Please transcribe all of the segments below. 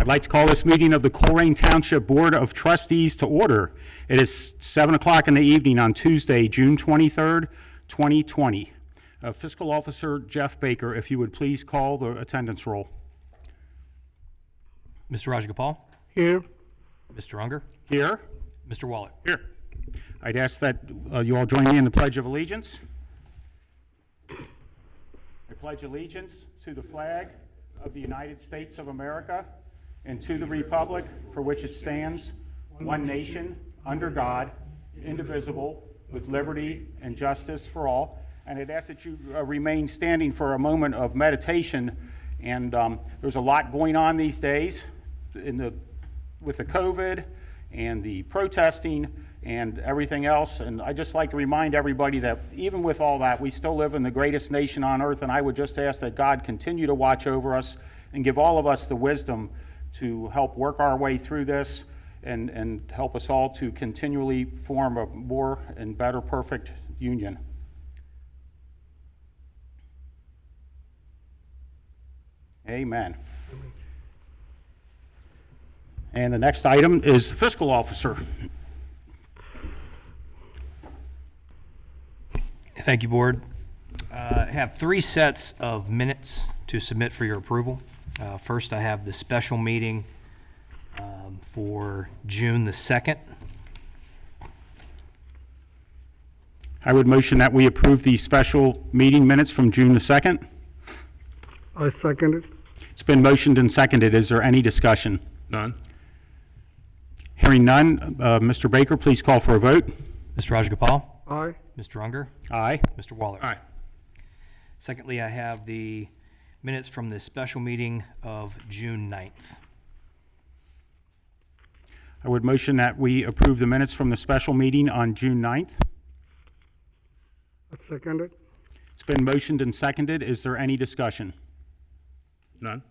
I'd like to call this meeting of the Colerain Township Board of Trustees to order. It is 7 o'clock in the evening on Tuesday, June 23rd, 2020. Fiscal Officer Jeff Baker, if you would please call the attendance roll. Mr. Rajagopal? Here. Mr. Unger? Here. Mr. Waller? Here. I'd ask that you all join me in the Pledge of Allegiance. I pledge allegiance to the flag of the United States of America and to the republic for which it stands, one nation, under God, indivisible, with liberty and justice for all. And I'd ask that you remain standing for a moment of meditation. And there's a lot going on these days with the COVID and the protesting and everything else. And I just like to remind everybody that even with all that, we still live in the greatest nation on earth. And I would just ask that God continue to watch over us and give all of us the wisdom to help work our way through this and help us all to continually form a more and better perfect union. Amen. And the next item is the fiscal officer. Thank you, Board. I have 3 sets of minutes to submit for your approval. First, I have the special meeting for June the 2nd. I would motion that we approve the special meeting minutes from June the 2nd. I second it. It's been motioned and seconded. Is there any discussion? None. Hearing none, Mr. Baker, please call for a vote. Mr. Rajagopal? Aye. Mr. Unger? Aye. Mr. Waller? Aye. Secondly, I have the minutes from the special meeting of June 9th. I would motion that we approve the minutes from the special meeting on June 9th. I second it. It's been motioned and seconded. Is there any discussion? None.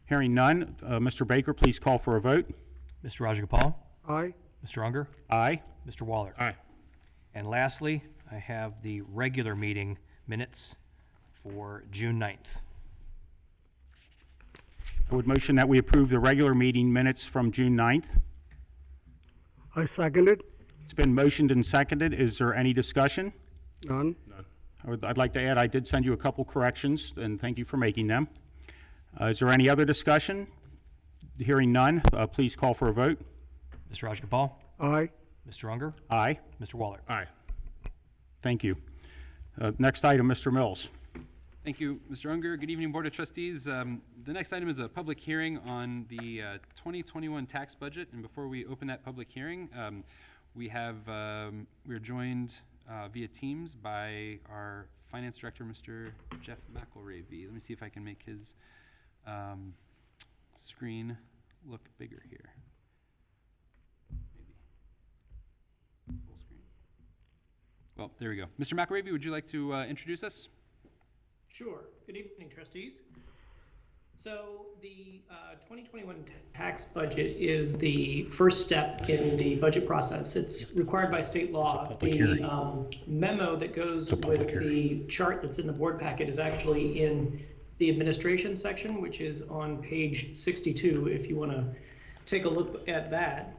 Hearing none, Mr. Baker, please call for a vote. Mr. Rajagopal? Aye. Mr. Unger? Aye. Mr. Waller? Aye. And lastly, I have the regular meeting minutes for June 9th. I would motion that we approve the regular meeting minutes from June 9th. I second it. It's been motioned and seconded. Is there any discussion? None. I'd like to add, I did send you a couple corrections, and thank you for making them. Is there any other discussion? Hearing none, please call for a vote. Mr. Rajagopal? Aye. Mr. Unger? Aye. Mr. Waller? Aye. Thank you. Next item, Mr. Mills. Thank you, Mr. Unger. Good evening, Board of Trustees. The next item is a public hearing on the 2021 tax budget. And before we open that public hearing, we're joined via Teams by our Finance Director, Mr. Jeff McElravy. Let me see if I can make his screen look bigger here. Maybe full screen. Well, there we go. Mr. McElravy, would you like to introduce us? Sure. Good evening, trustees. So the 2021 tax budget is the first step in the budget process. It's required by state law. The memo that goes with the chart that's in the board packet is actually in the administration section, which is on page 62, if you want to take a look at that.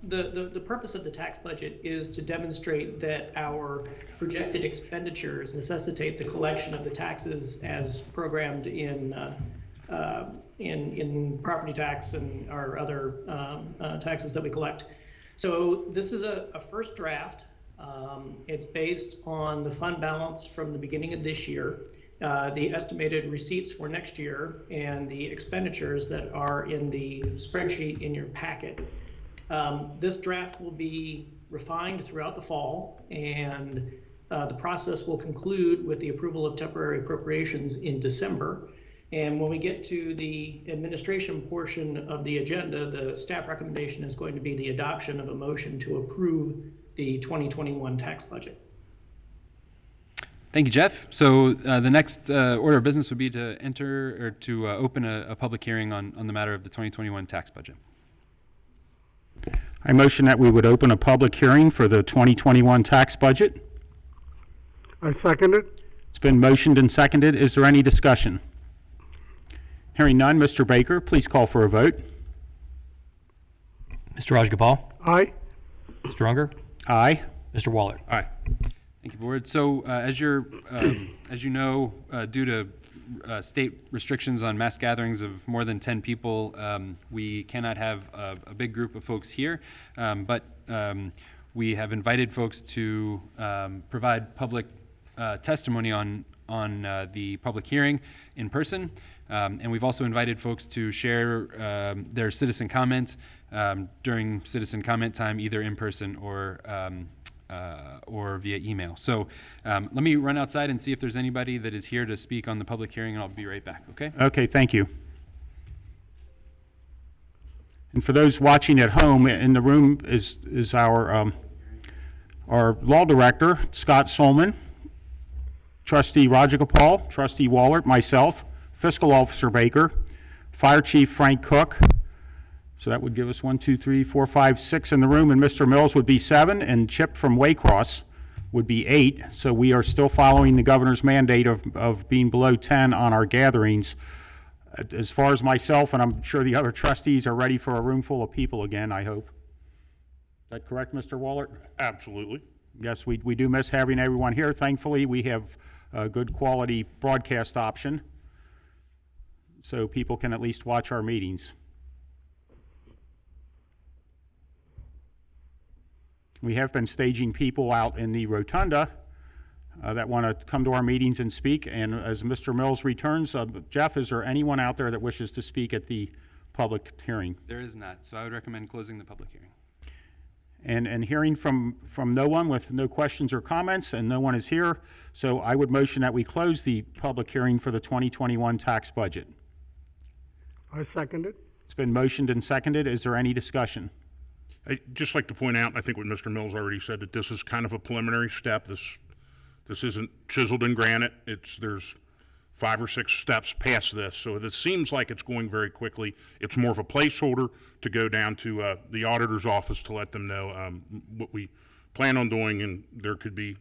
The purpose of the tax budget is to demonstrate that our projected expenditures necessitate the collection of the taxes as programmed in property tax and our other taxes that we collect. So this is a first draft. It's based on the fund balance from the beginning of this year, the estimated receipts for next year, and the expenditures that are in the spreadsheet in your packet. This draft will be refined throughout the fall, and the process will conclude with the approval of temporary appropriations in December. And when we get to the administration portion of the agenda, the staff recommendation is going to be the adoption of a motion to approve the 2021 tax budget. Thank you, Jeff. So the next order of business would be to open a public hearing on the matter of the 2021 tax budget. I motion that we would open a public hearing for the 2021 tax budget. I second it. It's been motioned and seconded. Is there any discussion? Hearing none, Mr. Baker, please call for a vote. Mr. Rajagopal, Aye. Mr. Unger, Aye. Mr. Waller. Aye. Thank you, Board. So as you know, due to state restrictions on mass gatherings of more than 10 people, we cannot have a big group of folks here, but we have invited folks to provide public testimony on the public hearing in person, and we've also invited folks to share their citizen comment during citizen comment time, either in person or via email. So let me run outside and see if there's anybody that is here to speak on the public hearing, and I'll be right back, okay? Okay, thank you. And for those watching at home, in the room is our law director, Scott Solman, trustee Rajagopal, trustee Waller, myself, fiscal officer Baker, fire chief Frank Cook. So that would give us 1, 2, 3, 4, 5, 6 in the room, and Mr. Mills would be 7, and Chip from Waycross would be 8. So we are still following the governor's mandate of being below 10 on our gatherings. As far as myself, and I'm sure the other trustees are ready for a room full of people again, I hope. Is that correct, Mr. Waller? Absolutely. Yes, we do miss having everyone here. Thankfully, we have a good quality broadcast option, so people can at least watch our meetings. We have been staging people out in the rotunda that want to come to our meetings and speak. And as Mr. Mills returns, Jeff, is there anyone out there that wishes to speak at the public hearing? There is not, so I would recommend closing the public hearing. And hearing from no one with no questions or comments, and no one is here, so I would motion that we close the public hearing for the 2021 tax budget. I second it. It's been motioned and seconded. Is there any discussion? I'd just like to point out, I think what Mr. Mills already said, that this is kind of a preliminary step. This isn't chiseled in granite. There's 5 or 6 steps past this. So this seems like it's going very quickly. It's more of a placeholder to go down to the auditor's office to let them know what we plan on doing, and there could be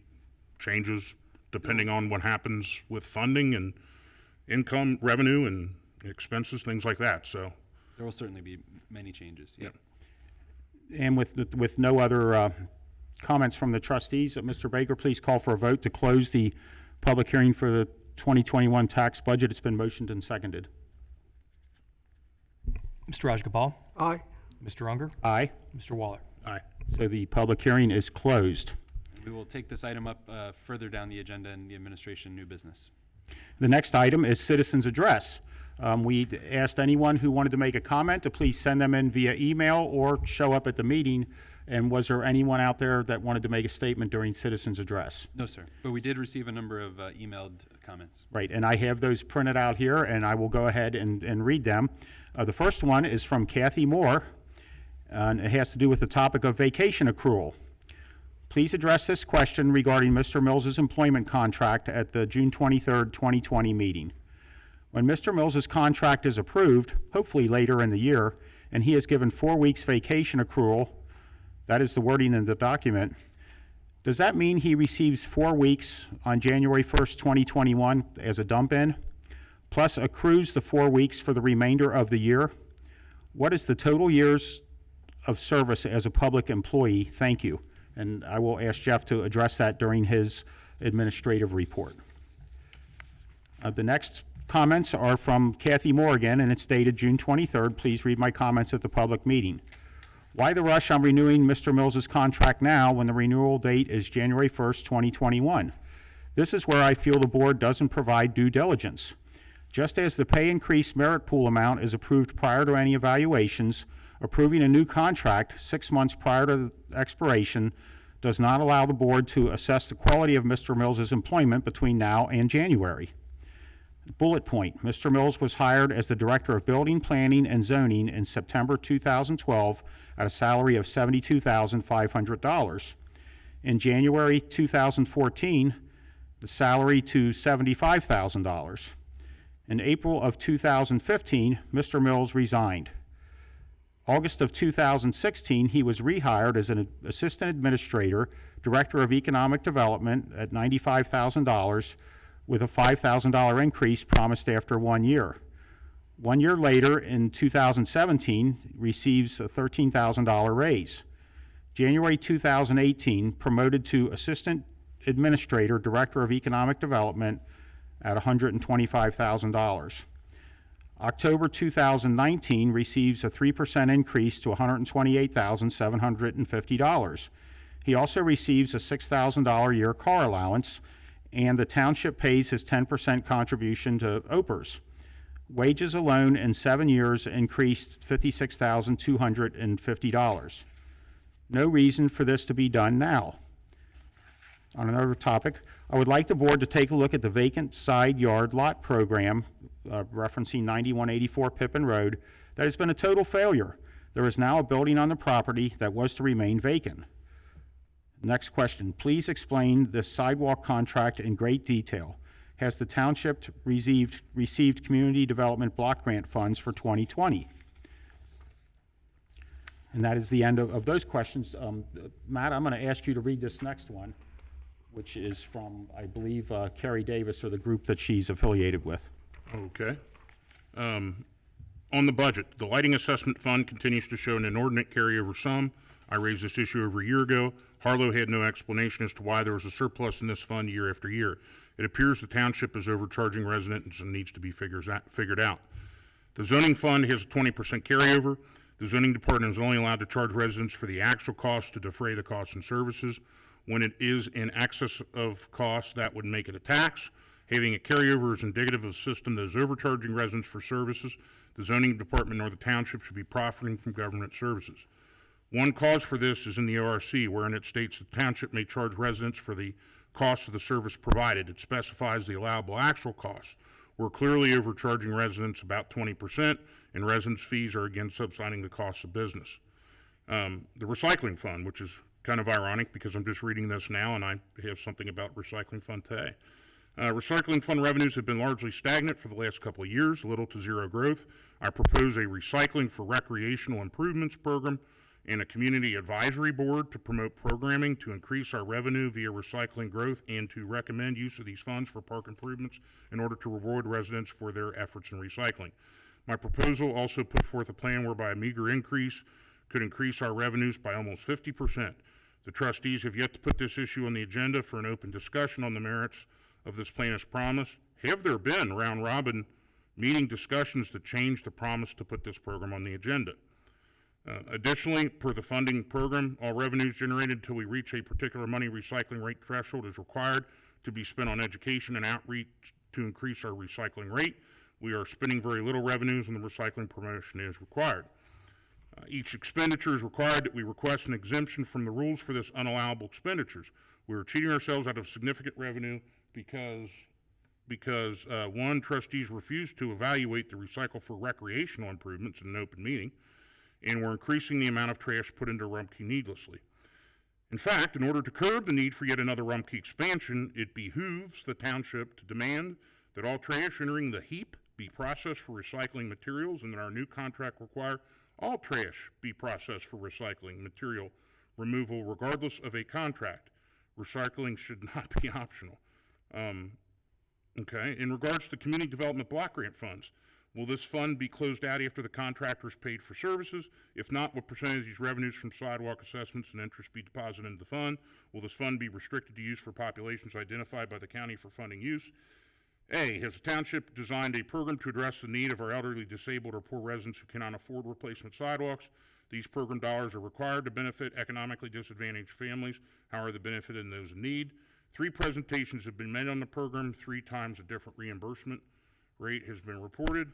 changes depending on what happens with funding and income, revenue, and expenses, things like that. So There will certainly be many changes, yeah. And with no other comments from the trustees, Mr. Baker, please call for a vote to close the public hearing for the 2021 tax budget. It's been motioned and seconded. Mr. Rajagopal, Aye. Mr. Unger, Aye. Mr. Waller. aye. So the public hearing is closed. We will take this item up further down the agenda in the administration new business. The next item is citizens' address. We asked anyone who wanted to make a comment to please send them in via email or show up at the meeting. And was there anyone out there that wanted to make a statement during citizens' address? No, sir, but we did receive a number of emailed comments. Right, and I have those printed out here, and I will go ahead and read them. The first one is from Kathy Moore, and it has to do with the topic of vacation accrual. Please address this question regarding Mr. Mills's employment contract at the June 23rd, 2020 meeting. When Mr. Mills's contract is approved, hopefully later in the year, and he is given 4 weeks vacation accrual, that is the wording in the document, does that mean he receives 4 weeks on January 1st, 2021 as a dump-in, plus accrues the 4 weeks for the remainder of the year? What is the total years of service as a public employee? Thank you. And I will ask Jeff to address that during his administrative report. The next comments are from Kathy Morgan, and it's dated June 23rd. Please read my comments at the public meeting. Why the rush on renewing Mr. Mills's contract now when the renewal date is January 1st, 2021? This is where I feel the board doesn't provide due diligence. Just as the pay increase merit pool amount is approved prior to any evaluations, approving a new contract 6 months prior to the expiration does not allow the board to assess the quality of Mr. Mills's employment between now and January. Bullet point, Mr. Mills was hired as the Director of Building, Planning, and Zoning in September 2012 at a salary of $72,500. In January 2014, the salary to $75,000. In April of 2015, Mr. Mills resigned. August of 2016, he was rehired as an Assistant Administrator, Director of Economic Development at $95,000 with a $5,000 increase promised after 1 year. 1 year later, in 2017, receives a $13,000 raise. January 2018, promoted to Assistant Administrator, Director of Economic Development at $125,000. October 2019 receives a 3% increase to $128,750. He also receives a $6,000 a year car allowance, and the township pays his 10% contribution to OPERS. Wages alone in 7 years increased $56,250. No reason for this to be done now. On another topic, I would like the board to take a look at the vacant side yard lot program, referencing 9184 Pippin Road, that has been a total failure. There is now a building on the property that was to remain vacant. Next question, please explain the sidewalk contract in great detail. Has the township received community development block grant funds for 2020? And that is the end of those questions. Matt, I'm going to ask you to read this next one, which is from, I believe, Carrie Davis, or the group that she's affiliated with. Okay. On the budget, the lighting assessment fund continues to show an inordinate carryover sum. I raised this issue over a year ago. Harlow had no explanation as to why there was a surplus in this fund year after year. It appears the township is overcharging residents and needs to be figured out. The zoning fund has a 20% carryover. The zoning department is only allowed to charge residents for the actual cost to defray the costs and services. When it is in excess of costs, that would make it a tax. Having a carryover is indicative of a system that is overcharging residents for services the zoning department nor the township should be profiting from government services. One cause for this is in the ORC, wherein it states the township may charge residents for the cost of the service provided. It specifies the allowable actual cost. We're clearly overcharging residents about 20%, and residents' fees are again subsidizing the cost of business. The recycling fund, which is kind of ironic because I'm just reading this now and I have something about recycling fund today. Recycling fund revenues have been largely stagnant for the last couple of years, little to zero growth. I propose a recycling for recreational improvements program and a community advisory board to promote programming to increase our revenue via recycling growth and to recommend use of these funds for park improvements in order to reward residents for their efforts in recycling. My proposal also put forth a plan whereby a meager increase could increase our revenues by almost 50%. The trustees have yet to put this issue on the agenda for an open discussion on the merits of this plan as promised. Have there been round-robin meeting discussions that changed the promise to put this program on the agenda? Additionally, per the funding program, all revenues generated until we reach a particular money recycling rate threshold is required to be spent on education and outreach to increase our recycling rate. We are spending very little revenues and the recycling promotion is required. Each expenditure is required that we request an exemption from the rules for this unallowable expenditures. We are cheating ourselves out of significant revenue because one, trustees refused to evaluate the recycle for recreational improvements in an open meeting, and we're increasing the amount of trash put into Rumpke needlessly. In fact, in order to curb the need for yet another Rumpke expansion, it behooves the township to demand that all trash entering the heap be processed for recycling materials, and that our new contract require all trash be processed for recycling material removal regardless of a contract. Recycling should not be optional. Okay, in regards to community development block grant funds, will this fund be closed out after the contractors paid for services? If not, what percentage of these revenues from sidewalk assessments and interest be deposited into the fund? Will this fund be restricted to use for populations identified by the county for funding use? A, has the township designed a program to address the need of our elderly, disabled, or poor residents who cannot afford replacement sidewalks? These program dollars are required to benefit economically disadvantaged families. How are they benefiting those in need? 3 presentations have been made on the program. 3 times a different reimbursement rate has been reported.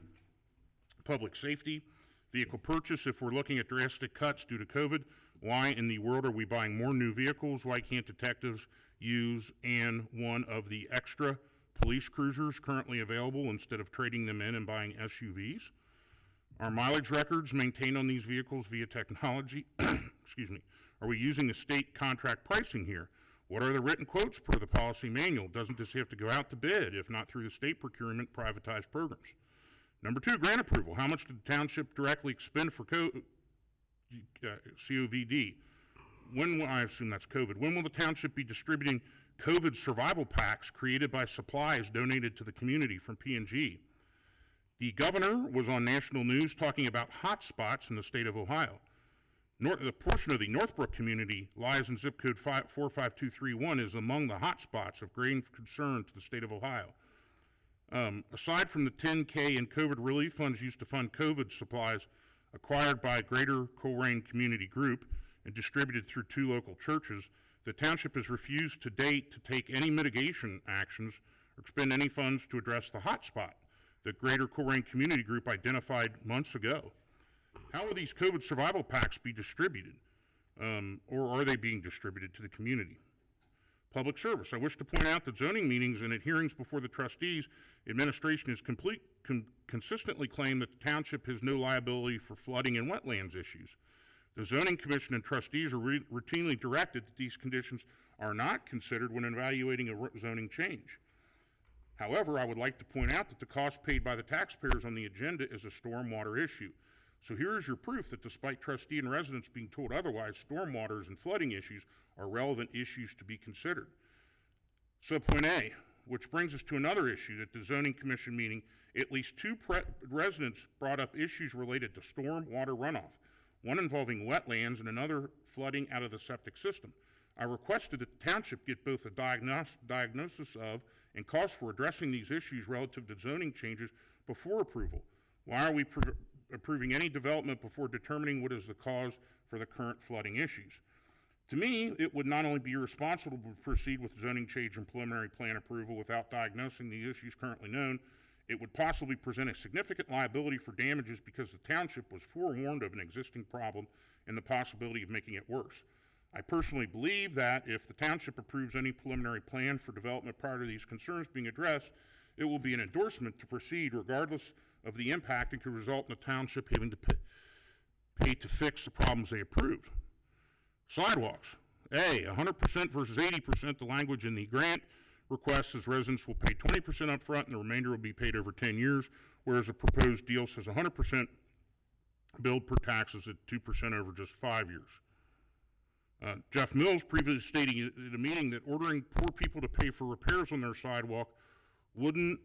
Public safety, vehicle purchase. If we're looking at drastic cuts due to COVID, why in the world are we buying more new vehicles? Why can't detectives use one of the extra police cruisers currently available instead of trading them in and buying SUVs? Are mileage records maintained on these vehicles via technology? Excuse me. Are we using the state contract pricing here? What are the written quotes per the policy manual? Doesn't this have to go out to bid, if not through the state procurement privatized programs? Number 2, grant approval. How much did the township directly expend for COVD? I assume that's COVID. When will the township be distributing COVID survival packs created by supplies donated to the community from P&G? The governor was on national news talking about hot spots in the state of Ohio. The portion of the Northbrook community lies in zip code 45231 is among the hot spots of grave concern to the state of Ohio. Aside from the $10K in COVID relief funds used to fund COVID supplies acquired by Greater Colerain Community Group and distributed through 2 local churches, the township has refused to date to take any mitigation actions or expend any funds to address the hot spot that Greater Colerain Community Group identified months ago. How will these COVID survival packs be distributed, or are they being distributed to the community? Public service. I wish to point out that zoning meetings and at hearings before the trustees, administration has consistently claimed that the township has no liability for flooding and wetlands issues. The zoning commission and trustees are routinely directed that these conditions are not considered when evaluating a zoning change. However, I would like to point out that the cost paid by the taxpayers on the agenda is a stormwater issue. So here is your proof that despite trustee and residents being told otherwise, stormwaters and flooding issues are relevant issues to be considered. Subpoint A, which brings us to another issue. At the zoning commission meeting, at least 2 residents brought up issues related to stormwater runoff, one involving wetlands and another flooding out of the septic system. I requested that the township get both a diagnosis of and cost for addressing these issues relative to zoning changes before approval. Why are we approving any development before determining what is the cause for the current flooding issues? To me, it would not only be irresponsible to proceed with zoning change and preliminary plan approval without diagnosing the issues currently known, it would possibly present a significant liability for damages because the township was forewarned of an existing problem and the possibility of making it worse. I personally believe that if the township approves any preliminary plan for development prior to these concerns being addressed, it will be an endorsement to proceed regardless of the impact and could result in the township having to pay to fix the problems they approved. Sidewalks. A, 100% versus 80%, the language in the grant request says residents will pay 20% up front and the remainder will be paid over 10 years, whereas the proposed deal says 100% billed per taxes at 2% over just 5 years. Jeff Mills previously stating at a meeting that ordering poor people to pay for repairs on their sidewalk wouldn't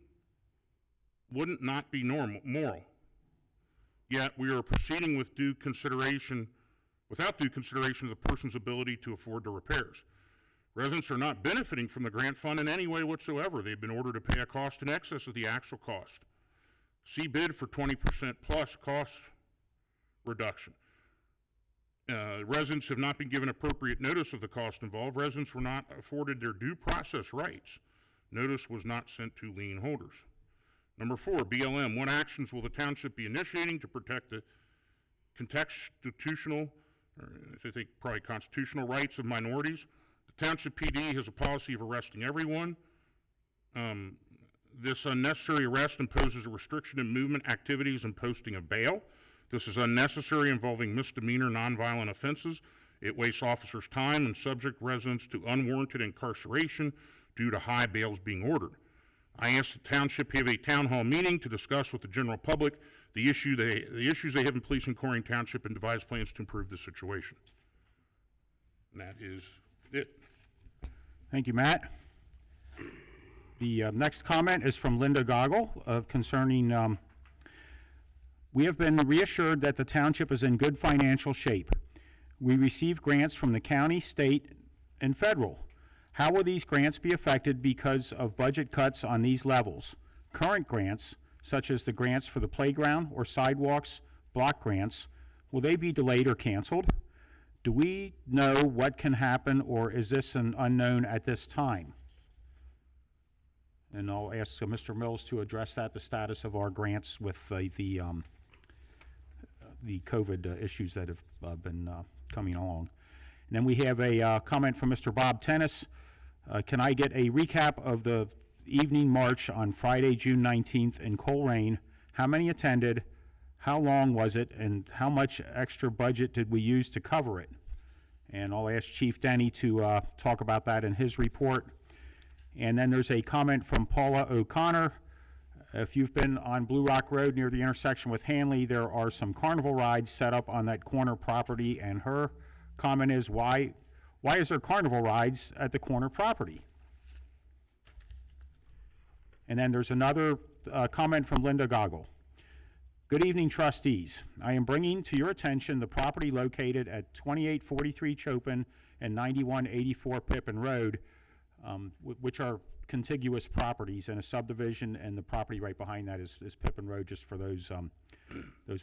not be moral. Yet we are proceeding with without due consideration of the person's ability to afford the repairs. Residents are not benefiting from the grant fund in any way whatsoever. They've been ordered to pay a cost in excess of the actual cost. See bid for 20% plus cost reduction. Residents have not been given appropriate notice of the cost involved. Residents were not afforded their due process rights. Notice was not sent to lien holders. Number 4, BLM. What actions will the township be initiating to protect the constitutional rights of minorities? The township PD has a policy of arresting everyone. This unnecessary arrest imposes a restriction in movement, activities, and posting of bail. This is unnecessary, involving misdemeanor nonviolent offenses. It wastes officers' time and subject residents to unwarranted incarceration due to high bails being ordered. I asked the township to have a town hall meeting to discuss with the general public the issues they have in policing Colerain Township and devise plans to improve the situation. And that is it. Thank you, Matt. The next comment is from Linda Goggle concerning, we have been reassured that the township is in good financial shape. We receive grants from the county, state, and federal. How will these grants be affected because of budget cuts on these levels? Current grants, such as the grants for the playground or sidewalks, block grants, will they be delayed or canceled? Do we know what can happen, or is this an unknown at this time? And I'll ask Mr. Mills to address that, the status of our grants with the COVID issues that have been coming along. And then we have a comment from Mr. Bob Tennis. Can I get a recap of the evening march on Friday, June 19th in Colerain? How many attended? How long was it? And how much extra budget did we use to cover it? And I'll ask Chief Denny to talk about that in his report. And then there's a comment from Paula O'Connor. If you've been on Blue Rock Road near the intersection with Hanley, there are some carnival rides set up on that corner property, and her comment is, why is there carnival rides at the corner property? And then there's another comment from Linda Goggle. Good evening, trustees. I am bringing to your attention the property located at 2843 Chopin and 9184 Pippin Road, which are contiguous properties and a subdivision, and the property right behind that is Pippin Road, just for those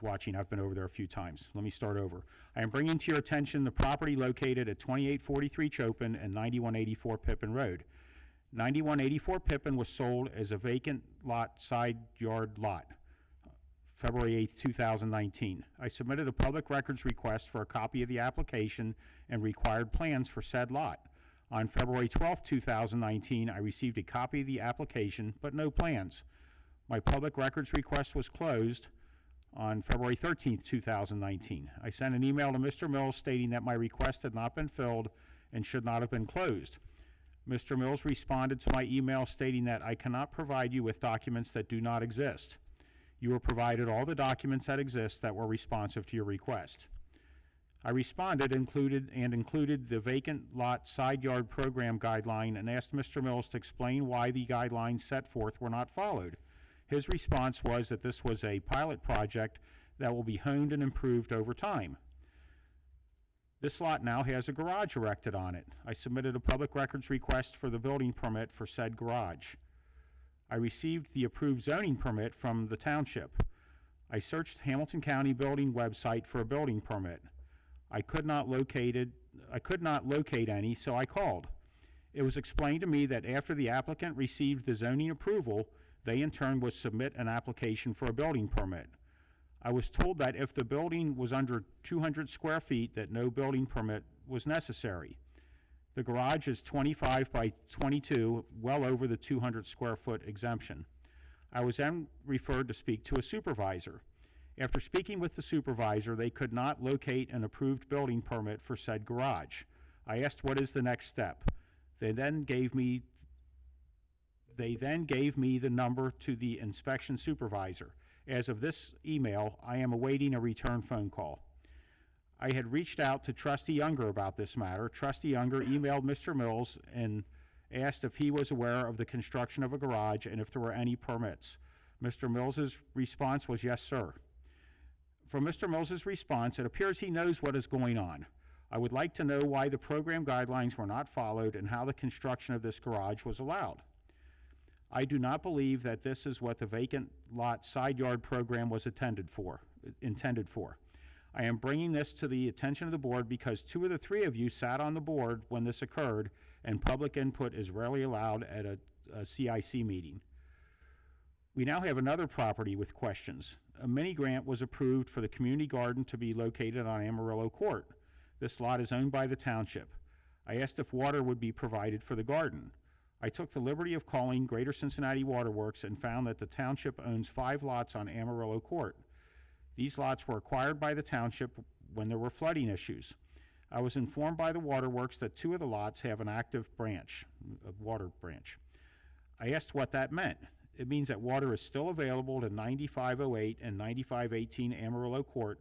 watching. I've been over there a few times. Let me start over. I am bringing to your attention the property located at 2843 Chopin and 9184 Pippin Road. 9184 Pippin was sold as a vacant lot, side yard lot, February 8th, 2019. I submitted a public records request for a copy of the application and required plans for said lot. On February 12th, 2019, I received a copy of the application, but no plans. My public records request was closed on February 13th, 2019. I sent an email to Mr. Mills stating that my request had not been filled and should not have been closed. Mr. Mills responded to my email stating that I cannot provide you with documents that do not exist. You were provided all the documents that exist that were responsive to your request. I responded, included the vacant lot side yard program guideline, and asked Mr. Mills to explain why the guidelines set forth were not followed. His response was that this was a pilot project that will be honed and improved over time. This lot now has a garage erected on it. I submitted a public records request for the building permit for said garage. I received the approved zoning permit from the township. I searched Hamilton County building website for a building permit. I could not locate any, so I called. It was explained to me that after the applicant received the zoning approval, they in turn would submit an application for a building permit. I was told that if the building was under 200 square feet, that no building permit was necessary. The garage is 25 by 22, well over the 200 square foot exemption. I was then referred to speak to a supervisor. After speaking with the supervisor, they could not locate an approved building permit for said garage. I asked, what is the next step? They then gave me the number to the inspection supervisor. As of this email, I am awaiting a return phone call. I had reached out to Trustee Unger about this matter. Trustee Unger emailed Mr. Mills and asked if he was aware of the construction of a garage and if there were any permits. Mr. Mills's response was, yes, sir. From Mr. Mills's response, it appears he knows what is going on. I would like to know why the program guidelines were not followed and how the construction of this garage was allowed. I do not believe that this is what the vacant lot side yard program was intended for. I am bringing this to the attention of the board because 2 of the 3 of you sat on the board when this occurred, and public input is rarely allowed at a CIC meeting. We now have another property with questions. A mini grant was approved for the community garden to be located on Amarillo Court. This lot is owned by the township. I asked if water would be provided for the garden. I took the liberty of calling Greater Cincinnati Waterworks and found that the township owns 5 lots on Amarillo Court. These lots were acquired by the township when there were flooding issues. I was informed by the waterworks that 2 of the lots have an active branch, a water branch. I asked what that meant. It means that water is still available to 9508 and 9518 Amarillo Court,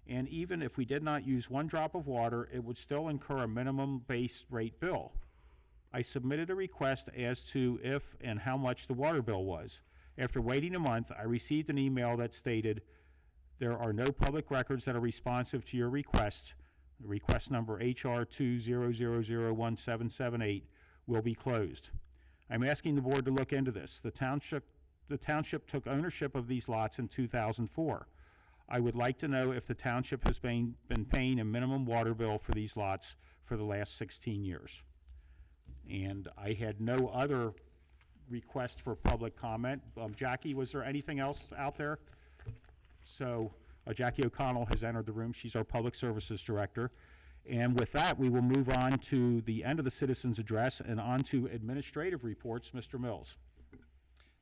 and even if we did not use 1 drop of water, it would still incur a minimum base rate bill. I submitted a request as to if and how much the water bill was. After waiting a month, I received an email that stated, there are no public records that are responsive to your request. Request number HR 200001778 will be closed. I'm asking the board to look into this. The township took ownership of these lots in 2004. I would like to know if the township has been paying a minimum water bill for these lots for the last 16 years. And I had no other request for public comment. Jackie, was there anything else out there? So Jackie O'Connell has entered the room. She's our Public Services Director. And with that, we will move on to the end of the citizens' address and on to administrative reports. Mr. Mills.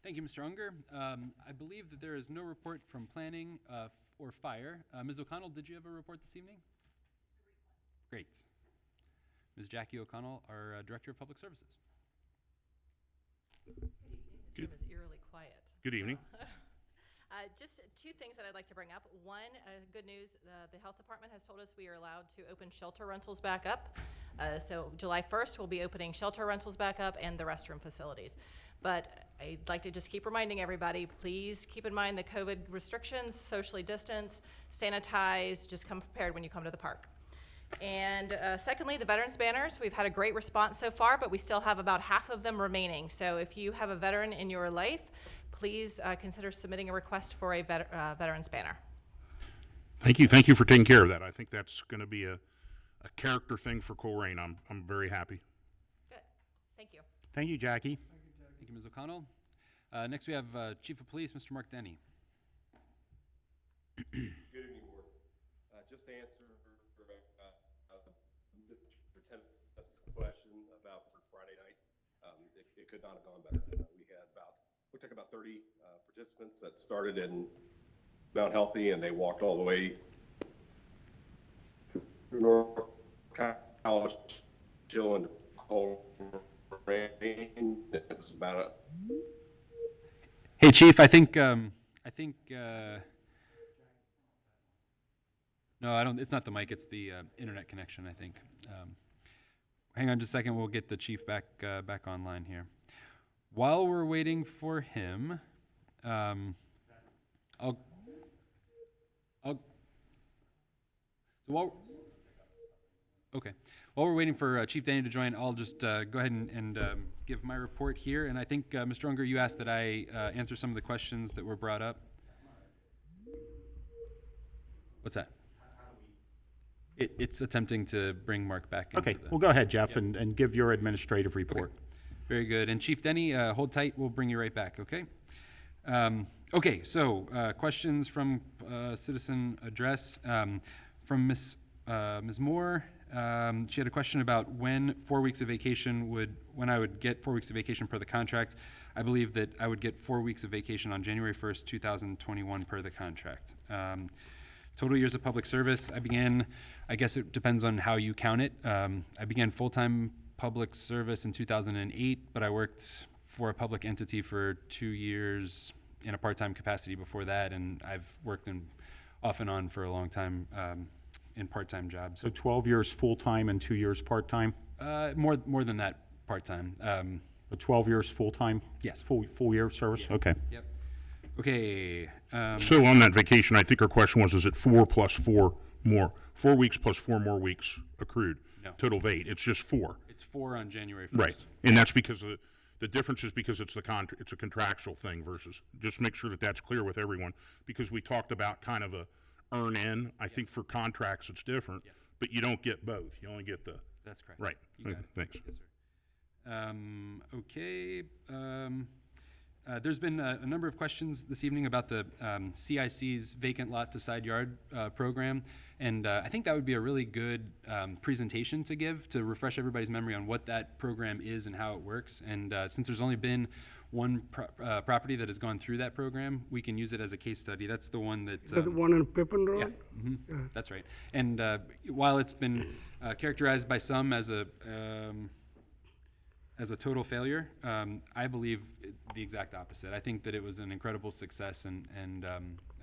Thank you, Mr. Unger. I believe that there is no report from planning or fire. Ms. O'Connell, did you have a report this evening? Great. Ms. Jackie O'Connell, our Director of Public Services. Good evening. This room is eerily quiet. Good evening. Just 2 things that I'd like to bring up. One, good news, the health department has told us we are allowed to open shelter rentals back up. So July 1st, we'll be opening shelter rentals back up and the restroom facilities. But I'd like to just keep reminding everybody, please keep in mind the COVID restrictions, socially distance, sanitize, just come prepared when you come to the park. And secondly, the veterans banners. We've had a great response so far, but we still have about half of them remaining. So if you have a veteran in your life, please consider submitting a request for a veterans banner. Thank you. Thank you for taking care of that. I think that's going to be a character thing for Colerain. I'm very happy. Good. Thank you. Thank you, Jackie. Thank you, Ms. O'Connell. Next, we have Chief of Police, Mr. Mark Denny. Good evening, Board. Just to answer Mr. Tennis' question about Friday night, it could not have gone better. We took about 30 participants that started in Mount Healthy, and they walked all the way to North College, Jill and Colerain. It was about Hey, Chief, I think, no, I don't, it's not the mic, it's the internet connection, I think. Hang on just a second, we'll get the chief back online here. While we're waiting for him, While we're waiting for Chief Denny to join, I'll just go ahead and give my report here. And I think, Mr. Unger, you asked that I answer some of the questions that were brought up. What's that? It's attempting to bring Mark back into Okay, the... well, go ahead, Jeff, and give your administrative report. Okay. Very good. And Chief Denny, hold tight. We'll bring you right back, okay? Okay, so questions from citizen address from Ms. Moore. She had a question about when 4 weeks of vacation when I would get 4 weeks of vacation per the contract. I believe that I would get 4 weeks of vacation on January 1st, 2021 per the contract. Total years of public service, I began, I guess it depends on how you count it. I began full-time public service in 2008, but I worked for a public entity for 2 years in a part-time capacity before that, and I've worked off and on for a long time in part-time jobs. So 12 years full-time and 2 years part-time? More than that, part-time. 12 years full-time? Yes. Full year service? Yeah. Okay. Yep. Okay. So on that vacation, I think her question was, is it 4 plus 4 more? 4 weeks plus 4 more weeks accrued? No. Total of 8. It's just 4. It's 4 on January 1st. Right. And that's because the difference is because it's it's a contractual thing versus, just make sure that that's clear with everyone, because we talked about kind of a earn in. I think for contracts it's different, Yes. but you don't get both. You only get the, That's correct. right. You got Okay, it. thanks. Yes, sir. Okay. There's been a number of questions this evening about the CIC's vacant lot to side yard program, and I think that would be a really good presentation to give to refresh everybody's memory on what that program is and how it works. And since there's only been one property that has gone through that program, we can use it as a case study. That's the one that... Is that the one on Pippin yeah, Road? that's right. And while it's been characterized by some as a total failure, I believe the exact opposite. I think that it was an incredible success, and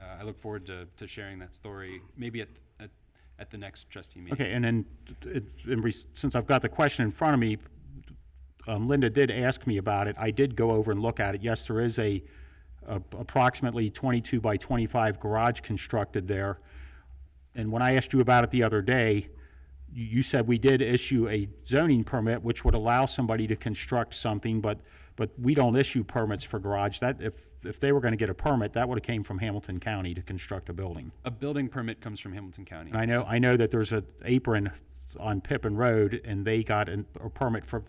I look forward to sharing that story maybe at the next trustee meeting. Okay, and then since I've got the question in front of me, Linda did ask me about it. I did go over and look at it. Yes, there is a approximately 22 by 25 garage constructed there. And when I asked you about it the other day, you said we did issue a zoning permit which would allow somebody to construct something, but we don't issue permits for garage. That if they were going to get a permit, that would have came from Hamilton County to construct a building. A building permit comes from Hamilton County. And I know that there's an apron on Pippin Road, and they got a permit for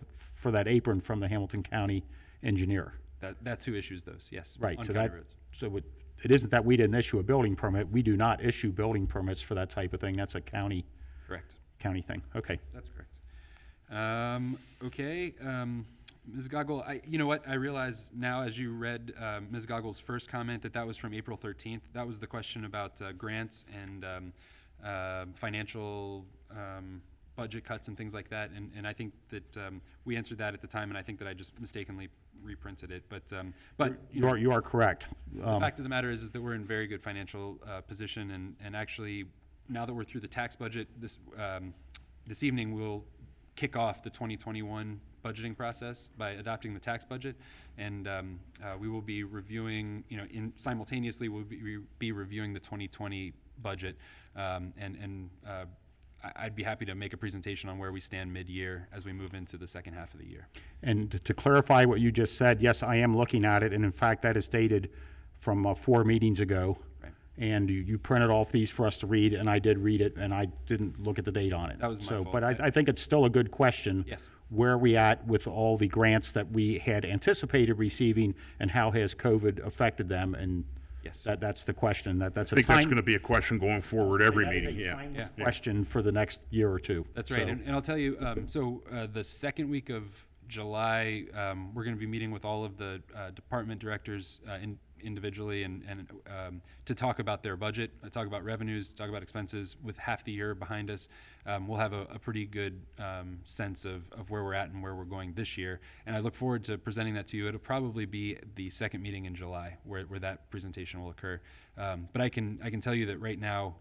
that apron from the Hamilton County engineer. That's who issues those, yes. Right. On So county that roads. it isn't that we didn't issue a building permit. We do not issue building permits for that type of thing. That's a county Correct. thing. Okay. That's correct. Okay, Ms. Goggle, you know what? I realize now as you read Ms. Goggle's first comment that was from April 13th. That was the question about grants and financial budget cuts and things like that. And I think that we answered that at the time, and I think that I just mistakenly reprinted it. But You are correct. the fact of the matter is that we're in very good financial position, and actually, now that we're through the tax budget, this evening we'll kick off the 2021 budgeting process by adopting the tax budget, and we will be reviewing, simultaneously we'll be reviewing the 2020 budget, I'd be happy to make a presentation on where we stand mid-year as we move into the second half of the year. And to clarify what you just said, yes, I am looking at it, and in fact, that is dated from 4 meetings ago. Right. And you printed off these for us to read, and I did read it, and I didn't look at the date on it. That was my fault. But I think it's still a good question. Yes. Where are we at with all the grants that we had anticipated receiving, and how has COVID affected them? And Yes. that's the question. That's I a think that's time going to be a question going forward every that is a meeting, yeah. timeless question for the next year or two. That's right, So- and I'll tell you, the second week of July, we're going to be meeting with all of the department directors individually and to talk about their budget, talk about revenues, talk about expenses. With half the year behind us, we'll have a pretty good sense of where we're at and where we're going this year. And I look forward to presenting that to you. It'll probably be the second meeting in July where that presentation will occur. But I can tell you that right now,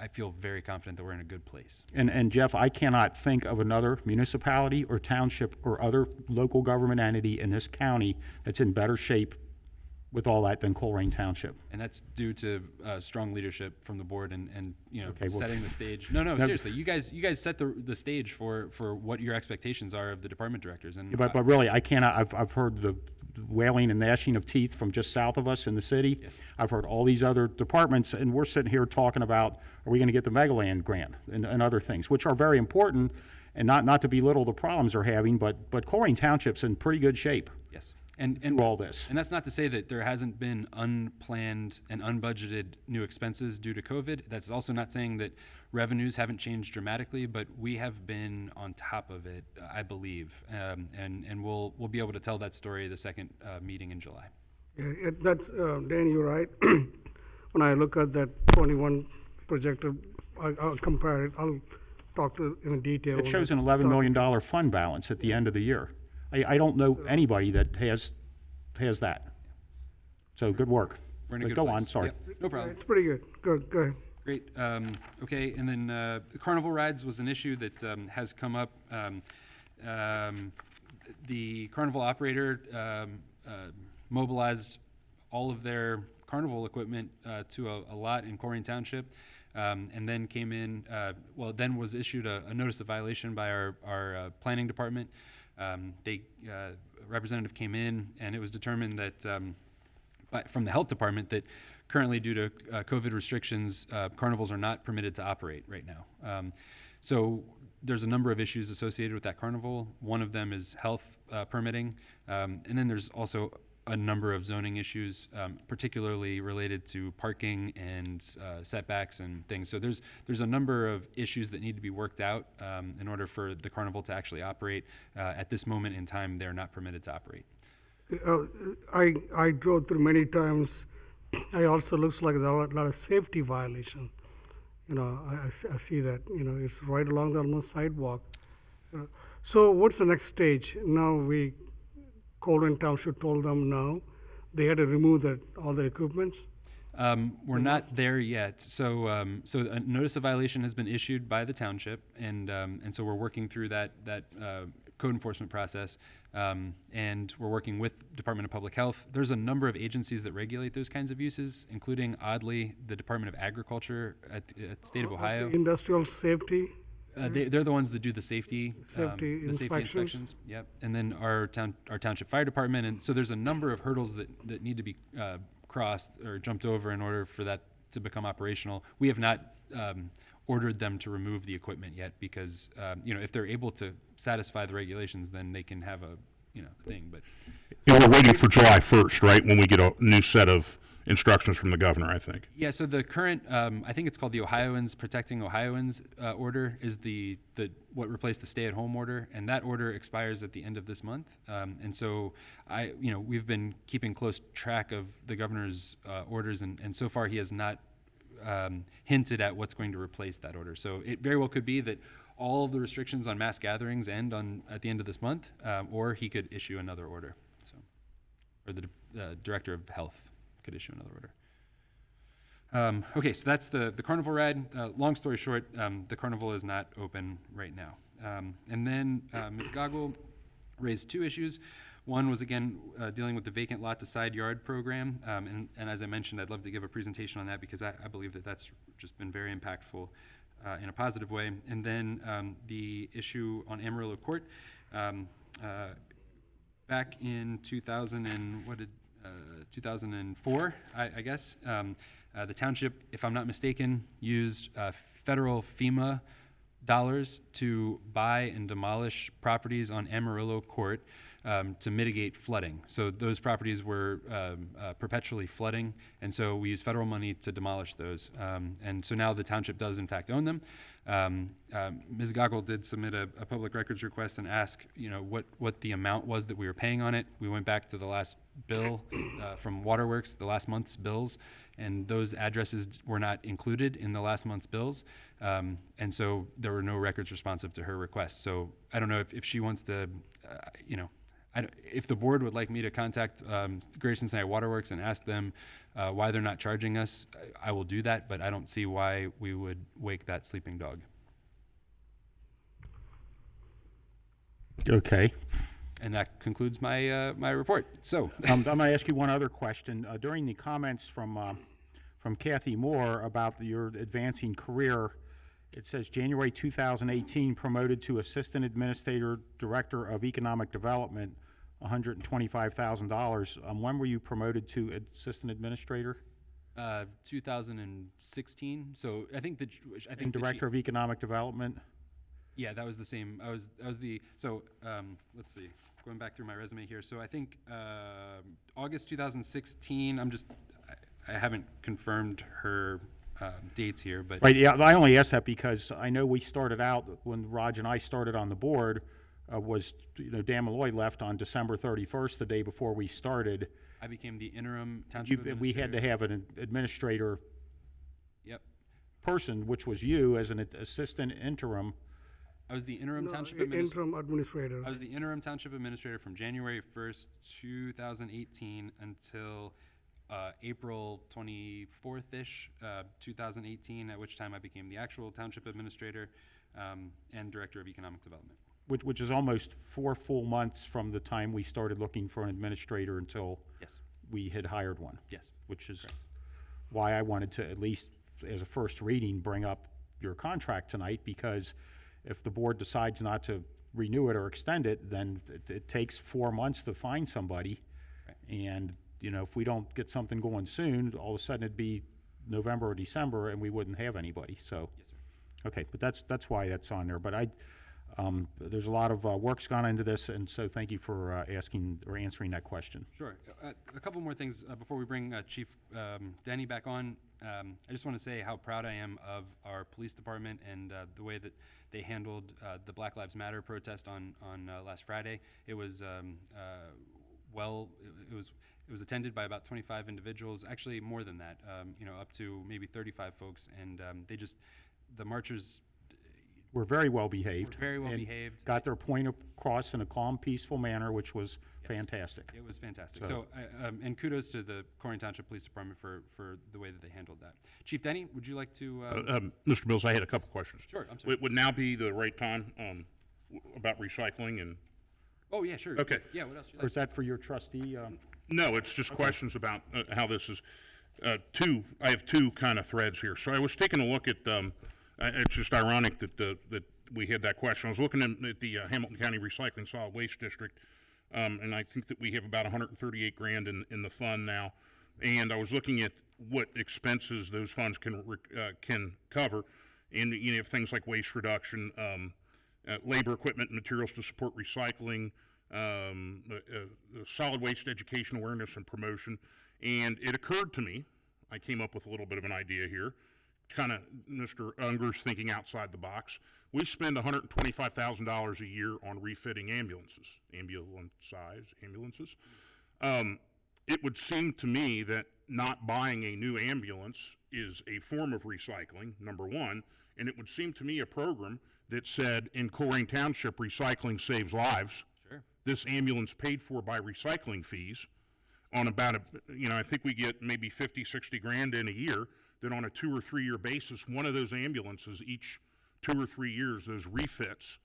I feel very confident that we're in a good place. And Jeff, I cannot think of another municipality or township or other local government entity in this county that's in better shape with all that than Colerain Township. And that's due to strong leadership from the board and Okay, well- setting the stage. No, seriously, you guys set the stage for what your expectations are of the department directors. And But really, I cannot, I've heard the wailing and gnashing of teeth from just south of us in the city. Yes. I've heard all these other departments, and we're sitting here talking about, are we going to get the Megaland grant and other things, which are very important, and not to belittle the problems they're having, but Colerain Township's in pretty good shape yes, and through all this. And that's not to say that there hasn't been unplanned and unbudgeted new expenses due to COVID. That's also not saying that revenues haven't changed dramatically, but we have been on top of it, I believe, and we'll be able to tell that story the second meeting in July. Yeah, that's, Dan, you're right. When I look at that 21 projected, I'll compare it, I'll talk to in detail. It when shows an it's $11 done. million fund balance at the end of the year. I don't know anybody that has that. So good work. We're in a But good go place. on, sorry. Yep, no Yeah, problem. it's pretty good. Good, go ahead. Great. Okay, and then the carnival rides was an issue that has come up. The carnival operator mobilized all of their carnival equipment to a lot in Colerain Township, and then came in. Then was issued a notice of violation by our planning department. Representative came in, and it was determined that from the health department that currently, due to COVID restrictions, carnivals are not permitted to operate right now. So there's a number of issues associated with that carnival. One of them is health permitting, and then there's also a number of zoning issues, particularly related to parking and setbacks and things. So there's a number of issues that need to be worked out in order for the carnival to actually operate. At this moment in time, they're not permitted to operate. I drove through many times. I also looks like there are a lot of safety violation. I see that, it's right along the almost sidewalk. So what's the next stage? Now Colerain Township told them no. They had to remove all their equipments. We're not there yet. So a notice of violation has been issued by the township, and so we're working through that code enforcement process, and we're working with Department of Public Health. There's a number of agencies that regulate those kinds of uses, including, oddly, the Department of Agriculture at the state of Ohio. Industrial safety. They're the ones that do the safety Safety inspections. Yep, and then our township fire department, and so there's a number of hurdles that need to be crossed or jumped over in order for that to become operational. We have not ordered them to remove the equipment yet because if they're able to satisfy the regulations, then they can have a thing. But We're waiting for July 1st, right, when we get a new set of instructions from the governor, I think. yeah, so the current I think it's called the Ohioans Protecting Ohioans order is the what replaced the stay-at-home order, and that order expires at the end of this month. And so we've been keeping close track of the governor's orders, and so far he has not hinted at what's going to replace that order. So it very well could be that all of the restrictions on mass gatherings end at the end of this month, or he could issue another order. So, or the director of health could issue another order. Okay, so that's the carnival ride. Long story short, the carnival is not open right now. And then Ms. Goggle raised two issues. One was, again, dealing with the vacant lot to side yard program. And as I mentioned, I'd love to give a presentation on that because I believe that that's just been very impactful in a positive way. And then the issue on Amarillo Court. Back in 2004, I guess, the township, if I'm not mistaken, used federal FEMA dollars to buy and demolish properties on Amarillo Court to mitigate flooding. So those properties were perpetually flooding, and so we used federal money to demolish those. And so now the township does in fact own them. Ms. Goggle did submit a public records request and ask, what the amount was that we were paying on it. We went back to the last bill from Waterworks, the last month's bills, and those addresses were not included in the last month's bills. And so there were no records responsive to her request. So I don't know if she wants to, if the board would like me to contact Greater Cincinnati Waterworks and ask them why they're not charging us, I will do that, but I don't see why we would wake that sleeping dog. Okay. And that concludes my my report. So I'm going to ask you one other question. During the comments from Kathy Moore about your advancing career, it says January 2018 promoted to Assistant Administrator Director of Economic Development, $125,000. When were you promoted to Assistant Administrator? 2016. So I think And Director of Economic Development? Yeah, that was the same. I was the, so let's see, going back through my resume here. So I think August 2016, I haven't confirmed her dates here, but. Right, yeah, I only asked that because I know we started out, when Raj and I started on the board, Dan Malloy left on December 31st, the day before we started. I became the interim township administrator. We had to have an administrator Yep. person, which was you as an assistant interim. I was the interim township interim administrator. I was the interim township administrator from January 1st, 2018 until April 24th-ish, 2018, at which time I became the actual township administrator and director of economic development. Which is almost 4 full months from the time we started looking for an administrator until Yes. we had hired one. Yes. Which is Correct. why I wanted to, at least as a first reading, bring up your contract tonight, because if the board decides not to renew it or extend it, then it takes 4 months to find somebody. Right. And, if we don't get something going soon, all of a sudden it'd be November or December and we wouldn't have anybody, so. Yes, sir. Okay, but that's why that's on there, but there's a lot of work's gone into this, and so thank you for asking or answering that question. Sure. A couple more things before we bring Chief Denny back on. I just want to say how proud I am of our police department and the way that they handled the Black Lives Matter protest on last Friday. It was it was attended by about 25 individuals, actually more than that, up to maybe 35 folks, and the marchers We're very well behaved. were very well and behaved. Got their point across in a calm, peaceful manner, which was fantastic. It was fantastic. So- And kudos to the Corinne Township Police Department for the way that they handled that. Chief Denny, would you like to? Mr. Mills, I had a couple questions. Sure, I'm sorry. Would now be the right time about recycling and? Oh, yeah, sure. Okay. Yeah, what else you Or like? is that for your trustee? No, it's just questions about how this is. I have two kind of threads here. So I was taking a look at, it's just ironic that we had that question. I was looking at the Hamilton County Recycling Solid Waste District, and I think that we have about 138 grand in the fund now. And I was looking at what expenses those funds can cover, and you have things like waste reduction, labor, equipment, and materials to support recycling, solid waste education awareness and promotion. And it occurred to me, I came up with a little bit of an idea here, kind of Mr. Unger's thinking outside the box. We spend $125,000 a year on refitting ambulances. It would seem to me that not buying a new ambulance is a form of recycling, number one, and it would seem to me a program that said in Colerain Township, recycling saves lives. Sure. This ambulance paid for by recycling fees on about I think we get maybe 50, 60 grand in a year, that on a 2 or 3 year basis, one of those ambulances each 2 or 3 years, those refits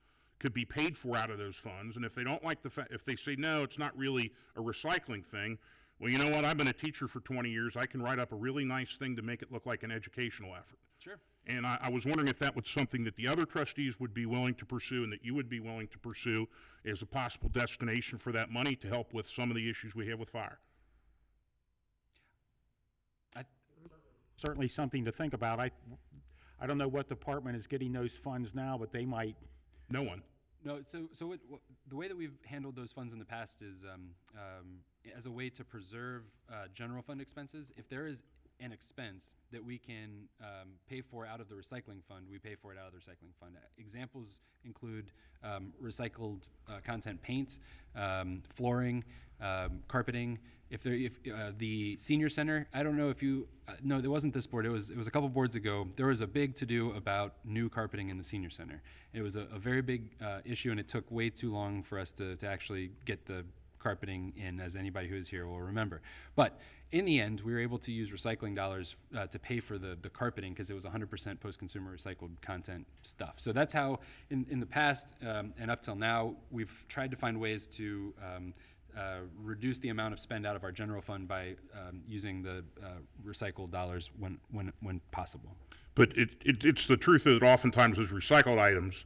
could be paid for out of those funds. And if they don't like if they say, no, it's not really a recycling thing, well, you know what, I've been a teacher for 20 years, I can write up a really nice thing to make it look like an educational effort. Sure. And I was wondering if that was something that the other trustees would be willing to pursue and that you would be willing to pursue as a possible destination for that money to help with some of the issues we have with fire. Certainly something to think about. I don't know what department is getting those funds now, but they might. No one. No, so the way that we've handled those funds in the past is as a way to preserve general fund expenses. If there is an expense that we can pay for out of the recycling fund, we pay for it out of the recycling fund. Examples include recycled content paint, flooring, carpeting. If the senior center, I don't know if you, no, it wasn't this board, it was a couple boards ago, there was a big to-do about new carpeting in the senior center. It was a very big issue, and it took way too long for us to actually get the carpeting in, as anybody who is here will remember. But in the end, we were able to use recycling dollars to pay for the carpeting, because it was 100% post-consumer recycled content stuff. So that's how, in the past and up till now, we've tried to find ways to reduce the amount of spend out of our general fund by using the recycled dollars when possible. But it's the truth that oftentimes those recycled items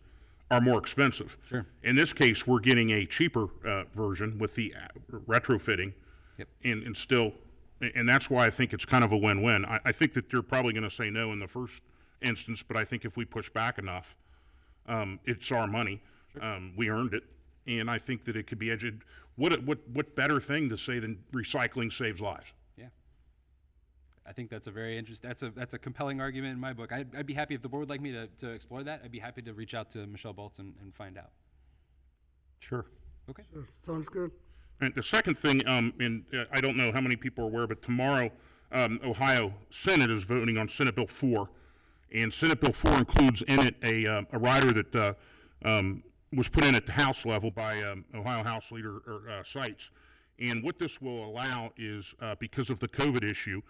are more expensive. Sure. In this case, we're getting a cheaper version with the retrofitting. Yep. And still, and that's why I think it's kind of a win-win. I think that they're probably going to say no in the first instance, but I think if we push back enough, it's our money. Sure. We earned it, and I think that it could be edged. What better thing to say than recycling saves lives? Yeah. I think that's a very interesting, that's a compelling argument in my book. I'd be happy if the board would like me to explore that. I'd be happy to reach out to Michelle Bolts and find out. Sure. Okay. Sure, sounds good. And the second thing, and I don't know how many people are aware, but tomorrow, Ohio Senate is voting on Senate Bill 4. And Senate Bill 4 includes in it a rider that was put in at the House level by Ohio House Leader Seitz. And what this will allow is, because of the COVID issue,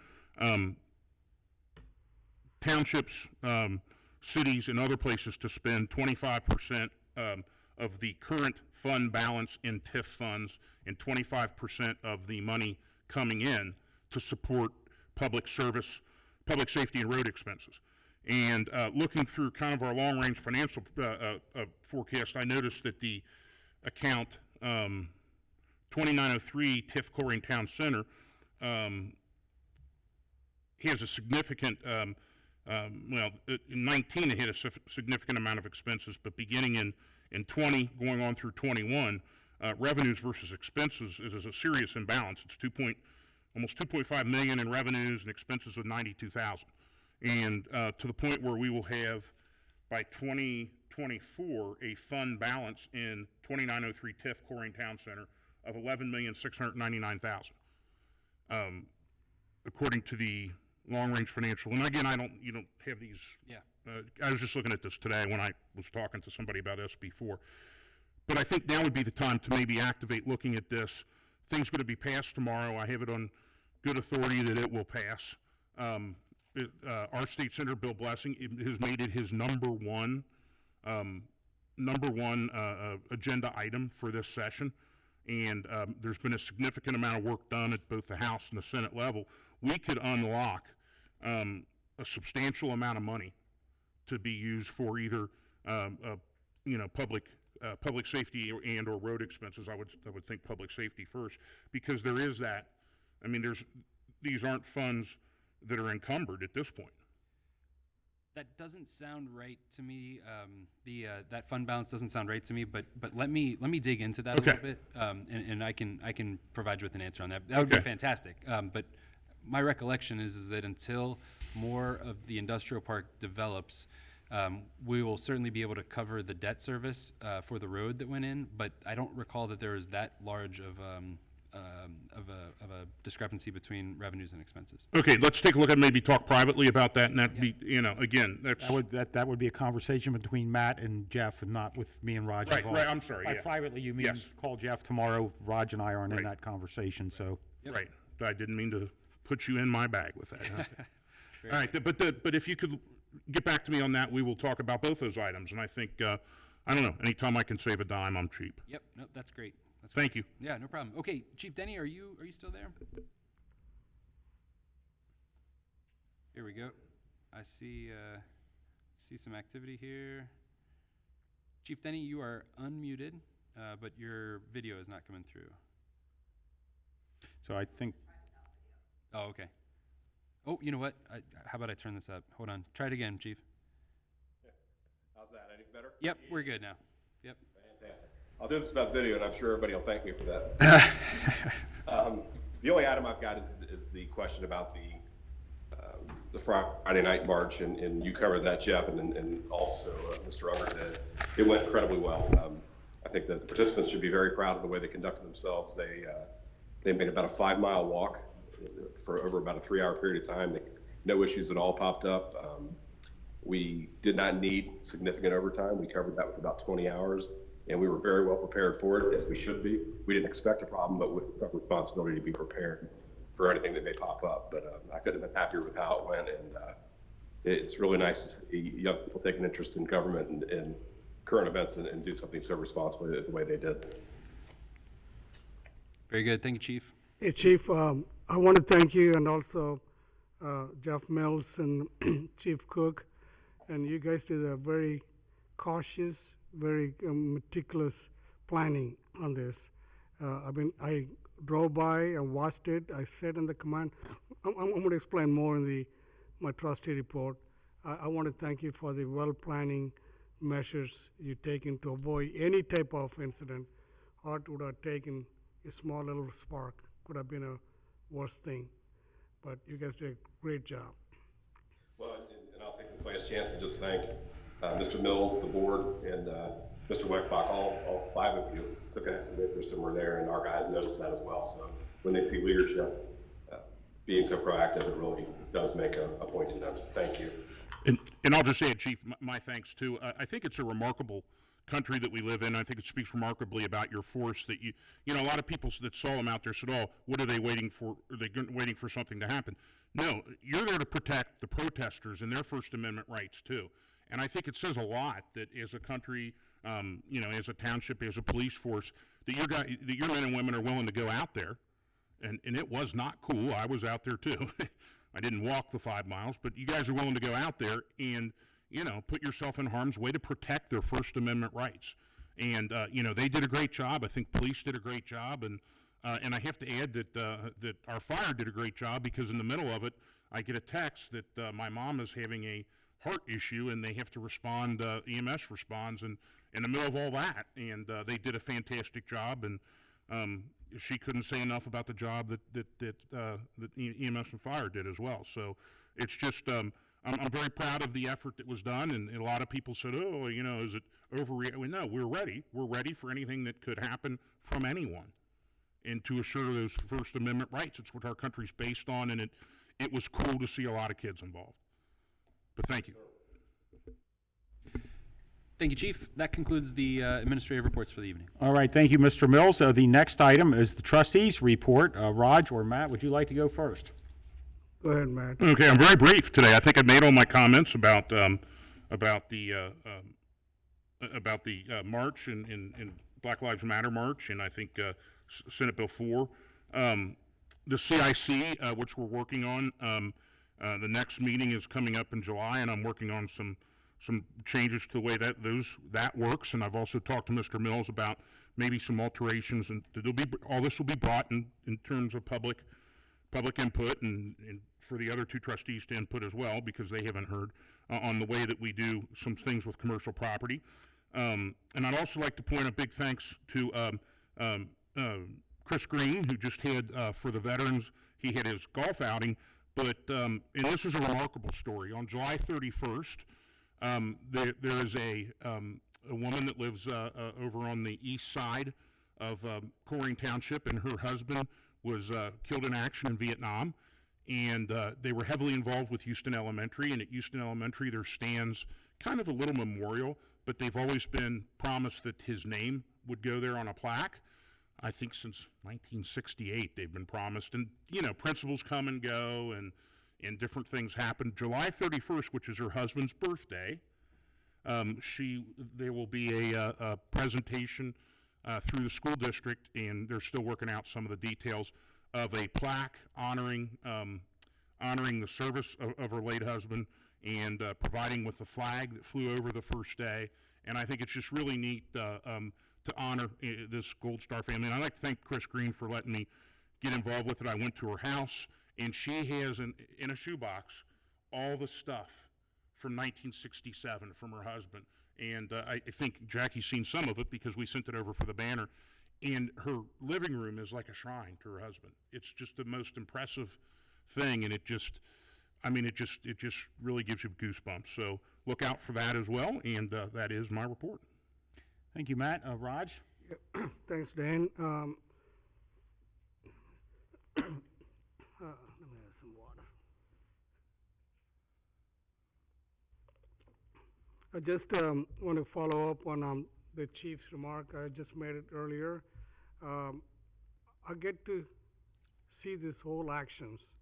townships, cities, and other places to spend 25% of the current fund balance in TIF funds and 25% of the money coming in to support public service, public safety, and road expenses. And looking through kind of our long-range financial forecast, I noticed that the account 2903 TIF Colerain Town Center has a significant, well, in 19 it had a significant amount of expenses, but beginning in 20, going on through 21, revenues versus expenses is a serious imbalance. It's almost 2.5 million in revenues and expenses of 92,000. And to the point where we will have, by 2024, a fund balance in 2903 TIF Colerain Town Center of 11,699,000, according to the long-range financial. And again, you don't have these. Yeah. I was just looking at this today when I was talking to somebody about SB4. But I think now would be the time to maybe activate looking at this. Thing's going to be passed tomorrow. I have it on good authority that it will pass. Our state senator, Bill Blessing, has made it his number one agenda item for this session. And there's been a significant amount of work done at both the House and the Senate level. We could unlock a substantial amount of money to be used for either public safety and or road expenses. I would think public safety first, because there is that. I mean, these aren't funds that are encumbered at this point. That doesn't sound right to me. That fund balance doesn't sound right to me. But let me dig into that a little bit, and I can provide you with an answer on that. That would be fantastic. But my recollection is that until more of the industrial park develops, we will certainly be able to cover the debt service for the road that went in. But I don't recall that there is that large of a discrepancy between revenues and expenses. Okay, let's take a look at, maybe talk privately about that, and that be, again, that's. That would be a conversation between Matt and Jeff, and not with me and Rajagopal. Right, I'm sorry, By yeah. privately, you mean Yes. call Jeff tomorrow. Raj and I aren't in Right. that conversation, so. Yep. Right, I didn't mean to put you in my bag with that. All right, but if you could get back to me on that, we will talk about both those items, and I think I don't know. Anytime I can save a dime, I'm cheap. Yep, no, that's great. That's Thank you. Yeah, no problem. Okay, Chief Denny, are you still there? Here we go. I see some activity here. Chief Denny, you are unmuted, but your video is not coming through. So I think, Oh, okay. Oh, you know what? How about I turn this up? Hold on. Try it again, Chief. How's that? Any better? Yep, we're good now. Yep. Fantastic. I'll do this about video, and I'm sure everybody will thank me for that. The only item I've got is the question about the Friday night march, and you covered that, Jeff, and also Mr. Unger did. It went incredibly well. I think that the participants should be very proud of the way they conducted themselves. They made about a 5-mile walk for over about a 3-hour period of time. No issues at all popped up. We did not need significant overtime. We covered that with about 20 hours, and we were very well prepared for it, as we should be. We didn't expect a problem, but we took responsibility to be prepared for anything that may pop up. But I couldn't have been happier with how it went, and it's really nice to see young people take an interest in government and current events and do something so responsibly the way they did. Very good. Thank you, Chief. Hey, Chief, I want to thank you, and also Jeff Mills and Chief Cook, and you guys did a very cautious, very meticulous planning on this. I drove by and watched it. I sat in the command. I'm going to explain more in my trustee report. I want to thank you for the well-planning measures you taken to avoid any type of incident, or it would have taken a small little spark. Could have been a worse thing. But you guys did a great job. Well, and I'll take this last chance to just thank Mr. Mills, the board, and Mr. Weckbach. All 5 of you took an active interest and were there, and our guys noticed that as well. So when they see leadership being so proactive, it really does make a point to them. So thank you. And I'll just say it, Chief, my thanks too. I think it's a remarkable country that we live in. I think it speaks remarkably about your force that you know, a lot of people that saw them out there said, oh, what are they waiting for? Are they waiting for something to happen? No, you're there to protect the protesters and their First Amendment rights too. And I think it says a lot that as a country, you know, as a township, as a police force, that your men and women are willing to go out there. And it was not cool. I was out there too. I didn't walk the 5 miles, but you guys are willing to go out there and, you know, put yourself in harm's way to protect their First Amendment rights. And, you know, they did a great job. I think police did a great job. And I have to add that our fire did a great job, because in the middle of it, I get a text that my mom is having a heart issue and they have to respond, EMS responds, and in the middle of all that. And they did a fantastic job. And she couldn't say enough about the job that EMS and fire did as well. So it's just, I'm very proud of the effort that was done, and a lot of people said, oh, you know, is it overreact? Well, no, we're ready. We're ready for anything that could happen from anyone, and to assure those First Amendment rights. It's what our country's based on, and it was cool to see a lot of kids involved. But thank you. Thank you, Chief. That concludes the administrative reports for the evening. all right, thank you, Mr. Mills. The next item is the trustees report. Raj or Matt, would you like to go first? Go ahead, Matt. Okay, I'm very brief today. I think I made all my comments about the march and Black Lives Matter march, and I think Senate Bill 4. The CIC, which we're working on, the next meeting is coming up in July, and I'm working on some changes to the way that works. And I've also talked to Mr. Mills about maybe some alterations, and all this will be brought in terms of public input, and for the other 2 trustees to input as well, because they haven't heard on the way that we do some things with commercial property. And I'd also like to point a big thanks to Chris Green, who just had, for the veterans, he had his golf outing. But, and this is a remarkable story. On July 31st, there is a woman that lives over on the east side of Colerain Township, and her husband was killed in action in Vietnam. And they were heavily involved with Houston Elementary, and at Houston Elementary there stands kind of a little memorial, but they've always been promised that his name would go there on a plaque. I think since 1968 they've been promised, and you know, principals come and go, and different things happen. July 31st, which is her husband's birthday, There will be a presentation through the school district, and they're still working out some of the details of a plaque honoring the service of her late husband and providing with the flag that flew over the first day. And I think it's just really neat to honor this Gold Star family. And I'd like to thank Chris Green for letting me get involved with it. I went to her house, and she has in a shoebox all the stuff from 1967 from her husband. And I think Jackie's seen some of it because we sent it over for the banner. And her living room is like a shrine to her husband. It's just the most impressive thing, and it just really gives you goosebumps. So look out for that as well, and that is my report. Thank you, Matt. Raj? Thanks, Dan. Let me have some water. I just want to follow up on the chief's remark. I just made it earlier. I get to see this whole actions,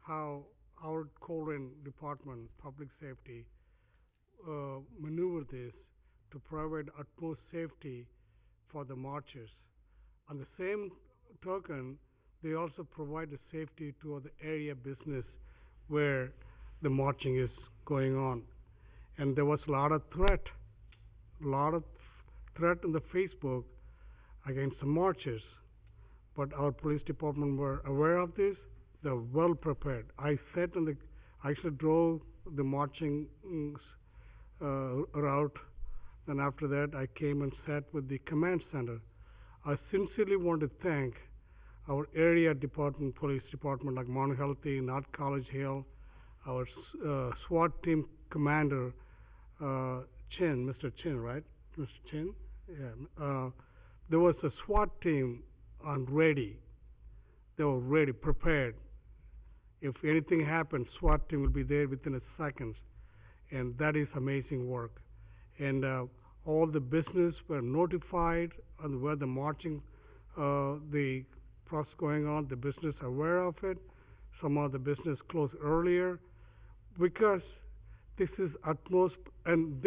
how our Colerain Department, Public Safety, maneuver this to provide utmost safety for the marchers. On the same token, they also provide the safety to the area business where the marching is going on. And there was a lot of threat in the Facebook against the marchers. But our police department were aware of this. They're well prepared. I actually drove the marching route. Then after that, I came and sat with the command center. I sincerely want to thank our area department, police department, like Mount Healthy, North College Hill, our SWAT team commander, Chin, Mr. Chin, right? Mr. Chin? Yeah. There was a SWAT team ready. They were ready, prepared. If anything happened, SWAT team will be there within a second. And that is amazing work. And all the business were notified on where the marching, the process going on, the business aware of it. Some of the business closed earlier because this is utmost, and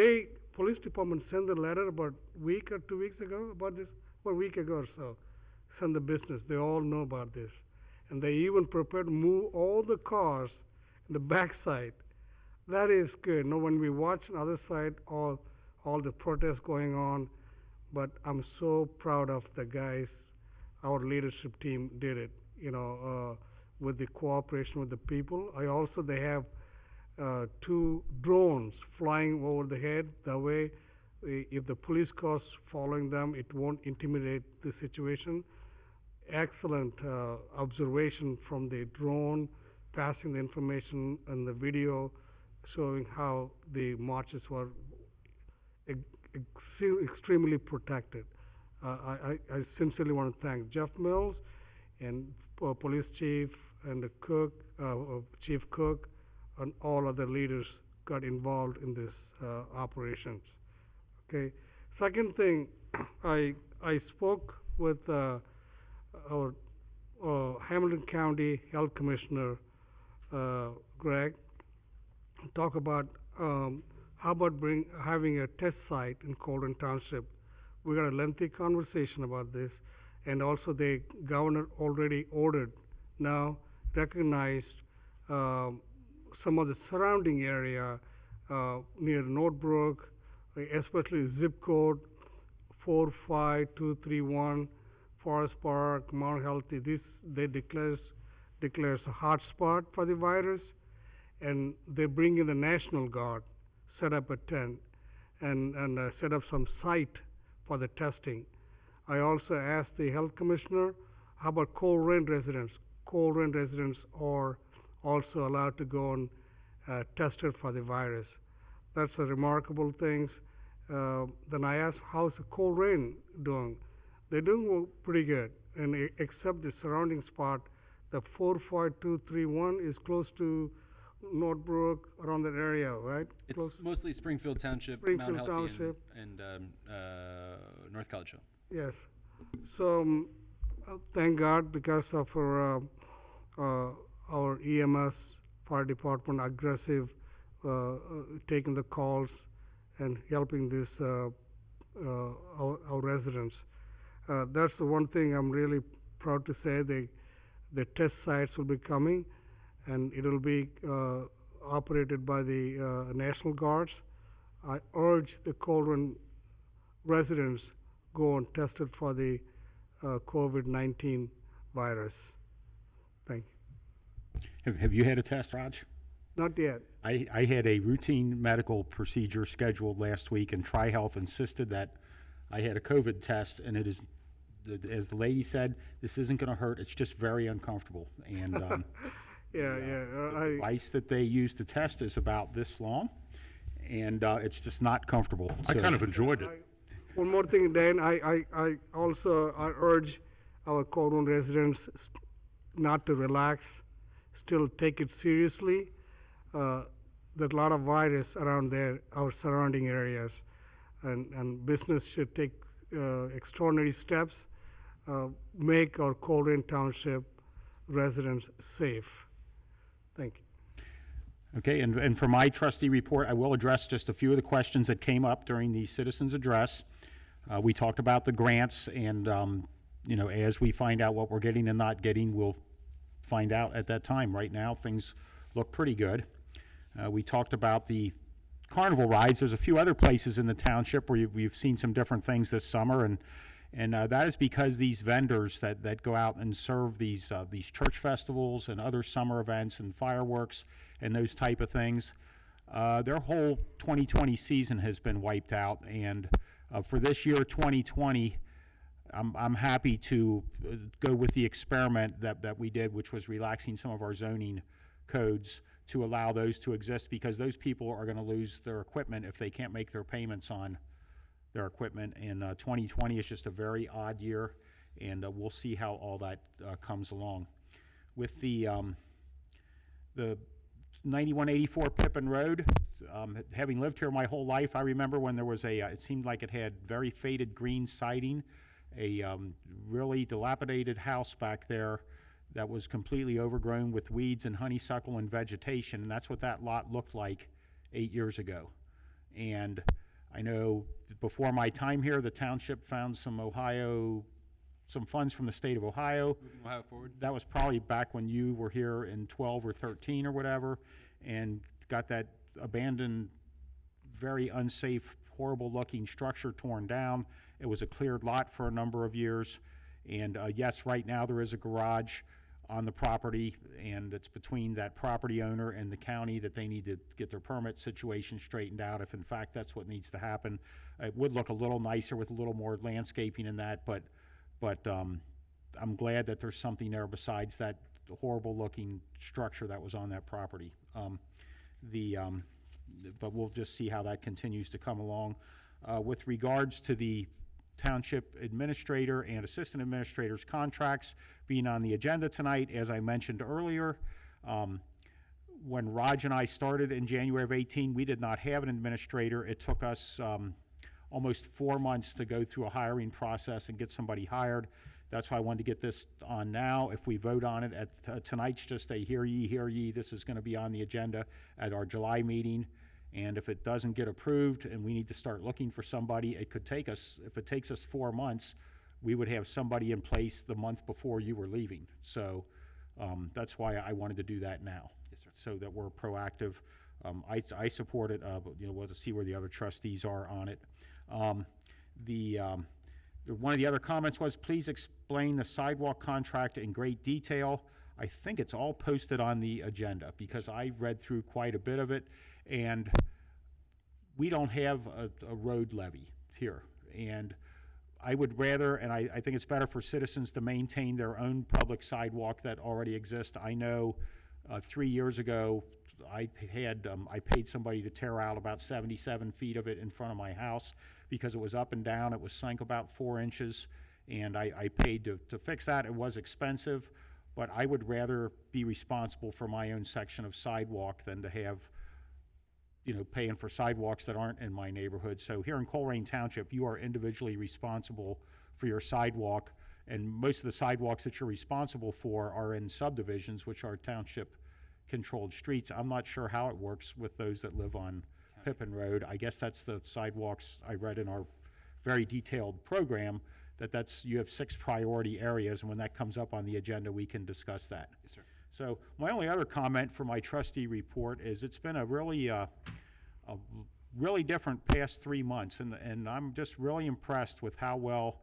police department sent a letter about a week or 2 weeks ago about this, or a week ago or so, send the business, they all know about this. And they even prepared to move all the cars in the backside. That is good. Now, when we watch on the other side, all the protests going on, but I'm so proud of the guys, our leadership team did it, with the cooperation with the people. They have 2 drones flying over the head. That way, if the police cars following them, it won't intimidate the situation. Excellent observation from the drone, passing the information and the video showing how the marches were extremely protected. I sincerely want to thank Jeff Mills and police chief and the cook, Chief Cook, and all other leaders got involved in this operations. Okay. Second thing, I spoke with our Hamilton County Health Commissioner, Greg, talk about how about having a test site in Colerain Township. We got a lengthy conversation about this, and also the governor already ordered, now recognized some of the surrounding area near Northbrook, especially zip code 45231, Forest Park, Mount Healthy. They declares a hot spot for the virus, and they bring in the National Guard, set up a tent, and set up some site for the testing. I also asked the health commissioner, how about Colerain residents? Colerain residents are also allowed to go and tested for the virus. That's a remarkable thing. Then I asked, how's the Colerain doing? They're doing pretty good, and except the surrounding spot, the 45231 is close to Northbrook, around that area, right? It's Close? mostly Springfield Township, Springfield Mount Healthy, Township. and North College Hill. Yes. So thank God, because of our EMS fire department aggressive taking the calls and helping this our residents. That's the one thing I'm really proud to say. The test sites will be coming, and it will be operated by the National Guards. I urge the Colerain residents go and test it for the COVID-19 virus. Thank you. Have you had a test, Raj? Not yet. I had a routine medical procedure scheduled last week, and TriHealth insisted that I had a COVID test, and it is, as the lady said, this isn't going to hurt. It's just very uncomfortable. And the device that they use to test is about this long, and it's just not comfortable. I kind of enjoyed it. One more thing, Dan, I also urge our Colerain residents not to relax, still take it seriously. There's a lot of virus around there, our surrounding areas, and business should take extraordinary steps, make our Colerain Township residents safe. Thank you. Okay, and for my trustee report, I will address just a few of the questions that came up during the citizens' address. We talked about the grants, and as we find out what we're getting and not getting, we'll find out at that time. Right now, things look pretty good. We talked about the carnival rides. There's a few other places in the township where we've seen some different things this summer, and that is because these vendors that go out and serve these church festivals and other summer events and fireworks and those type of things, their whole 2020 season has been wiped out. And for this year, 2020, I'm happy to go with the experiment that we did, which was relaxing some of our zoning codes to allow those to exist, because those people are going to lose their equipment if they can't make their payments on their equipment. And 2020 is just a very odd year, and we'll see how all that comes along. With the 9184 Pippin Road, having lived here my whole life, I remember when there was it seemed like it had very faded green siding, a really dilapidated house back there that was completely overgrown with weeds and honeysuckle and vegetation, and that's what that lot looked like 8 years ago. And I know before my time here, the township found some funds from the state of Ohio. Moving Ohio forward. That was probably back when you were here in 12 or 13 or whatever, and got that abandoned, very unsafe, horrible looking structure torn down. It was a cleared lot for a number of years, and yes, right now there is a garage on the property, and it's between that property owner and the county that they need to get their permit situation straightened out, if in fact that's what needs to happen. It would look a little nicer with a little more landscaping in that, but I'm glad that there's something there besides that horrible looking structure that was on that property. But we'll just see how that continues to come along. With regards to the township administrator and assistant administrator's contracts being on the agenda tonight, as I mentioned earlier, when Raj and I started in January of 18, we did not have an administrator. It took us almost 4 months to go through a hiring process and get somebody hired. That's why I wanted to get this on now. If we vote on it at tonight's just a hear ye, this is going to be on the agenda at our July meeting. And if it doesn't get approved and we need to start looking for somebody, it could take us, if it takes us 4 months, we would have somebody in place the month before you were leaving. So that's why I wanted to do that now. Yes, sir. So that we're proactive. I support it, but we'll have to see where the other trustees are on it. One of the other comments was, please explain the sidewalk contract in great detail. I think it's all posted on the agenda, because I read through quite a bit of it, and we don't have a road levy here. And I would rather, and I think it's better for citizens to maintain their own public sidewalk that already exists. I know 3 years ago, I paid somebody to tear out about 77 feet of it in front of my house because it was up and down. It was sunk about 4 inches, and I paid to fix that. It was expensive, but I would rather be responsible for my own section of sidewalk than to have, paying for sidewalks that aren't in my neighborhood. So here in Colerain Township, you are individually responsible for your sidewalk, and most of the sidewalks that you're responsible for are in subdivisions, which are township controlled streets. I'm not sure how it works with those that live on Pippin Road. I guess that's the sidewalks I read in our very detailed program, you have 6 priority areas, and when that comes up on the agenda, we can discuss that. Yes, sir. So my only other comment for my trustee report is it's been a really different past 3 months, and I'm just really impressed with how well,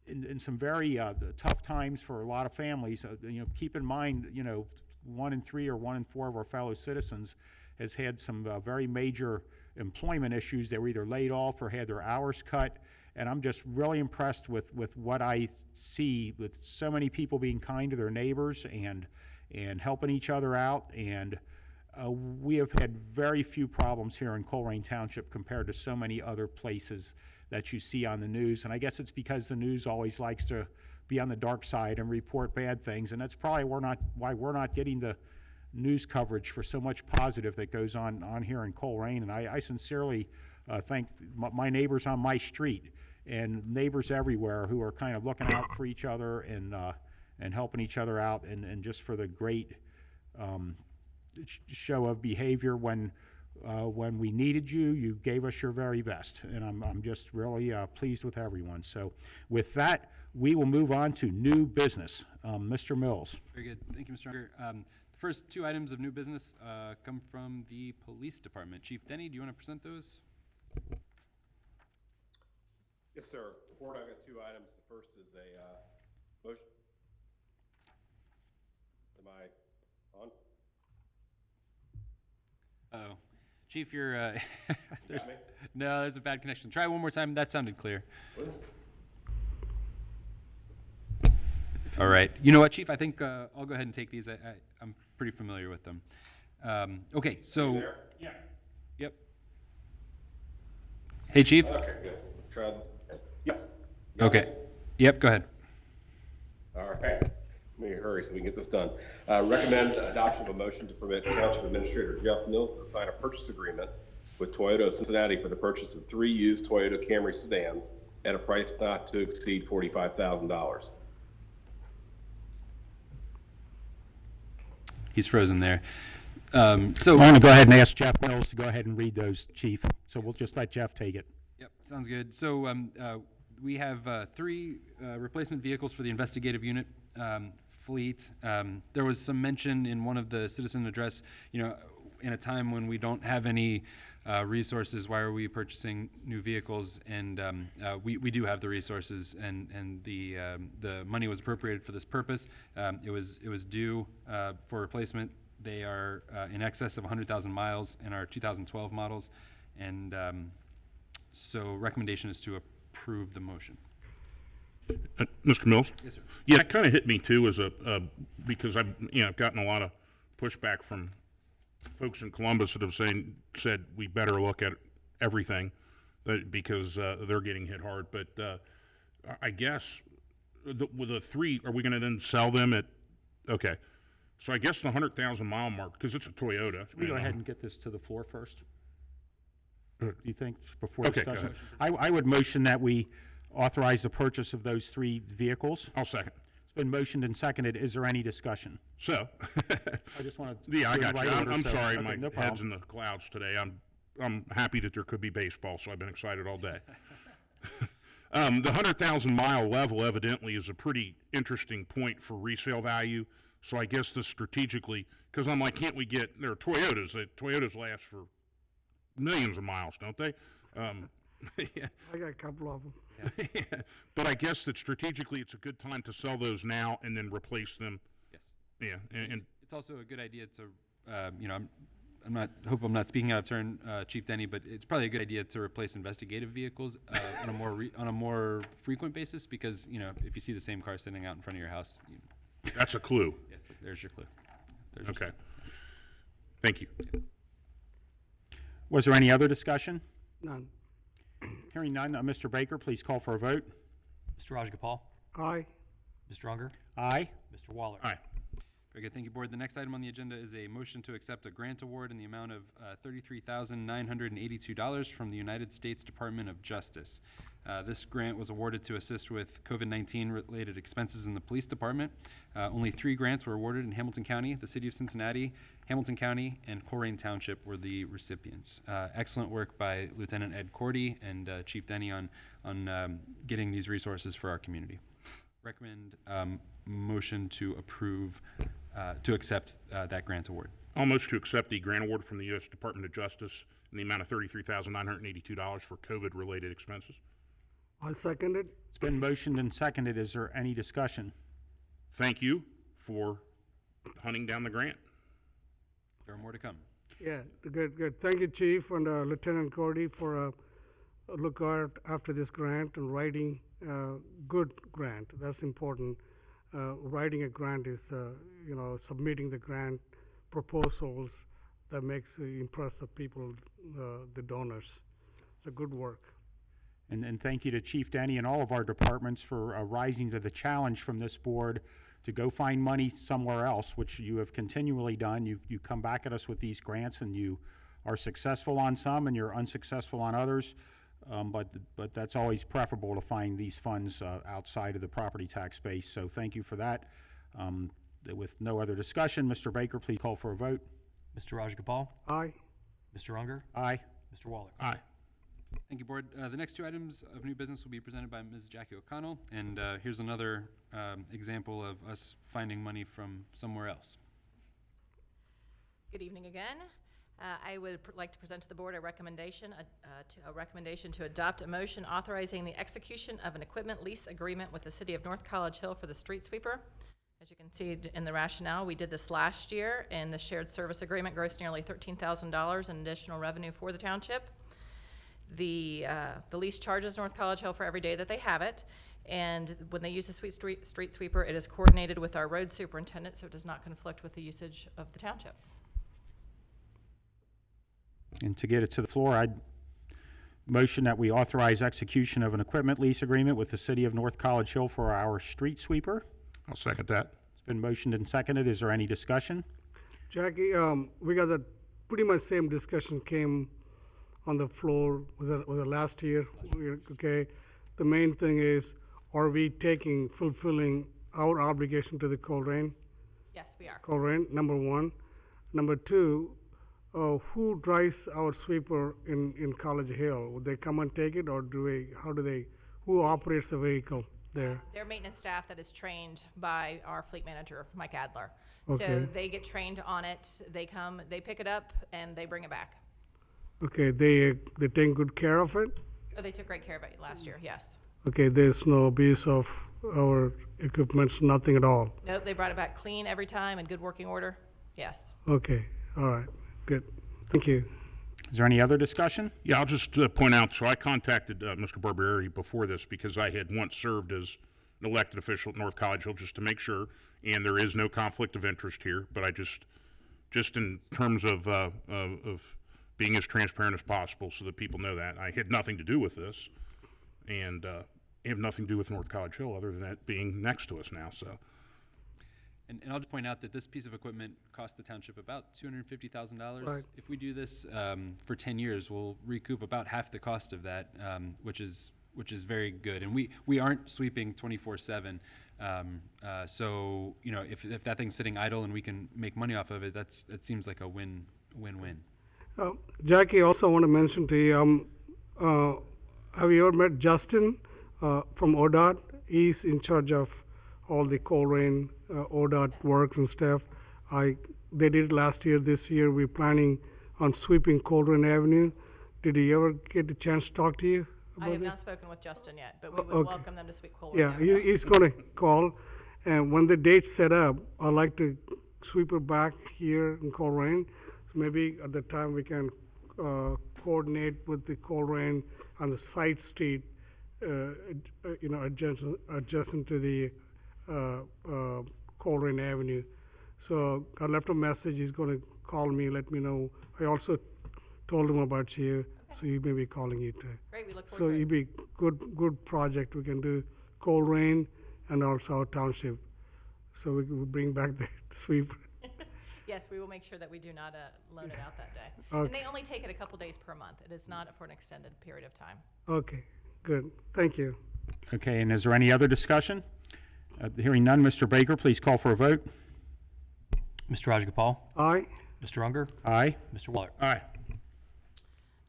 in some very tough times for a lot of families, keep in mind, 1 in 3 or 1 in 4 of our fellow citizens has had some very major employment issues. They were either laid off or had their hours cut. And I'm just really impressed with what I see, with so many people being kind to their neighbors and helping each other out. And we have had very few problems here in Colerain Township compared to so many other places that you see on the news. And I guess it's because the news always likes to be on the dark side and report bad things. And that's probably why we're not getting the news coverage for so much positive that goes on here in Colerain. And I sincerely thank my neighbors on my street and neighbors everywhere who are kind of looking out for each other and helping each other out, and just for the great show of behavior when we needed you. You gave us your very best, and I'm just really pleased with everyone. So with that, we will move on to new business. Mr. Mills. Very good. Thank you, Mr. Unger. The first 2 items of new business come from the police department. Chief Denny, do you want to present those? Yes, sir. Board, I've got 2 items. The first is a motion. Am I on? Uh-oh. Chief, you're, Got me? no, there's a bad connection. Try one more time. That sounded clear. What is- All right. You know what, Chief? I think I'll go ahead and take these. I'm pretty familiar with them. Okay, so. There? Yeah. Yep. Hey, Chief? Okay, good. Try this. Yes. Okay. Yep, go ahead. All right. Let me hurry so we can get this done. Recommend adoption of a motion to permit Township Administrator Jeff Mills to sign a purchase agreement with Toyota of Cincinnati for the purchase of 3 used Toyota Camry sedans at a price not to exceed $45,000. He's frozen there. So I'm going to go ahead and ask Jeff Mills to go ahead and read those, Chief. So we'll just let Jeff take it. Yep, sounds good. So we have 3 replacement vehicles for the investigative unit fleet. There was some mention in one of the citizen address, in a time when we don't have any resources, why are we purchasing new vehicles? And we do have the resources, and the money was appropriated for this purpose. It was due for replacement. They are in excess of 100,000 miles in our 2012 models, and so recommendation is to approve the motion. Mr. Mills? Yes, sir. Yeah, it kind of hit me too, because I've gotten a lot of pushback from folks in Columbus that have said we better look at everything because they're getting hit hard. But I guess with the 3, are we going to then sell them at? Okay, so I guess the 100,000 mile mark, because it's a Toyota. Should we go ahead and get this to the floor first? Do you think, before Okay, go discussion? I would motion that we authorize the purchase of those 3 vehicles. I'll second. It's been motioned and seconded. Is there any discussion? So, I just want to. yeah, I got you. I'm so, sorry, okay, my no head's problem. in the clouds today. I'm happy that there could be baseball, so I've been excited all day. The 100,000 mile level evidently is a pretty interesting point for resale value. So I guess this strategically, because I'm like, can't we get, they're Toyotas. Toyotas last for millions of miles, don't they? Yeah. I got a couple of them. But I guess that strategically it's a good time to sell those now and then replace them. Yes. Yeah, and It's also a good idea to, hope I'm not speaking out of turn, Chief Denny, but it's probably a good idea to replace investigative vehicles on a more frequent basis, because if you see the same car sitting out in front of your house, that's a clue. yes, there's your clue. There's your Okay. sign. Thank you. Was there any other discussion? None. Hearing none, Mr. Baker, please call for a vote. Mr. Rajagopal, Aye. Mr. Unger, Aye. Mr. Waller. All right. Very good, thank you, Board. The next item on the agenda is a motion to accept a grant award in the amount of $33,982 from the United States Department of Justice. This grant was awarded to assist with COVID-19 related expenses in the police department. Only 3 grants were awarded in Hamilton County, the city of Cincinnati, Hamilton County, and Colerain Township were the recipients. Excellent work by Lieutenant Ed Cordy and Chief Denny on getting these resources for our community. Recommend motion to approve, to accept that grant award. Almost to accept the grant award from the U.S. Department of Justice in the amount of $33,982 for COVID-related expenses. I second it. It's been motioned and seconded. Is there any discussion? Thank you for hunting down the grant. There are more to come. Yeah, good. Thank you, Chief and Lieutenant Cordy, for a look out after this grant and writing good grant. That's important. Writing a grant is, submitting the grant proposals that makes impress the people, the donors. It's a good work. And thank you to Chief Denny and all of our departments for rising to the challenge from this board to go find money somewhere else, which you have continually done. You come back at us with these grants, and you are successful on some, and you're unsuccessful on others. But that's always preferable to find these funds outside of the property tax base. So thank you for that. With no other discussion, Mr. Baker, please call for a vote. Mr. Rajagopal? Aye. Mr. Unger? Aye. Mr. Waller? Aye. Thank you, Board. The next 2 items of new business will be presented by Ms. Jackie O'Connell, and here's another example of us finding money from somewhere else. Good evening again. I would like to present to the board a recommendation to adopt a motion authorizing the execution of an equipment lease agreement with the city of North College Hill for the street sweeper. As you can see in the rationale, we did this last year, and the shared service agreement grossed nearly $13,000 in additional revenue for the township. The lease charges North College Hill for every day that they have it, and when they use the street sweeper, it is coordinated with our road superintendent, so it does not conflict with the usage of the township. And to get it to the floor, I'd motion that we authorize execution of an equipment lease agreement with the city of North College Hill for our street sweeper. I'll second that. It's been motioned and seconded. Is there any discussion? Jackie, we got that pretty much same discussion came on the floor. Was it last year? Okay. The main thing is, are we fulfilling our obligation to the Colerain? Yes, we are. Colerain, number one. Number two, who drives our sweeper in College Hill? Would they come and take it, or who operates the vehicle there? Their maintenance staff that is trained by our fleet manager, Mike Adler. Okay. So they get trained on it. They come, they pick it up, and they bring it back. Okay, they take good care of it? Oh, they took great care of it last year, yes. Okay, there's no abuse of our equipment, nothing at all? Nope, they brought it back clean every time, in good working order, yes. Okay, all right, good. Thank you. Is there any other discussion? Yeah, I'll just point out, so I contacted Mr. Barbieri before this because I had once served as an elected official at North College Hill, just to make sure, and there is no conflict of interest here, but I just in terms of being as transparent as possible so that people know that. I had nothing to do with this, and have nothing to do with North College Hill other than it being next to us now, so. And I'll just point out that this piece of equipment cost the township about $250,000. Right. If we do this for 10 years, we'll recoup about half the cost of that, which is very good. And we aren't sweeping 24/7. So if that thing's sitting idle and we can make money off of it, that seems like a win-win. Jackie, also want to mention to you, have you ever met Justin from ODOT? He's in charge of all the Colerain ODOT work and stuff. They did it last year. This year we're planning on sweeping Colerain Avenue. Did he ever get a chance to talk to you I about have it? not spoken with Justin yet, but we would okay. welcome them to sweep Colerain. Yeah, he's going to call. And when the date's set up, I'd like to sweep it back here in Colerain. So maybe at the time we can coordinate with the Colerain on the side street, adjacent to the Colerain Avenue. So I left a message. He's going to call me, let me know. I also told him about you, so he may be calling you too. Great, we look So forward to it'd be good project. We can do Colerain and also our township. So we can bring back the sweeper. Yes, we will make sure that we do not loan it out that day. Okay. And they only take it a couple days per month. It is not for an extended period of time. Okay, Good, thank you. Okay, and is there any other discussion? Hearing none, Mr. Baker, please call for a vote. Mr. Rajagopal, Aye, Mr. Unger, Aye. Mr. Waller. Aye.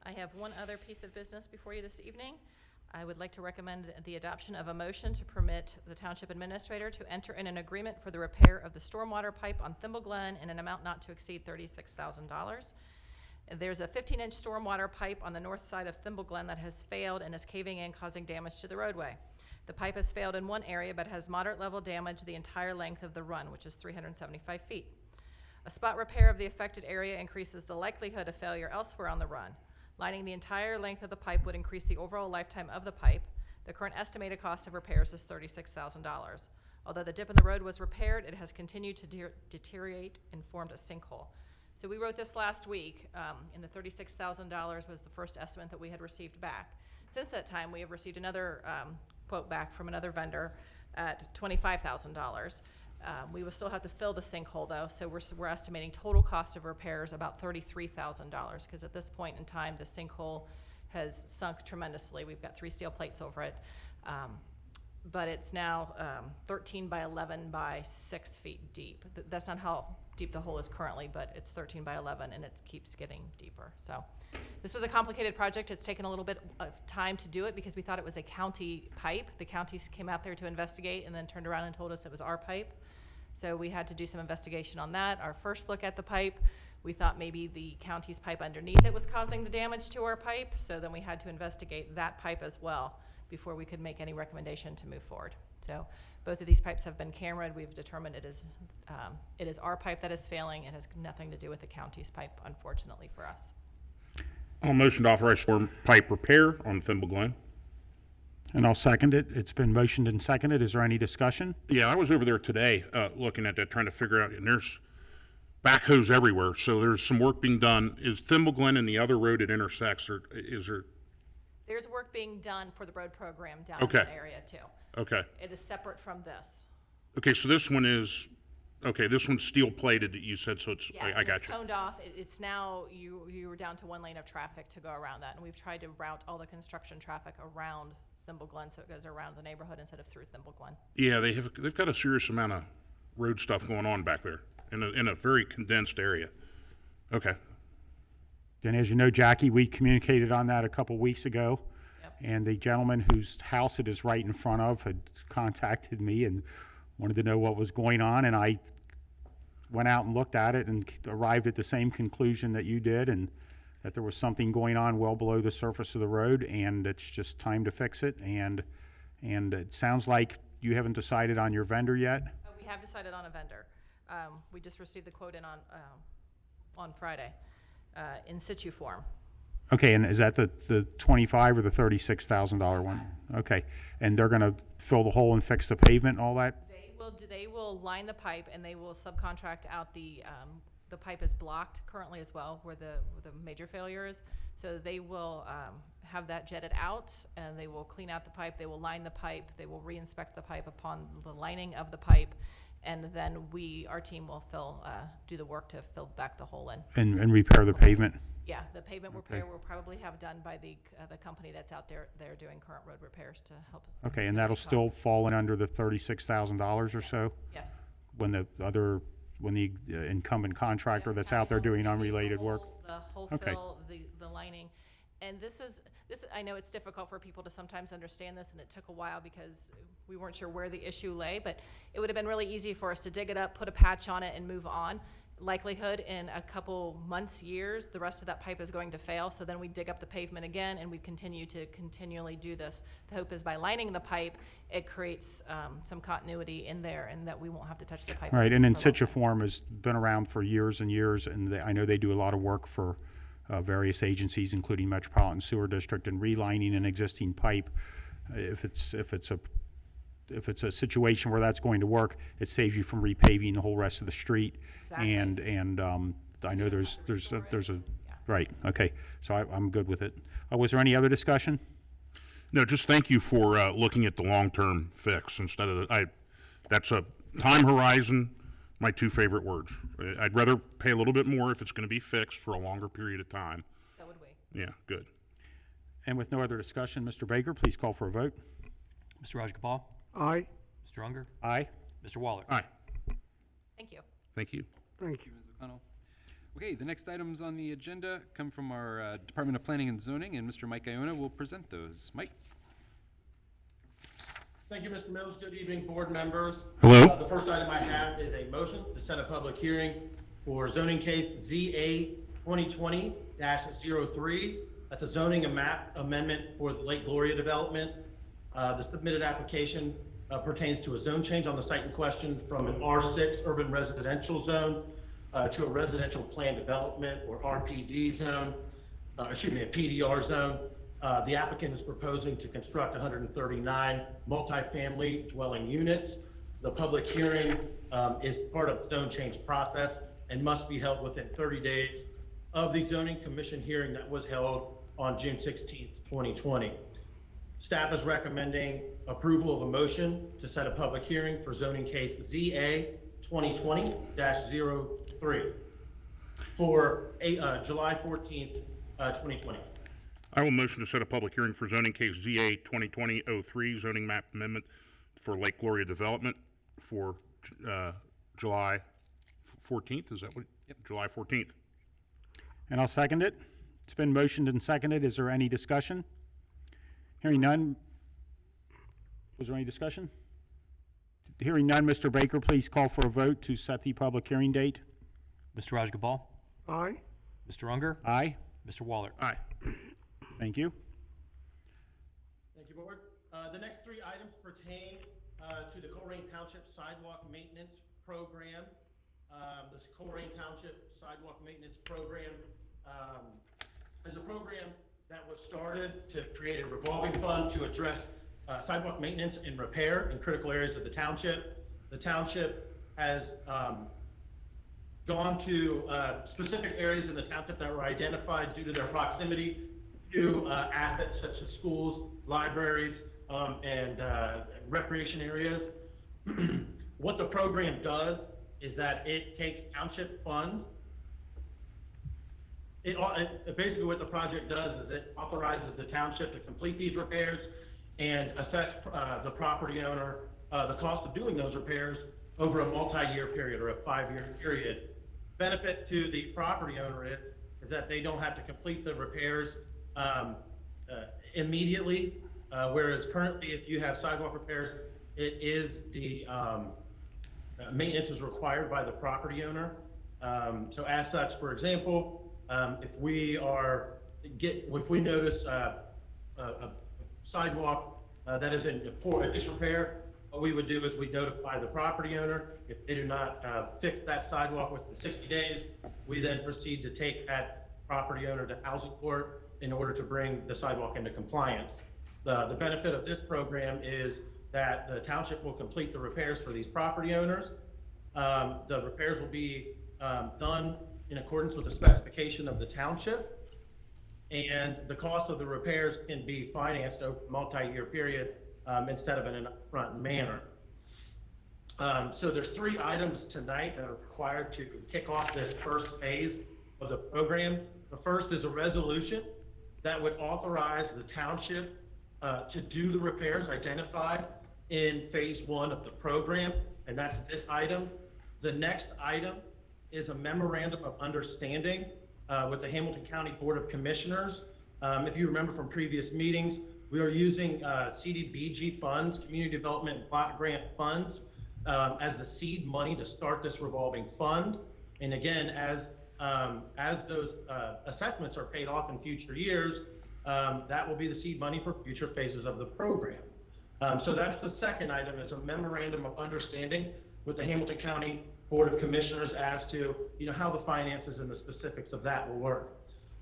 I have one other piece of business before you this evening. I would like to recommend the adoption of a motion to permit the Township Administrator to enter in an agreement for the repair of the stormwater pipe on Thimble Glen in an amount not to exceed $36,000. There's a 15-inch stormwater pipe on the north side of Thimble Glen that has failed and is caving in, causing damage to the roadway. The pipe has failed in one area but has moderate level damage the entire length of the run, which is 375 feet. A spot repair of the affected area increases the likelihood of failure elsewhere on the run. Lining the entire length of the pipe would increase the overall lifetime of the pipe. The current estimated cost of repairs is $36,000. Although the dip in the road was repaired, it has continued to deteriorate and formed a sinkhole. So we wrote this last week, and the $36,000 was the first estimate that we had received back. Since that time, we have received another quote back from another vendor at $25,000. We will still have to fill the sinkhole though, so we're estimating total cost of repairs about $33,000, because at this point in time, the sinkhole has sunk tremendously. We've got 3 steel plates over it, but it's now 13 by 11 by 6 feet deep. That's not how deep the hole is currently, but it's 13 by 11 and it keeps getting deeper. So this was a complicated project. It's taken a little bit of time to do it because we thought it was a county pipe. The counties came out there to investigate and then turned around and told us it was our pipe. So we had to do some investigation on that. Our first look at the pipe, we thought maybe the county's pipe underneath it was causing the damage to our pipe. So then we had to investigate that pipe as well before we could make any recommendation to move forward. So both of these pipes have been cameraed. We've determined it is our pipe that is failing. It has nothing to do with the county's pipe, unfortunately for us. I'll motion to authorize storm pipe repair on Thimble Glen. And I'll second it. It's been motioned and seconded. Is there any discussion? Yeah, I was over there today, looking at that, trying to figure out, and there's backhoes everywhere, so there's some work being done. Is Thimble Glen and the other road it intersects, or is there? There's work being done for the road program down Okay. in that area too. Okay. It is separate from this. Okay, so this one is, okay, this one's steel plated that you said, so it's, Yes, I and got it's you. coned off. It's now, you were down to 1 lane of traffic to go around that, and we've tried to route all the construction traffic around Thimble Glen so it goes around the neighborhood instead of through Thimble Glen. Yeah, they've got a serious amount of road stuff going on back there in a very condensed area. Okay. And as you know, Jackie, we communicated on that a couple weeks ago. Yep. And the gentleman whose house it is right in front of had contacted me and wanted to know what was going on. And I went out and looked at it and arrived at the same conclusion that you did, and that there was something going on well below the surface of the road, and it's just time to fix it. And it sounds like you haven't decided on your vendor yet. We have decided on a vendor. We just received the quote in on Friday, in situ form. Okay, and is that the $25,000 or the $36,000 one? Okay, and they're gonna fill the hole and fix the pavement and all that? They will line the pipe and they will subcontract out the pipe is blocked currently as well where the major failure is. So they will have that jetted out and they will clean out the pipe, they will line the pipe, they will re-inspect the pipe upon the lining of the pipe, and then our team will do the work to fill back the hole in. And repair the pavement? Yeah, the pavement repair will probably have done by the company that's out there. They're doing current road repairs to help. Okay, and that'll still fall in under the $36,000 or so? Yes. When the incumbent contractor that's out there doing unrelated work? The whole Okay. fill, the lining. And this, I know it's difficult for people to sometimes understand this, and it took a while because we weren't sure where the issue lay, but it would have been really easy for us to dig it up, put a patch on it, and move on. Likelihood in a couple months, years, the rest of that pipe is going to fail, so then we dig up the pavement again, and we continue to continually do this. The hope is by lining the pipe, it creates some continuity in there, and that we won't have to touch the pipe. Right, and in for a situ long time. form has been around for years and years, and I know they do a lot of work for various agencies, including Metropolitan Sewer District, and relining an existing pipe. If it's a situation where that's going to work, it saves you from repaving the whole rest of the street. Exactly. And I know there's a, Yeah. right, okay, so I'm good with it. Was there any other discussion? No, just thank you for looking at the long-term fix instead of that's a time horizon, my 2 favorite words. I'd rather pay a little bit more if it's going to be fixed for a longer period of time. So would we. Yeah, good. And with no other discussion, Mr. Baker, please call for a vote. Mr. Rajagopal? Aye. Mr. Unger? Aye. Mr. Waller? Aye. Thank you. Thank you. Thank you. Ms. O'Connell. Okay, the next items on the agenda come from our Department of Planning and Zoning, and Mr. Mike Iona will present those. Mike? Thank you, Mr. Mills. Good evening, board members. Hello. The first item I have is a motion to set a public hearing for zoning case ZA 2020-03. That's a zoning and map amendment for the Lake Gloria development. The submitted application pertains to a zone change on the site in question from an R6 urban residential zone to a residential plan development or RPD zone, a PDR zone. The applicant is proposing to construct 139 multifamily dwelling units. The public hearing is part of the zone change process and must be held within 30 days of the zoning commission hearing that was held on June 16th, 2020. Staff is recommending approval of a motion to set a public hearing for zoning case ZA 2020-03 for July 14th, 2020. I will motion to set a public hearing for zoning case ZA 2020-03, zoning map amendment for Lake Gloria development for July 14th. Is that what? Yep. July 14th. And I'll second it. It's been motioned and seconded. Is there any discussion? Hearing none. Was there any discussion? Hearing none, Mr. Baker, please call for a vote to set the public hearing date. Mr. Rajagopal? Aye. Mr. Unger? Aye. Mr. Waller? Aye. Thank you. Thank you, board. The next three items pertain to the Colerain Township Sidewalk Maintenance Program. This Colerain Township Sidewalk Maintenance Program is a program that was started to create a revolving fund to address sidewalk maintenance and repair in critical areas of the township. The township has gone to specific areas in the township that were identified due to their proximity to assets such as schools, libraries, and recreation areas. What the program does is that it takes township funds. Basically what the project does is it authorizes the township to complete these repairs and assess the property owner the cost of doing those repairs over a multi-year period or a 5-year period. Benefit to the property owner is that they don't have to complete the repairs immediately, whereas currently if you have sidewalk repairs, it is the maintenance is required by the property owner. So as such, for example, if we notice a sidewalk that is in poor disrepair, what we would do is we notify the property owner. If they do not fix that sidewalk within 60 days, we then proceed to take that property owner to housing court in order to bring the sidewalk into compliance. The benefit of this program is that the township will complete the repairs for these property owners. The repairs will be done in accordance with the specification of the township, and the cost of the repairs can be financed over a multi-year period instead of in an upfront manner. So there's 3 items tonight that are required to kick off this first phase of the program. The first is a resolution that would authorize the township to do the repairs identified in phase 1 of the program, and that's this item. The next item is a memorandum of understanding with the Hamilton County Board of Commissioners. If you remember from previous meetings, we are using CDBG funds, Community Development Block Grant funds, as the seed money to start this revolving fund. And again, as those assessments are paid off in future years, that will be the seed money for future phases of the program. So that's the second item, is a memorandum of understanding with the Hamilton County Board of Commissioners as to how the finances and the specifics of that will work.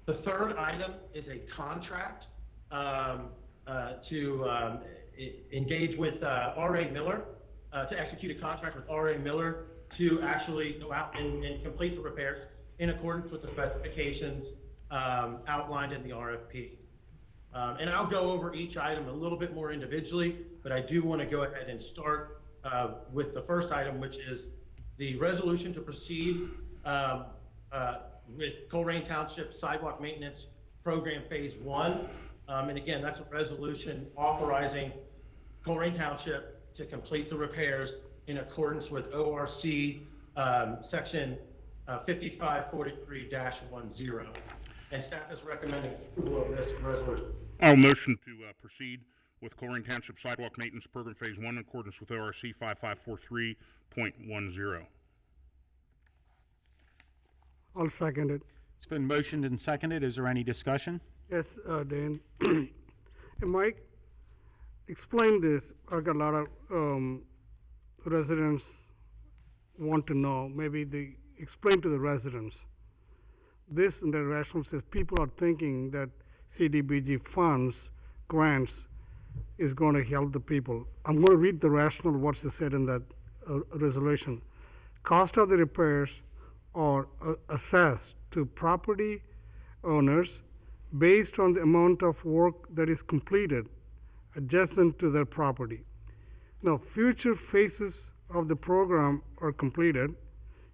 The third item is a contract to engage with R.A. Miller, to execute a contract with R.A. Miller to actually go out and complete the repairs in accordance with the specifications outlined in the RFP. And I'll go over each item a little bit more individually, but I do want to go ahead and start with the first item, which is the resolution to proceed with Colerain Township Sidewalk Maintenance Program Phase 1. And again, that's a resolution authorizing Colerain Township to complete the repairs in accordance with ORC section 5543-10. And staff is recommending approval of this resolution. I'll motion to proceed with Colerain Township Sidewalk Maintenance Program Phase 1 in accordance with ORC 5543.10. I'll second it. It's been motioned and seconded. Is there any discussion? Yes, Dan. Hey, Mike, explain this. I got a lot of residents want to know. Maybe they explain to the residents. This in the rationale says people are thinking that CDBG funds, grants, is going to help the people. I'm going to read the rationale, what's said in that resolution. Cost of the repairs are assessed to property owners based on the amount of work that is completed adjacent to their property. Now, future phases of the program are completed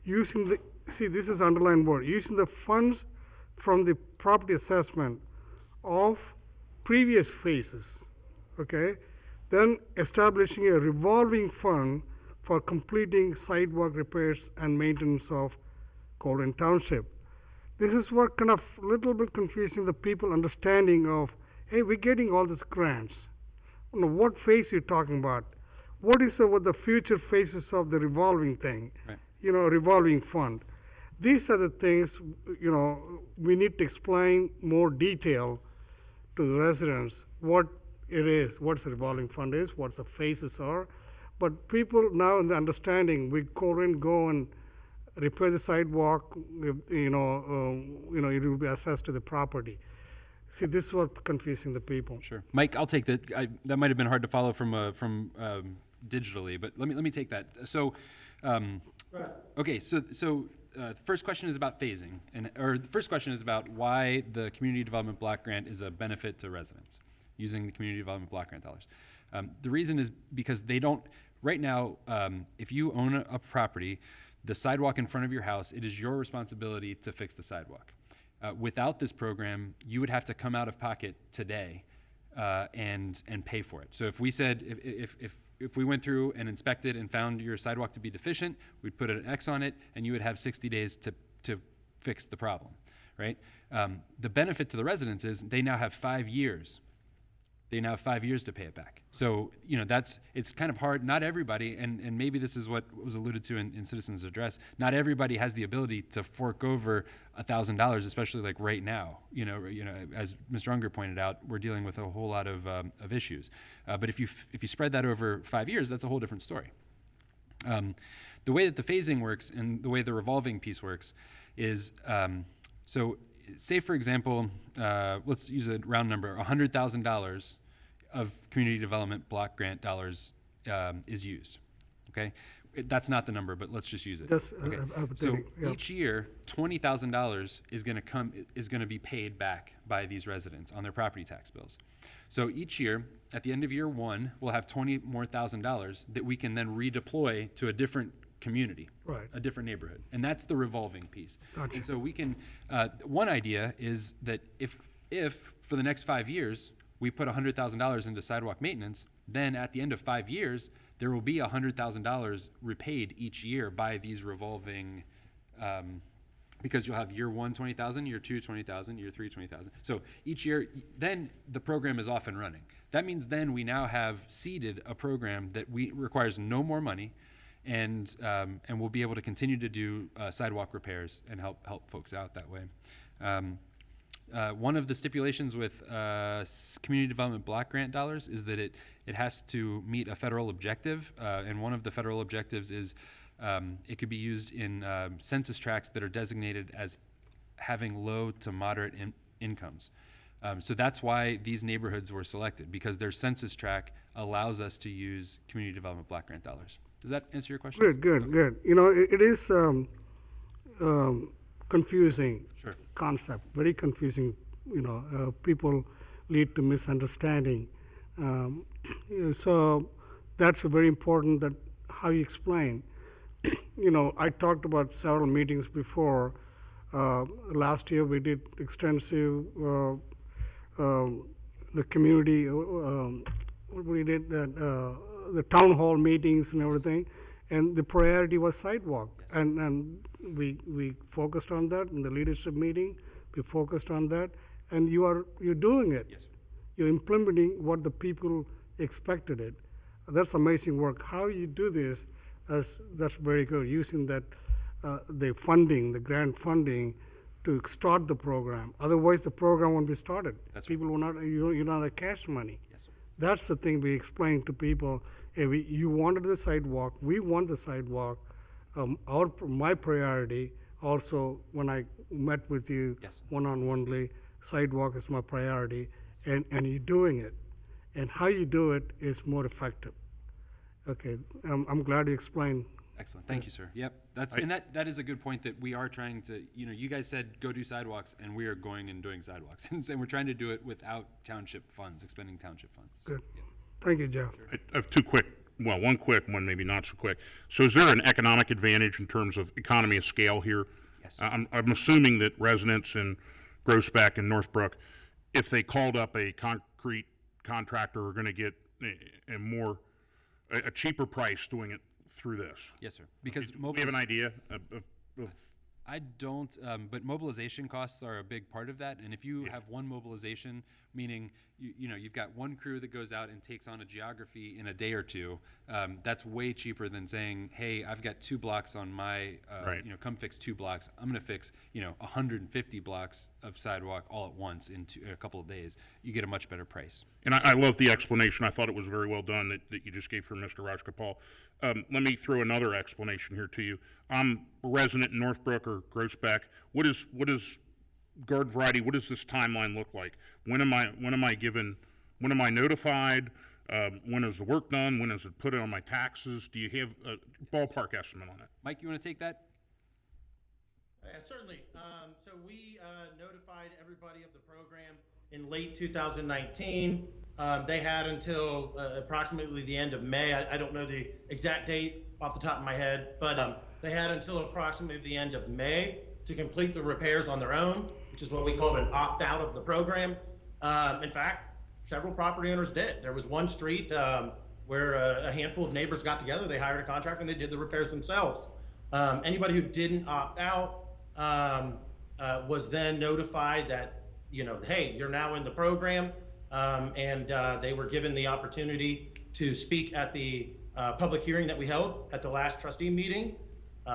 using the, see, this is underlined word, using the funds from the property assessment of previous phases, okay? Then establishing a revolving fund for completing sidewalk repairs and maintenance of Colerain Township. This is what kind of little bit confusing the people understanding of, hey, we're getting all these grants. You know, what phase you're talking about? What is what the future phases of the revolving thing? Right. You know, revolving fund. These are the things, you know, we need to explain more detail to the residents, what it is, what the revolving fund is, what the phases are. But people now in the understanding, we go and repair the sidewalk, it will be assessed to the property. See, this is what confusing the people. Sure. Mike, I'll take that. That might have been hard to follow from digitally, but let me take that. So, okay, so the first question is about phasing, or the first question is about why the Community Development Block Grant is a benefit to residents using the Community Development Block Grant dollars. The reason is because they don't, right now, if you own a property, the sidewalk in front of your house, it is your responsibility to fix the sidewalk. Without this program, you would have to come out of pocket today and pay for it. So if we said, if we went through and inspected and found your sidewalk to be deficient, we'd put an X on it, and you would have 60 days to fix the problem, right? The benefit to the residents is they now have 5 years. They now have 5 years to pay it back. So, you know, it's kind of hard. Not everybody, and maybe this is what was alluded to in Citizens Address, not everybody has the ability to fork over $1,000, especially like right now. You know, as Mr. Unger pointed out, we're dealing with a whole lot of issues. But if you spread that over 5 years, that's a whole different story. The way that the phasing works and the way the revolving piece works is, so say, for example, let's use a round number, $100,000 of community development block grant dollars is used, okay? That's not the number, but let's just use it. That's, Okay. So each year, $20,000 is gonna be paid back by these residents on their property tax bills. So each year, at the end of year one, we'll have $20,000 more that we can then redeploy to a different community, Right. a different neighborhood, and that's the revolving piece. Gotcha. And so we can. One idea is that if for the next 5 years we put $100,000 into sidewalk maintenance, then at the end of 5 years there will be $100,000 repaid each year by these revolving. Because you'll have year one, 20,000, year two, 20,000, year three, 20,000. So each year, then the program is off and running. That means then we now have seeded a program that requires no more money, and we'll be able to continue to do sidewalk repairs and help folks out that way. One of the stipulations with community development block grant dollars is that it has to meet a federal objective, and one of the federal objectives is it could be used in census tracts that are designated as having low to moderate incomes. So that's why these neighborhoods were selected, because their census tract allows us to use community development block grant dollars. Does that answer your question? Good. You know, it is confusing Sure. concept, very confusing. You know, people lead to misunderstanding. So that's very important that how you explain. You know, I talked about several meetings before. Last year we did extensive the community, we did that, the town hall meetings and everything, and the priority was sidewalk. And we focused on that in the leadership meeting, we focused on that, and you're doing it. Yes, sir. You're implementing what the people expected it. That's amazing work. How you do this, that's very good, using that, the funding, the grant funding to start the program. Otherwise, the program won't be started. That's right. People will not, you don't have cash money. Yes, sir. That's the thing we explain to people. Hey, you wanted the sidewalk, we want the sidewalk. My priority also, when I met with you Yes. one-on-onely, sidewalk is my priority, and you're doing it. And how you do it is more effective. Okay, I'm glad you explained. Excellent, thank you, sir. Yep, that is a good point, that we are trying to, you guys said go do sidewalks, and we are going and doing sidewalks. And we're trying to do it without township funds, expending township funds. Good. Thank you, Jeff. I have one quick, one maybe not so quick. So is there an economic advantage in terms of economy of scale here? Yes. I'm assuming that residents in Groesbeck and Northbrook, if they called up a concrete contractor, are gonna get a cheaper price doing it through this. Yes, sir, because Do we have an idea of I don't, but mobilization costs are a big part of that. And if you have one mobilization, meaning you've got one crew that goes out and takes on a geography in a day or two, that's way cheaper than saying, hey, I've got 2 blocks on my, Right. Come fix 2 blocks. I'm going to fix 150 blocks of sidewalk all at once in a couple of days. You get a much better price. And I love the explanation. I thought it was very well done that you just gave for Mr. Rajagopal. Let me throw another explanation here to you. I'm a resident in Northbrook or Groesbeck. What is garden variety? What does this timeline look like? When am I notified? When is the work done? When is it put on my taxes? Do you have a ballpark estimate on it? Mike, you want to take that? Certainly. So we notified everybody of the program in late 2019. They had until approximately the end of May. I don't know the exact date off the top of my head, but they had until approximately the end of May to complete the repairs on their own, which is what we called an opt-out of the program. In fact, several property owners did. There was one street where a handful of neighbors got together, they hired a contractor, and they did the repairs themselves. Anybody who didn't opt out was then notified that, hey, you're now in the program, and they were given the opportunity to speak at the public hearing that we held at the last trustee meeting.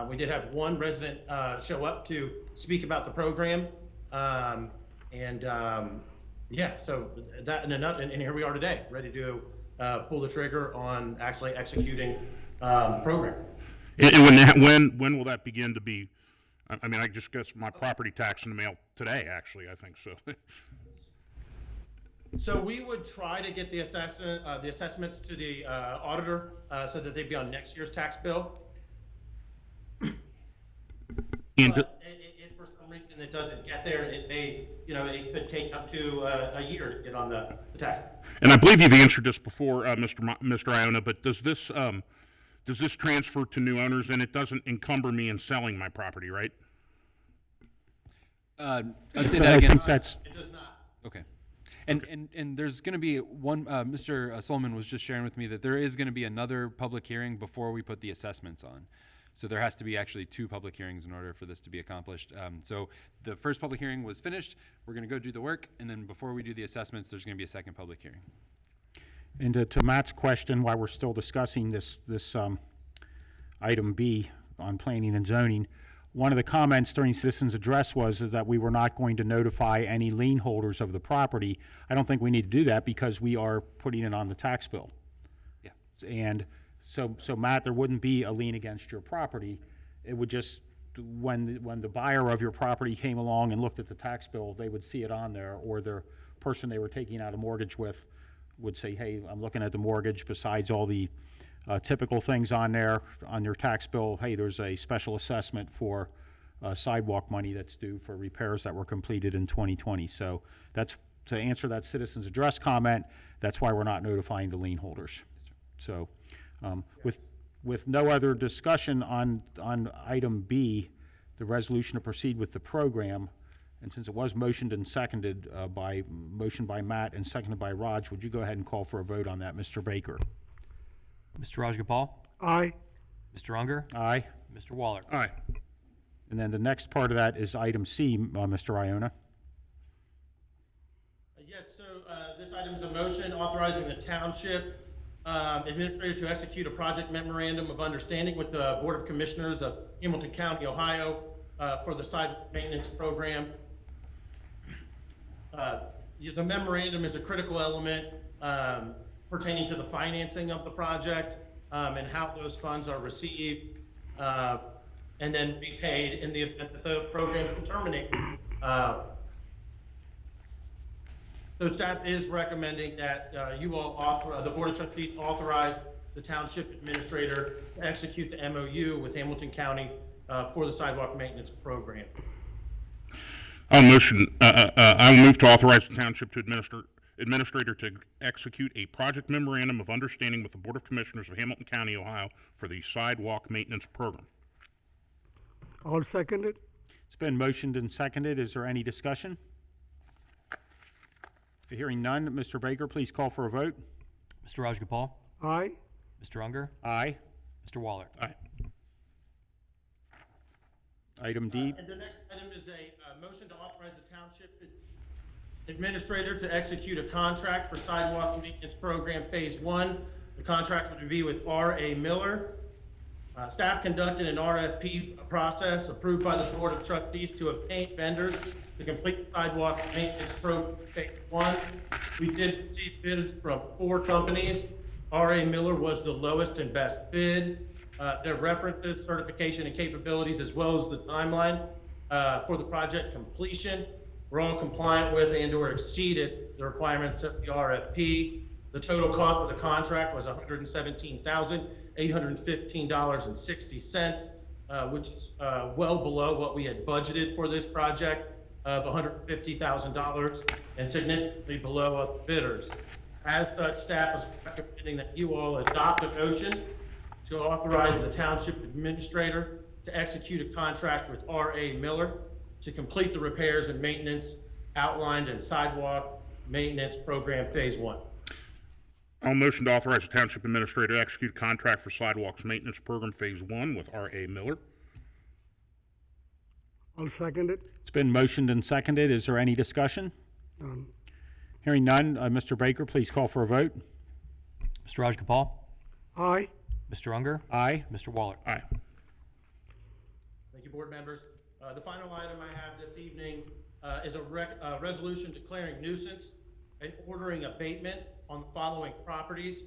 We did have one resident show up to speak about the program, yeah, so that in a nutshell, and here we are today, ready to pull the trigger on actually executing the program. And when will that begin to be? I mean, I just got my property tax in the mail today, actually, I think so. So we would try to get the assessments to the auditor so that they'd be on next year's tax bill. And But if for some reason it doesn't get there, it may, it could take up to a year to get on the tax. And I believe you've answered this before, Mr. Iona, but does this transfer to new owners, and it doesn't encumber me in selling my property, right? I'd say that again. think that's, It does not. Okay. And there's going to be one, Mr. Solomon was just sharing with me that there is going to be another public hearing before we put the assessments on. So there has to be actually 2 public hearings in order for this to be accomplished. So the first public hearing was finished. We're going to go do the work, and then before we do the assessments, there's going to be a second public hearing. And to Matt's question, while we're still discussing this item B on planning and zoning, one of the comments during citizens' address was that we were not going to notify any lien holders of the property. I don't think we need to do that because we are putting it on the tax bill. Yeah. And so Matt, there wouldn't be a lien against your property. It would just, when the buyer of your property came along and looked at the tax bill, they would see it on there, or the person they were taking out a mortgage with would say, hey, I'm looking at the mortgage, besides all the typical things on there, on your tax bill, hey, there's a special assessment for sidewalk money that's due for repairs that were completed in 2020. So that's, to answer that citizen's address comment, that's why we're not notifying the lien holders. So with no other discussion on item B, the resolution to proceed with the program, And since it was motioned and seconded motion by Matt and seconded by Raj, would you go ahead and call for a vote on that, Mr. Baker? Mr. Rajagopal? Aye. Mr. Unger? Aye. Mr. Waller? Aye. And then the next part of that is item C, Mr. Iona. Yes, so this item is a motion authorizing the Township Administrator to execute a project memorandum of understanding with the Board of Commissioners of Hamilton County, Ohio, for the sidewalk maintenance program. The memorandum is a critical element pertaining to the financing of the project and how those funds are received and then repaid in the event that the program should terminate. So staff is recommending that you all the Board of Trustees authorize the Township Administrator to execute the MOU with Hamilton County for the sidewalk maintenance program. I'll move to authorize the Township Administrator to execute a project memorandum of understanding with the Board of Commissioners of Hamilton County, Ohio for the sidewalk maintenance program. I'll second it. It's been motioned and seconded. Is there any discussion? Hearing none, Mr. Baker, please call for a vote. Mr. Rajagopal? Aye. Mr. Unger? Aye. Mr. Waller? Aye. Item D. And the next item is a motion to authorize the Township Administrator to execute a contract for sidewalk maintenance program Phase 1. The contract would be with R.A. Miller. Staff conducted an RFP process approved by the Board of Trustees to obtain vendors to complete the sidewalk maintenance program Phase 1. We did receive bids from 4 companies. R.A. Miller was the lowest and best bid. Their references, certification, and capabilities, as well as the timeline for the project completion, were all compliant with and/or exceeded the requirements of the RFP. The total cost of the contract was $117,815.60, which is well below what we had budgeted for this project of $150,000 and significantly below other bidders. As such, staff is recommending that you all adopt a motion to authorize the Township Administrator to execute a contract with R.A. Miller to complete the repairs and maintenance outlined in sidewalk maintenance program Phase 1. I'll motion to authorize the Township Administrator to execute a contract for sidewalks maintenance program Phase 1 with R.A. Miller. I'll second it. It's been motioned and seconded. Is there any discussion? None. Hearing none, Mr. Baker, please call for a vote. Mr. Rajagopal? Aye. Mr. Unger? Aye. Mr. Waller? Aye. Thank you, board members. The final item I have this evening is a resolution declaring nuisance and ordering abatement on the following properties: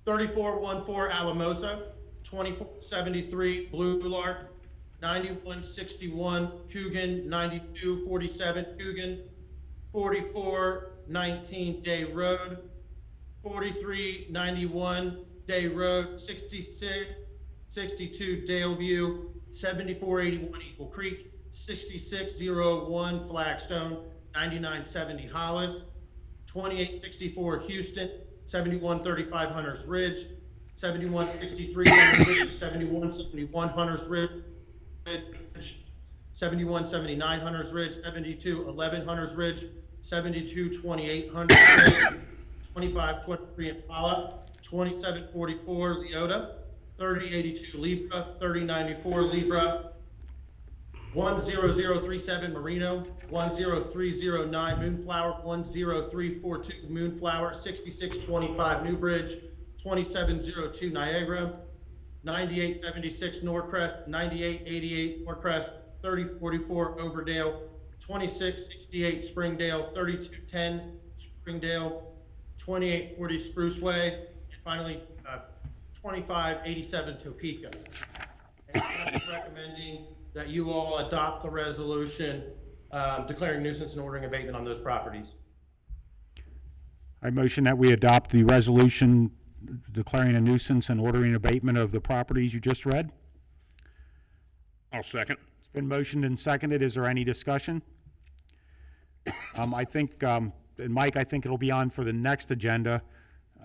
3414 Alamosa, 2473 Blue Lark, 9161 Coogan, 9247 Coogan, 4419 Day Road, 4391 Day Road, 6662 Daleview, 7481 Eagle Creek, 6601 Flagstone, 9970 Hollis, 2864 Houston, 7135 Hunters Ridge, 7163 Hunters Ridge, 7171 Hunters Ridge, 7179 Hunters Ridge, 7211 Hunters Ridge, 7228 Hunters Ridge, 2523 Impala, 2744 Leota, 3082 Libra, 3094 Libra, 10037 Merino, 10309 Moonflower, 10342 Moonflower, 6625 Newbridge, 2702 Niagara, 9876 Norcrest, 9888 Norcrest, 3044 Overdale, 2668 Springdale, 3210 Springdale, 2840 Spruce Way, and finally 2587 Topeka. And I'm recommending that you all adopt the resolution declaring nuisance and ordering abatement on those properties. I motion that we adopt the resolution declaring a nuisance and ordering abatement of the properties you just read. I'll second. It's been motioned and seconded. Is there any discussion? I think, and Mike, I think it'll be on for the next agenda.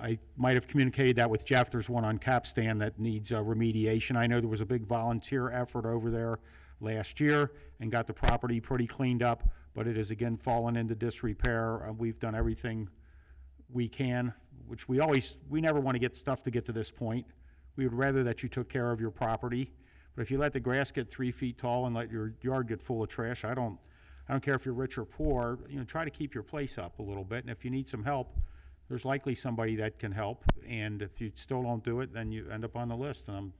I might have communicated that with Jeff. There's one on Capstan that needs remediation. I know there was a big volunteer effort over there last year and got the property pretty cleaned up, but it has again fallen into disrepair. We've done everything we can, which we never want to get stuff to get to this point. We would rather that you took care of your property, but if you let the grass get 3 feet tall and let your yard get full of trash, I don't care if you're rich or poor, try to keep your place up a little bit, and if you need some help, there's likely somebody that can help, and if you still don't do it, then you end up on the list, and I'm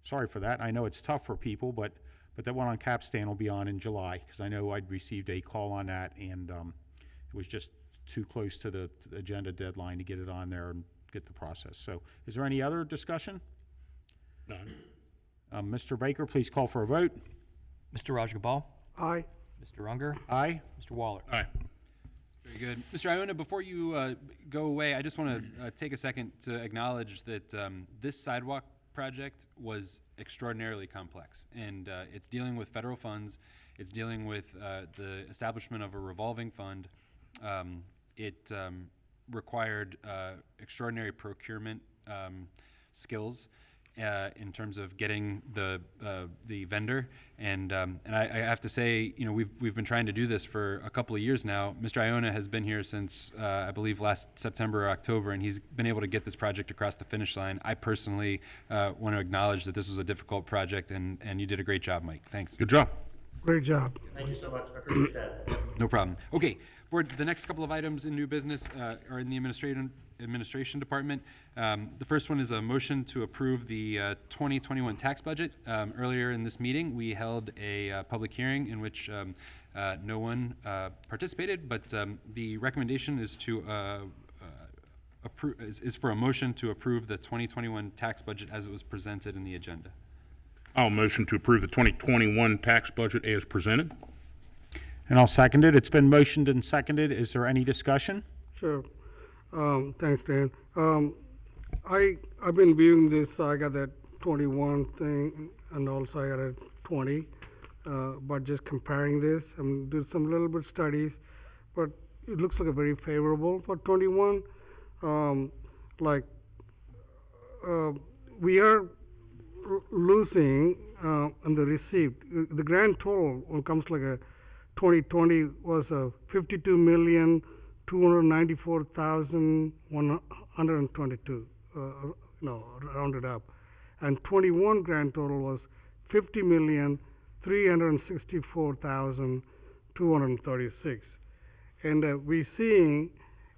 sorry for that. I know it's tough for people, but that one on Capstan will be on in July, because I know I'd received a call on that, and it was just too close to the agenda deadline to get it on there and get the process. So is there any other discussion? None. Mr. Baker, please call for a vote. Mr. Rajagopal? Aye. Mr. Unger? Aye. Mr. Waller? Aye. Very good. Mr. Iona, before you go away, I just want to take a second to acknowledge that this sidewalk project was extraordinarily complex, and it's dealing with federal funds. It's dealing with the establishment of a revolving fund. It required extraordinary procurement skills in terms of getting the vendor, and I have to say, we've been trying to do this for a couple of years now. Mr. Iona has been here since I believe last September or October, and he's been able to get this project across the finish line. I personally want to acknowledge that this was a difficult project, and you did a great job, Mike. Thanks. Good job. Great job. Thank you so much. I appreciate that. No problem. Okay, Board, the next couple of items in new business are in the administration department. The first one is a motion to approve the 2021 tax budget. Earlier in this meeting, we held a public hearing in which no one participated, but the recommendation is to is for a motion to approve the 2021 tax budget as it was presented in the agenda. I'll motion to approve the 2021 tax budget as presented. And I'll second it. It's been motioned and seconded. Is there any discussion? Sure. Thanks, Dan. I've been viewing this. I got that 21 thing, and also I got a 20. But just comparing this, I'm doing some little bit studies, but it looks like a very favorable for 21. We are losing on the receipt. The grand total when it comes to like a 2020 was $52,294,122, rounded up, and 21 grand total was $50,364,236, and we seeing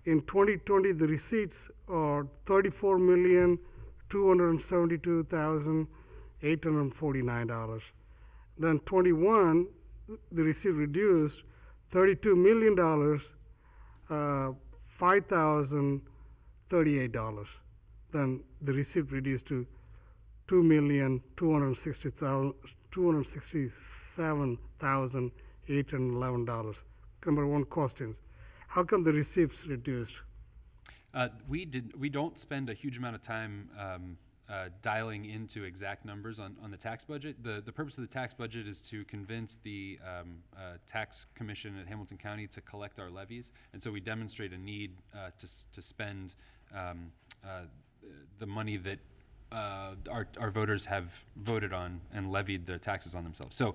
in 2020 the receipts are $34,272,849. Then 21 the receipt reduced $32 million, $5,038. Then the receipt reduced to $2,267,811. Number one questions: how come the receipts reduced? We don't spend a huge amount of time dialing into exact numbers on the tax budget. The purpose of the tax budget is to convince the tax commission at Hamilton County to collect our levies, and so we demonstrate a need to spend the money that our voters have voted on and levied their taxes on themselves. So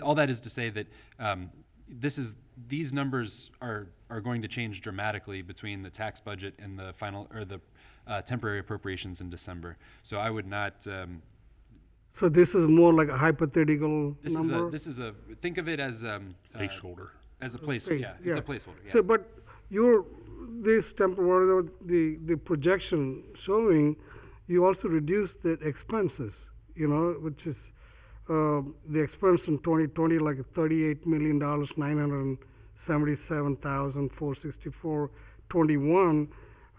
all that is to say that these numbers are going to change dramatically between the tax budget and the final or the temporary appropriations in December. So I would not. So this is more like a hypothetical number? Think of it as Placeholder. As a placeholder, yeah. It's a placeholder, yeah. So, but this temporary, the projection showing, you also reduce the expenses, which is the expense in 2020, like $38,977,464. 21,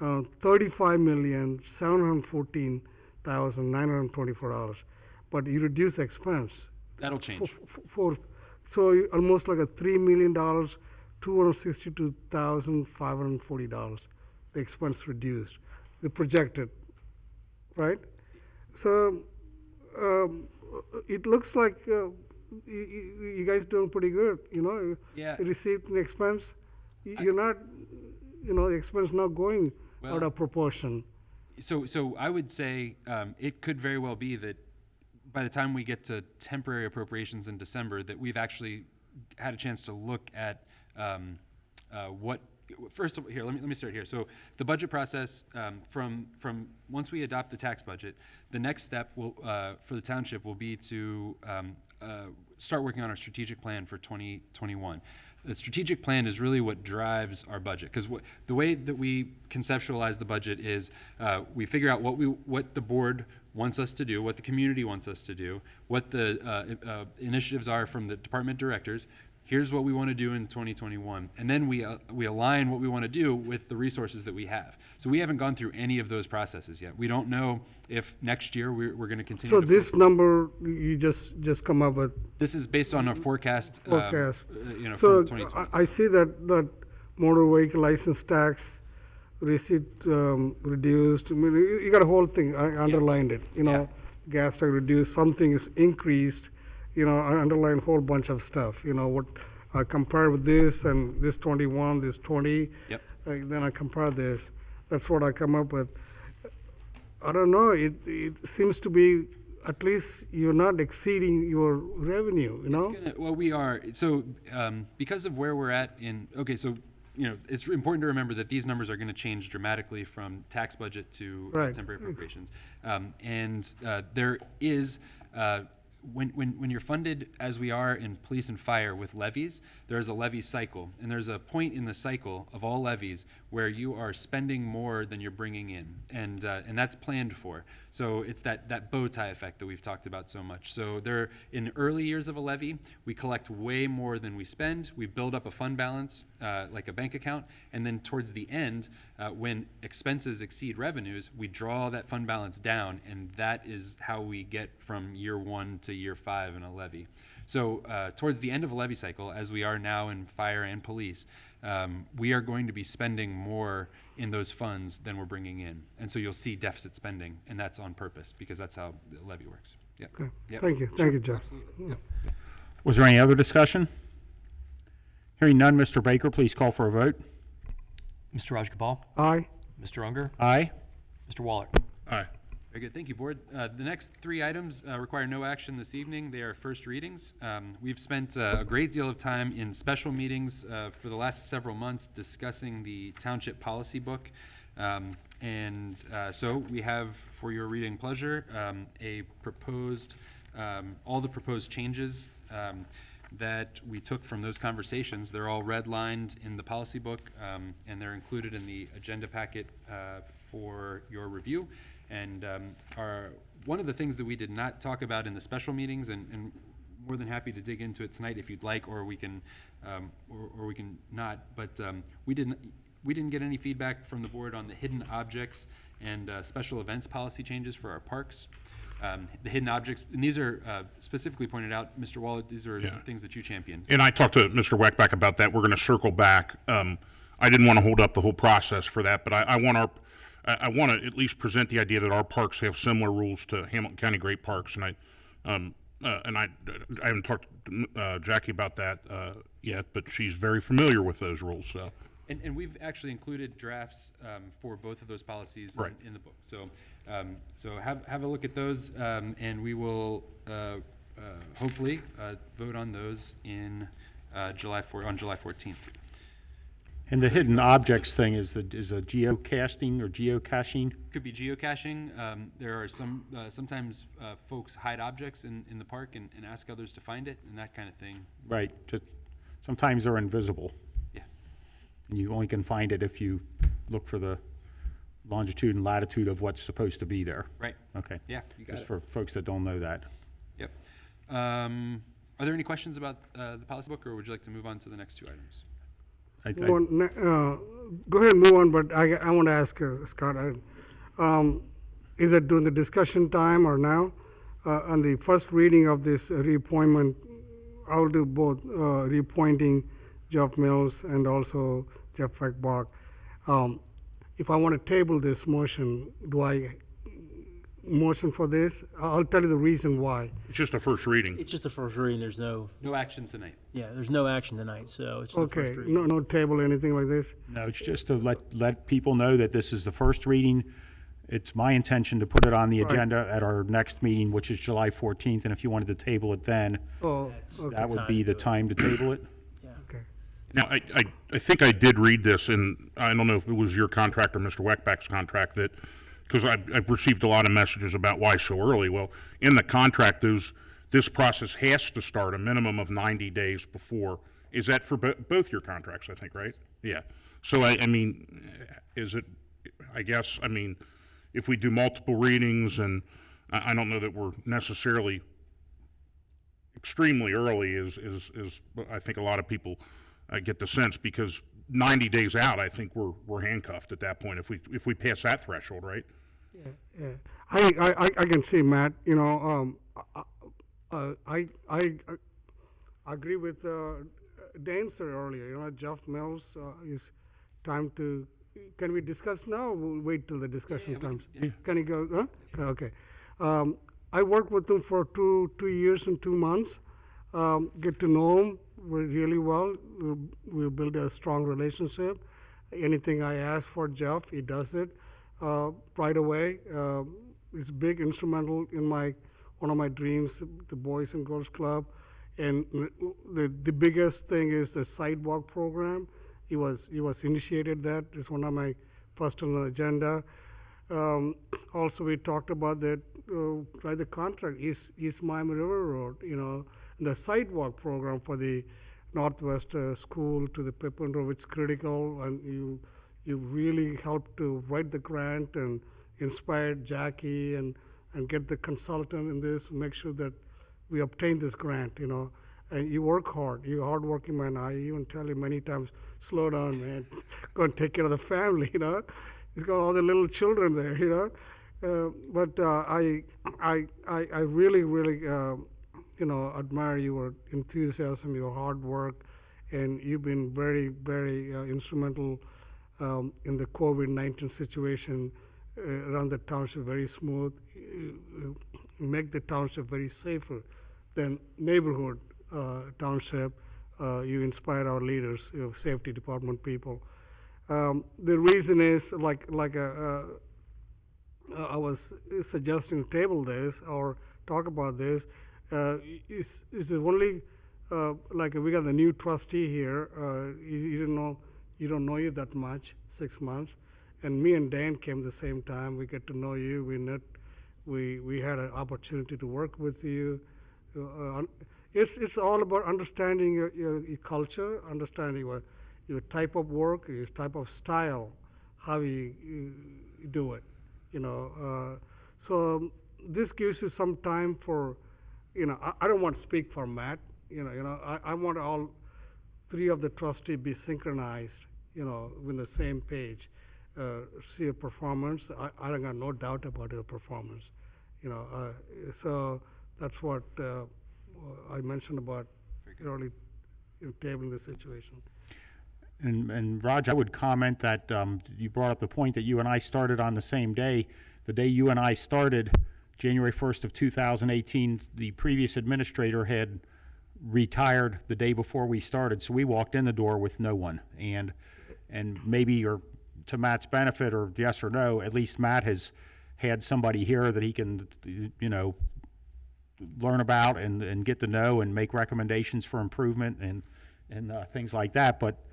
$35,714,924. But you reduce expense. That'll change. So almost like a $3 million, $262,540. The expense reduced, the projected, right? So it looks like you guys doing pretty good. Yeah. Receipt and expense. You're not, the expense not going out of proportion. So I would say it could very well be that by the time we get to temporary appropriations in December, that we've actually had a chance to look at what. First of all, here, let me start here. So the budget process, from once we adopt the tax budget, the next step will, for the township will be to start working on our strategic plan for 2021. The strategic plan is really what drives our budget, because the way that we conceptualize the budget is we figure out what the board wants us to do, what the community wants us to do, what the initiatives are from the department directors. Here's what we want to do in 2021. And then we align what we want to do with the resources that we have. So we haven't gone through any of those processes yet. We don't know if next year we're going to continue. So to this number, you just come up with? This is based on a forecast. Forecast. So So I see that motor vehicle license tax receipt reduced. I mean, you got a whole thing, I underlined it, gas tax reduced, something is increased. I underlined a whole bunch of stuff, what I compare with this and this 21, this 20. Yep. Then I compare this. That's what I come up with. I don't know, it seems to be, at least you're not exceeding your revenue, Well, we are. So because of where we're at so it's important to remember that these numbers are going to change dramatically from tax budget to Right. temporary appropriations. And there is, when you're funded as we are in police and fire with levies, there's a levy cycle. And there's a point in the cycle of all levies where you are spending more than you're bringing in. And that's planned for. So it's that bow tie effect that we've talked about so much. So in early years of a levy, we collect way more than we spend. We build up a fund balance, like a bank account. And then towards the end, when expenses exceed revenues, we draw that fund balance down. And that is how we get from year 1 to year 5 in a levy. So towards the end of a levy cycle, as we are now in fire and police, we are going to be spending more in those funds than we're bringing in. And so you'll see deficit spending, and that's on purpose, because that's how the levy works. Yep. Okay. Yep. Thank you, Jeff. Yep. Was there any other discussion? Hearing none, Mr. Baker, please call for a vote. Mr. Rajagopal, Aye. Mr. Unger, Aye. Mr. Waller. Aye. Very good. Thank you, Board. The next 3 items require no action this evening. They are first readings. We've spent a great deal of time in special meetings for the last several months discussing the Township policy book. So we have, for your reading pleasure, all the proposed changes that we took from those conversations. They're all redlined in the policy book, and they're included in the agenda packet for your review. And one of the things that we did not talk about in the special meetings, and more than happy to dig into it tonight if you'd like, or we can not. But we didn't get any feedback from the board on the hidden objects and special events policy changes for our parks. The hidden objects, and these are specifically pointed out, Mr. Wallet. These are things that you championed. And I talked to Mr. Weckback about that. We're going to circle back. I didn't want to hold up the whole process for that, but I want to at least present the idea that our parks have similar rules to Hamilton County Great Parks, and I haven't talked to Jackie about that yet, but she's very familiar with those rules. So. And we've actually included drafts for both of those policies Right. in the book. So have a look at those, and we will hopefully vote on those in on July 14th. And the hidden objects thing is a geocaching or geocaching? Could be geocaching. There are sometimes folks hide objects in the park and ask others to find it and that kind of thing. Right. Sometimes they're invisible. Yeah. And you only can find it if you look for the longitude and latitude of what's supposed to be there. Right. Okay. Yeah, you got Just it. for folks that don't know that. Yep. Are there any questions about the policy book, or would you like to move on to the next 2 items? Go ahead and move on, but I want to ask Scott, is it during the discussion time or now? On the first reading of this reappointment, I'll do both reappointing Jeff Mills and also Jeff Eckbach. If I want to table this motion, do I motion for this? I'll tell you the reason why. It's just a first reading. It's just the first reading, there's no action tonight. there's no action tonight, so it's just the Okay, first reading. no table, anything like this? No, it's just to let people know that this is the first reading, It's my intention to put it on the Right. agenda at our next meeting, which is July 14th, and if you wanted to table it then, Oh, okay, that would be the time to table it. okay. Now, I think I did read this, and I don't know if it was your contract or Mr. Weckbeck's contract that, because I've received a lot of messages about why so early. Well, in the contract, this process has to start a minimum of 90 days before. Is that for both your contracts, I think, right? Yeah. So, I mean, is it, I guess, I mean, if we do multiple readings, and I don't know that we're necessarily extremely early is I think a lot of people get the sense, because 90 days out, I think we're handcuffed at that point if we pass that threshold, right? Yeah, I can see, Matt, you know, I agree with Dan said earlier, you know, Jeff Mills is time to, can we discuss now, or we'll wait till the discussion comes? Can you go, huh? Okay. I worked with him for two years and 2 months, get to know him really well. We build a strong relationship. Anything I ask for Jeff, he does it right away. He's big instrumental in one of my dreams, the Boys and Girls Club. And the biggest thing is the sidewalk program. He was initiated that. It's one of my first on the agenda. Also, we talked about that, right, the contract, East Miami River Road, you know, the sidewalk program for the Northwest School to the Pippin Road. It's critical, and you really helped to write the grant and inspired Jackie and get the consultant in this, make sure that we obtain this grant, you know. And you work hard. You're a hardworking man. I even tell you many times, slow down, man. Go and take care of the family, you know. He's got all the little children there, you know. But I really, you know, admire your enthusiasm, your hard work, and you've been very, very instrumental in the COVID-19 situation, run the township very smooth, make the township very safer than neighborhood township. You inspire our leaders, you know, safety department people. The reason is, I was suggesting table this or talk about this, is it only, like we got the new trustee here, you don't know you that much, 6 months, and me and Dan came the same time. We get to know you. We had an opportunity to work with you. It's all about understanding your culture, understanding your type of work, your type of style, how you do it, you know. So this gives you some time for, you know, I don't want to speak for Matt, you know, I want all three of the trustees be synchronized, you know, with the same page. See your performance. I don't got no doubt about your performance, you know. So that's what I mentioned about early tabling the situation. And Raj, I would comment that you brought up the point that you and I started on the same day. The day you and I started, January 1st of 2018, the previous administrator had retired the day before we started, so we walked in the door with no one. And maybe, or to Matt's benefit, or yes or no, at least Matt has had somebody here that he can, you know, learn about and get to know and make recommendations for improvement and things like that. But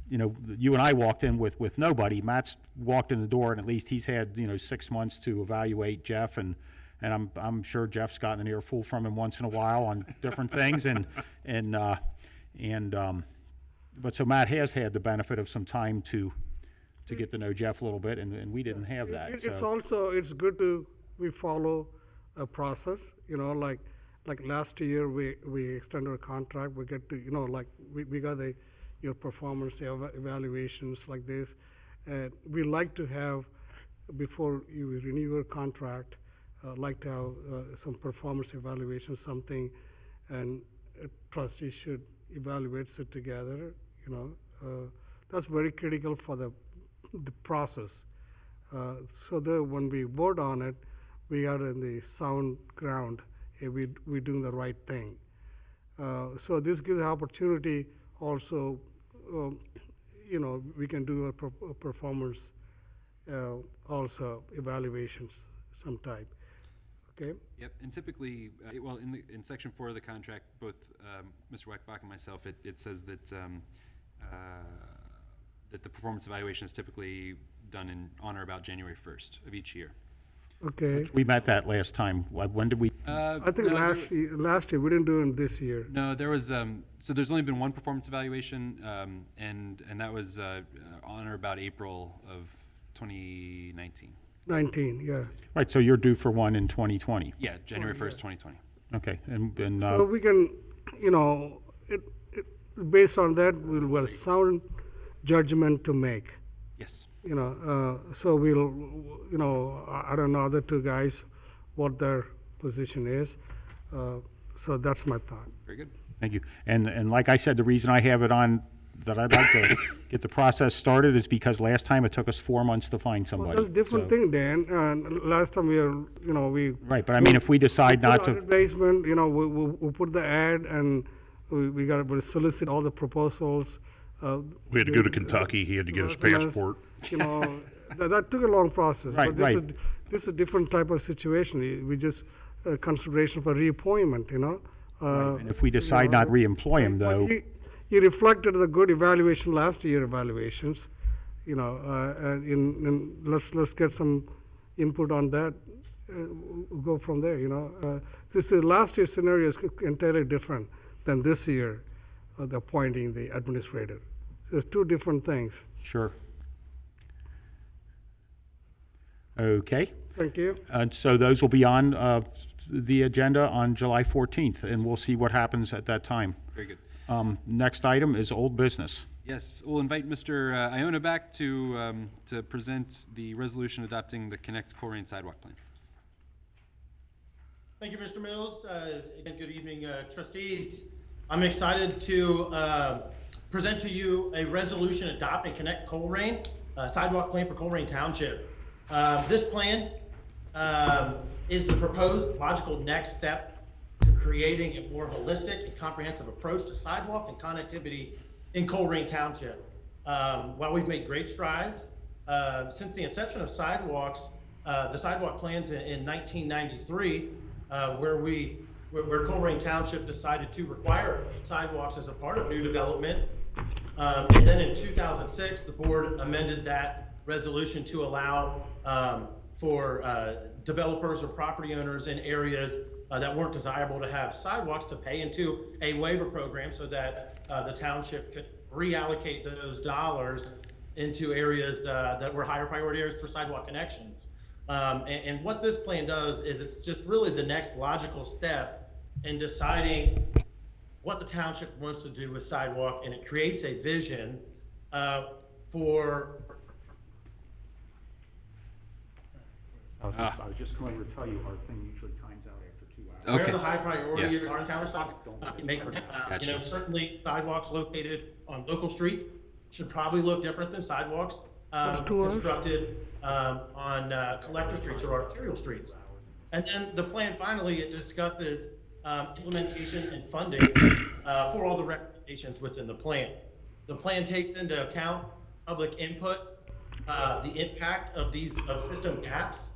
you know, you and I walked in with nobody. Matt's walked in the door, and at least he's had, you know, 6 months to evaluate Jeff, and I'm sure Jeff's gotten an earful from him once in a while on different things, but so Matt has had the benefit of some time to get to know Jeff a little bit, and we didn't have that. It's so. also, it's good we follow a process, you know, like last year we extended our contract. We get to, you know, like we got your performance evaluations like this. And we like to have, before you renew your contract, like to have some performance evaluation, something, and a trustee should evaluate it together, you know. That's very critical for the process. So that when we vote on it, we are in the sound ground, we're doing the right thing. So this gives the opportunity also, you know, we can do a performance also evaluations some type, okay? Yep, and typically, well, in section 4 of the contract, both Mr. Weckbach and myself, it says that that the performance evaluation is typically done on or about January 1st of each year. Okay, We met that last time. When did we? I think last year, we didn't do it this year. No, there was, so there's only been one performance evaluation, and that was on or about April of 2019. 19, yeah. Right, so you're due for one in 2020. Yeah, January 1st, 2020. Okay, and So we can, based on that, we'll have sound judgment to make. Yes. So we'll, I don't know, other two guys, what their position is. So that's my thought. Very good. thank you. And like I said, the reason I have it on that I'd like to get the process started is because last time it took us 4 months to find somebody. Well, that's a different So- thing, Dan. Last time we were, we. Right, but I mean, if we decide not put to. advertisement, we put the ad and we got to solicit all the proposals. We had to go to Kentucky, he had to get his resumes, passport. That took a long process. Right, But this right. is a different type of situation. We just consideration for reappointment, And if we decide not to reemploy him, But though, he reflected the good evaluation, last year evaluations, and let's get some input on that, we'll go from there, This is, last year's scenario is entirely different than this year, the appointing the administrator. There's two different things. sure. Okay, Thank you. and so those will be on the agenda on July 14th, and we'll see what happens at that time. Very good. Next item is old business. Yes, we'll invite Mr. Iona back to present the resolution adopting the Connect Colerain Sidewalk Plan. Thank you, Mr. Mills. Again, good evening, trustees. I'm excited to present to you a resolution adopting Connect Colerain, sidewalk plan for Colerain Township. This plan is the proposed logical next step to creating a more holistic and comprehensive approach to sidewalk and connectivity in Colerain Township. While we've made great strides since the inception of sidewalks, the sidewalk plans in 1993, where Colerain Township decided to require sidewalks as a part of new development. And then in 2006, the board amended that resolution to allow for developers or property owners in areas that weren't desirable to have sidewalks to pay into a waiver program so that the township could reallocate those dollars into areas that were higher priority areas for sidewalk connections. And what this plan does is it's just really the next logical step in deciding what the township wants to do with sidewalk, and it creates a vision for. I was just going to tell you, our thing usually times out after 2 hours. Where Okay. the high priority Yes. areas are in township, Gotcha. certainly sidewalks located on local streets should probably look different than sidewalks constructed on collector streets or arterial streets. And then the plan finally, it discusses implementation and funding for all the recommendations within the plan. The plan takes into account public input, the impact of system gaps,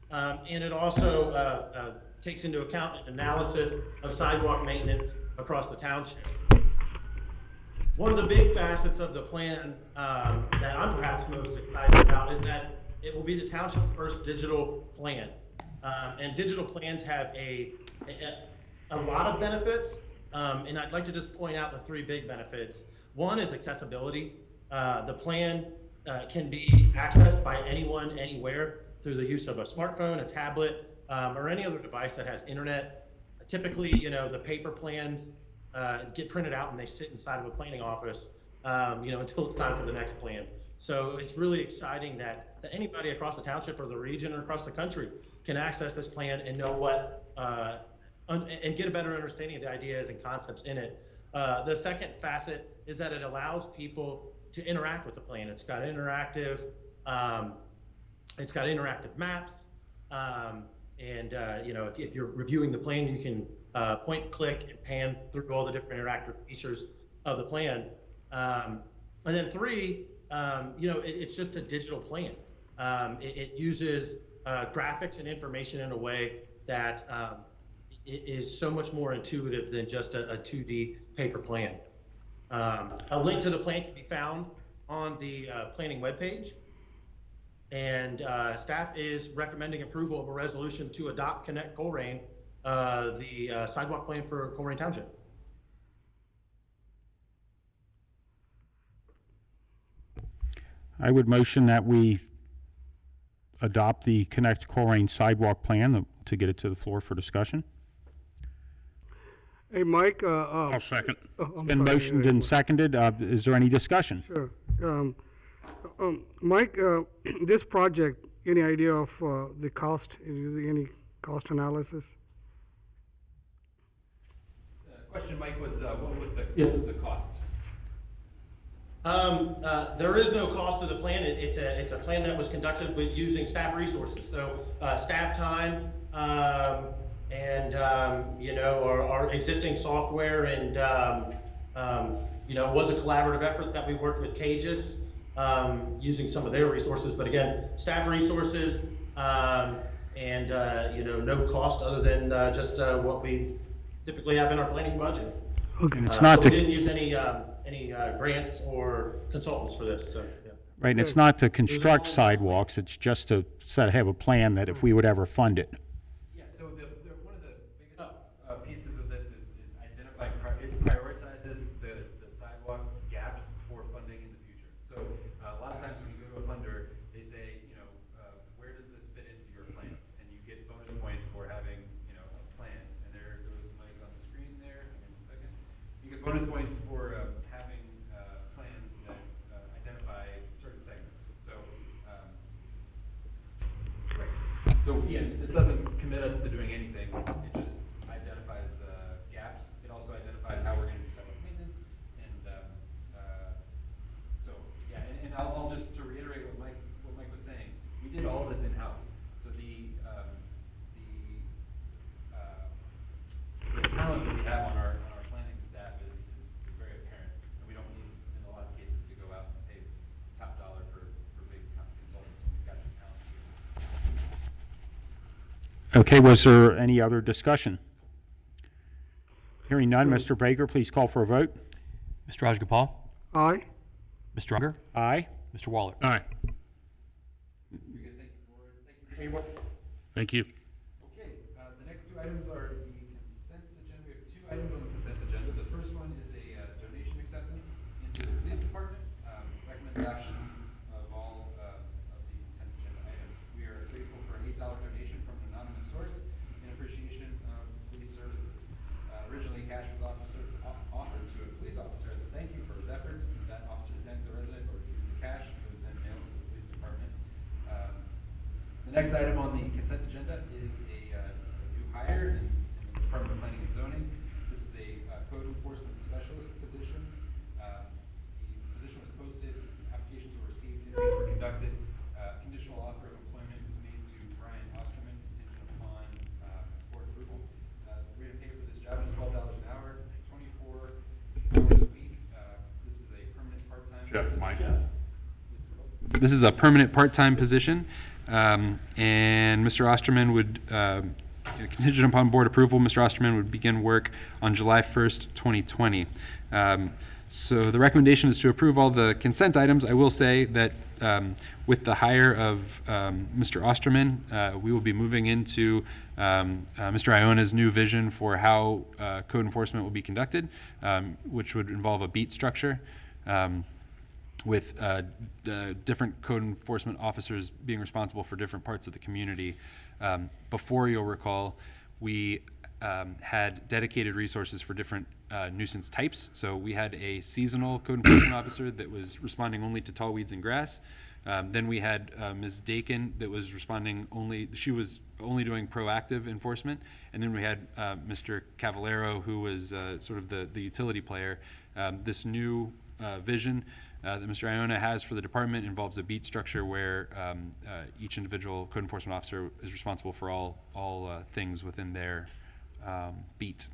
and it also takes into account an analysis of sidewalk maintenance across the township. One of the big facets of the plan that I'm perhaps most excited about is that it will be the township's first digital plan. And digital plans have a lot of benefits, and I'd like to just point out the three big benefits. One is accessibility. The plan can be accessed by anyone, anywhere, through the use of a smartphone, a tablet, or any other device that has internet. Typically, the paper plans get printed out and they sit inside of a planning office, until it's time for the next plan. So it's really exciting that anybody across the township or the region or across the country can access this plan and know what, and get a better understanding of the ideas and concepts in it. The second facet is that it allows people to interact with the plan. It's got interactive maps, and if you're reviewing the plan, you can point, click, and pan through all the different interactive features of the plan. And then three, it's just a digital plan. It uses graphics and information in a way that it is so much more intuitive than just a 2D paper plan. A link to the plan can be found on the planning webpage. And staff is recommending approval of a resolution to adopt Connect Colerain, the sidewalk plan for Colerain Township. I would motion that we adopt the Connect Colerain sidewalk plan to get it to the floor for discussion. Hey, Mike, I'll second. I'm Been sorry, motioned and seconded. Is there any discussion? Sure. Mike, this project, any idea of the cost? Any cost analysis? Question, Mike, was what would Yes. the cost? There is no cost to the plan. It's a plan that was conducted with using staff resources. So staff time and you know, our existing software, and you know, it was a collaborative effort that we worked with Cages using some of their resources. But again, staff resources and you know, no cost other than just what we typically have in our planning budget. Okay. It's not So to, we didn't use any grants or consultants for this, so, yeah. right, and it's not to construct sidewalks, it's just to have a plan that if we would ever fund it. Yeah, so one of the biggest pieces of this is identifying, it prioritizes the sidewalk gaps for funding in the future. So a lot of times when you go to a funder, they say, you know, where does this fit into your plans? And you get bonus points for having, you know, a plan. And there goes the mic on the screen there, in a second. You get bonus points for having plans that identify certain segments. So, right. So yeah, this doesn't commit us to doing anything. It just identifies gaps. It also identifies how we're going to do sidewalk maintenance. And so yeah, and I'll just to reiterate what Mike was saying. We did all of this in house. So the talent that we have on our planning staff is very apparent, and we don't need in a lot of cases to go out and pay top dollar for big consultants when we've got the talent here. Okay, was there any other discussion? Hearing none, Mr. Baker, please call for a vote. Mr. Rajagopal? Aye. Mr. Unger? Aye. Mr. Waller? Aye. You're good, thank you. Thank you. Okay, the next two items are the consent agenda. We have two items on the consent agenda. The first one is a donation acceptance into the police department. Recommend adoption of all of the consent agenda items. We are grateful for an $8 donation from an anonymous source in appreciation of police services. Originally, cash was offered to a police officer as a thank you for his efforts. That officer thanked the resident or refused the cash. It was then mailed to the police department. The next item on the consent agenda is a new hire in the Department of Planning and Zoning. This is a code enforcement specialist position. The position was posted, applications were received, interviews were conducted. Conditional offer of employment was made to Brian Osterman contingent upon board approval. The rate of pay for this job is $12 an hour, 24 hours a week. This is a permanent part-time. Jeff, Mike. This is a permanent part-time position, and Mr. Osterman would, contingent upon board approval, Mr. Osterman would begin work on July 1st, 2020. So the recommendation is to approve all the consent items. I will say that with the hire of Mr. Osterman, we will be moving into Mr. Iona's new vision for how code enforcement will be conducted, which would involve a beat structure. With different code enforcement officers being responsible for different parts of the community. Before, you'll recall, we had dedicated resources for different nuisance types. So we had a seasonal code enforcement officer that was responding only to tall weeds and grass. Then we had Ms. Dakin that was responding she was only doing proactive enforcement. And then we had Mr. Cavallero, who was sort of the utility player. This new vision that Mr. Iona has for the department involves a beat structure where each individual code enforcement officer is responsible for all things within their beat.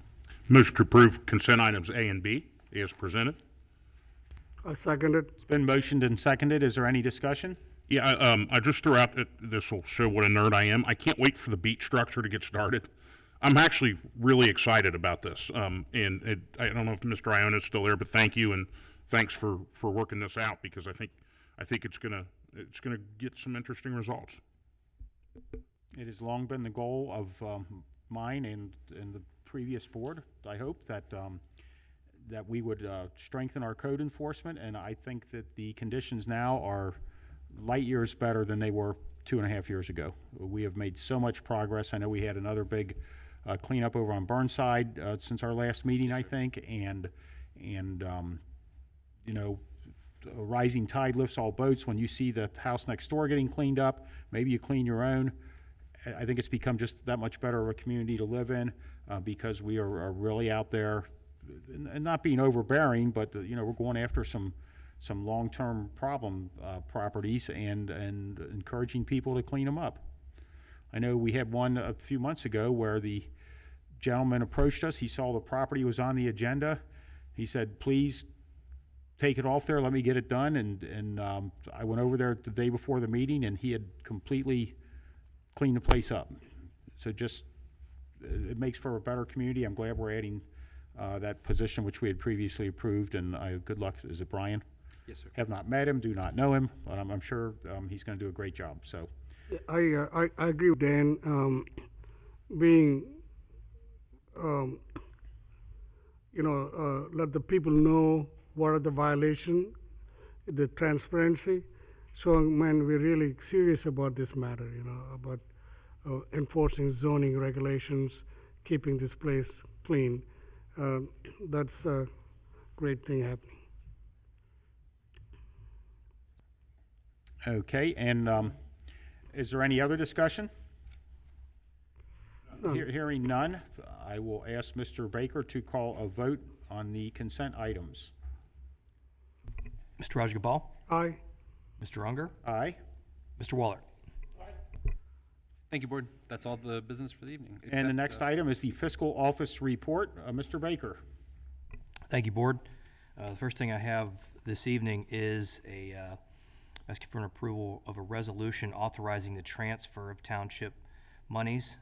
Motion to approve consent items A and B as presented. I second it. It's been motioned and seconded. Is there any discussion? Yeah, I just threw out, this will show what a nerd I am. I can't wait for the beat structure to get started. I'm actually really excited about this. I don't know if Mr. Iona is still there, but thank you, and thanks for working this out, because I think it's gonna get some interesting results. It has long been the goal of mine and the previous board, I hope, that we would strengthen our code enforcement, and I think that the conditions now are light years better than they were 2.5 years ago. We have made so much progress. I know we had another big cleanup over on Burnside since our last meeting, I think, and you know, a rising tide lifts all boats. When you see the house next door getting cleaned up, maybe you clean your own. I think it's become just that much better of a community to live in because we are really out there, and not being overbearing, but you know, we're going after some long-term problem properties and encouraging people to clean them up. I know we had one a few months ago where the gentleman approached us. He saw the property was on the agenda. He said, please take it off there, let me get it done. And I went over there the day before the meeting, and he had completely cleaned the place up. So just, it makes for a better community. I'm glad we're adding that position, which we had previously approved, and good luck. Is it Brian? Yes, sir. Have not met him, do not know him, but I'm sure he's going to do a great job. So, I agree with Dan. Being, let the people know what are the violation, the transparency. So, man, we're really serious about this matter, about enforcing zoning regulations, keeping this place clean. That's a great thing happening. okay, and is there any other discussion? Hearing none, I will ask Mr. Baker to call a vote on the consent items. Mr. Rajagopal, Aye. Mr. Unger, Aye. Mr. Waller. Thank you, Board. That's all the business for the evening. And the except, next item is the fiscal office report. Mr. Baker. Thank you, Board. The first thing I have this evening is asking for an approval of a resolution authorizing the transfer of township monies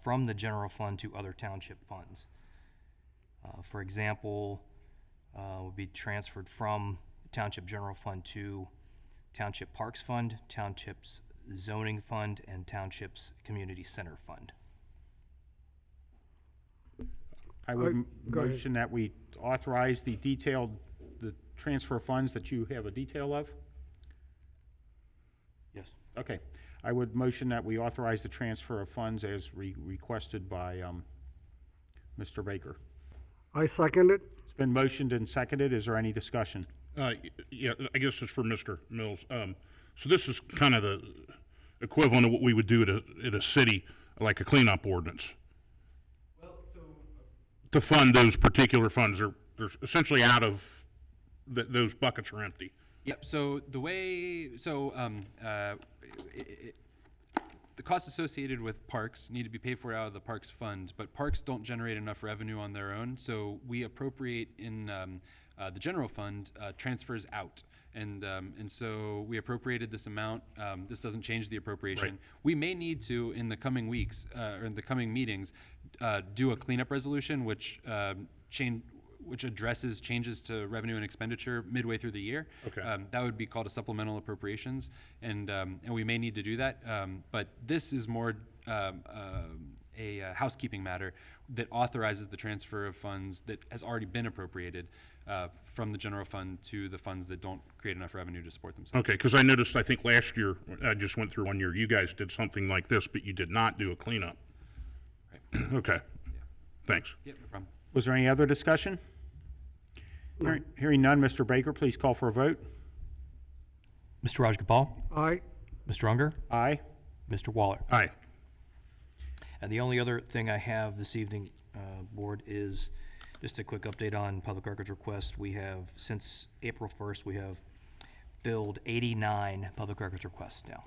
from the general fund to other township funds. For example, would be transferred from Township General Fund to Township Parks Fund, Township's Zoning Fund, and Township's Community Center Fund. I would Go ahead. motion that we authorize the transfer funds that you have a detail of. Yes. Okay. I would motion that we authorize the transfer of funds as requested by Mr. Baker. I second it. It's been motioned and seconded. Is there any discussion? Yeah, I guess it's for Mr. Mills. So this is kind of the equivalent of what we would do at a city, like a cleanup ordinance. Well, so To fund those particular funds, they're essentially out of, those buckets are empty. Yep, so the way, the costs associated with parks need to be paid for out of the parks fund, but parks don't generate enough revenue on their own, so we appropriate in the general fund transfers out. And so we appropriated this amount. This doesn't change the appropriation. Right. We may need to, in the coming weeks, or in the coming meetings, do a cleanup resolution, which addresses changes to revenue and expenditure midway through the year. Okay. That would be called a supplemental appropriations, and we may need to do that. But this is more a housekeeping matter that authorizes the transfer of funds that has already been appropriated from the general fund to the funds that don't create enough revenue to support themselves. Okay, because I noticed, I think last year, I just went through 1 year, you guys did something like this, but you did not do a cleanup. Right. Okay, thanks. Yep, no problem. Was there any other discussion? Hearing none, Mr. Baker, please call for a vote. Mr. Rajagopal, Aye. Mr. Unger, Aye. Mr. Waller. Aye. And the only other thing I have this evening, Board, is just a quick update on public records requests. We have, since April 1st, we have filled 89 public records requests now.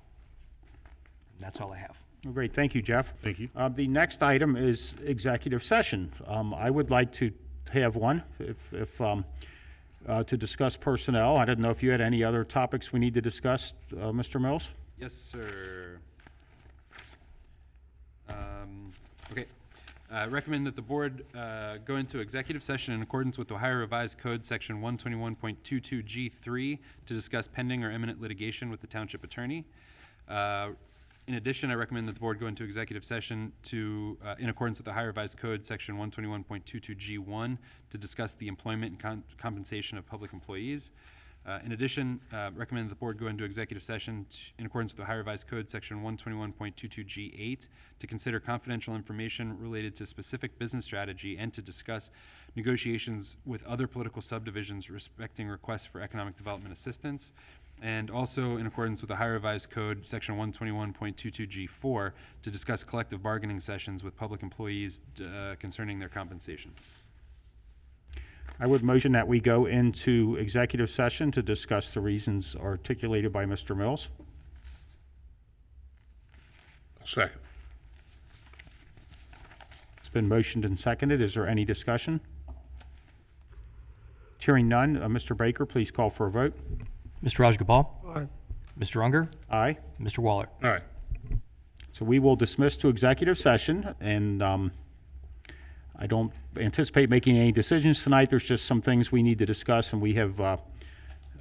And that's all I have. Well, great, thank you, Jeff. Thank you. The next item is executive session. I would like to have one, if to discuss personnel. I didn't know if you had any other topics we need to discuss, Mr. Mills? Yes, sir. Okay. Recommend that the board go into executive session in accordance with Ohio Revised Code, Section 121.22G3, to discuss pending or imminent litigation with the township attorney. In addition, I recommend that the board go into executive session in accordance with the Ohio Revised Code, Section 121.22G1, to discuss the employment and compensation of public employees. In addition, recommend that the board go into executive session in accordance with the Ohio Revised Code, Section 121.22G8, to consider confidential information related to specific business strategy and to discuss negotiations with other political subdivisions respecting requests for economic development assistance. And also in accordance with the Ohio Revised Code, Section 121.22G4, to discuss collective bargaining sessions with public employees concerning their compensation. I would motion that we go into executive session to discuss the reasons articulated by Mr. Mills. Second. It's been motioned and seconded. Is there any discussion? Hearing none, Mr. Baker, please call for a vote. Mr. Rajagopal? Aye. Mr. Unger? Aye. Mr. Waller? All right. So we will dismiss to executive session, and I don't anticipate making any decisions tonight. There's just some things we need to discuss, and we have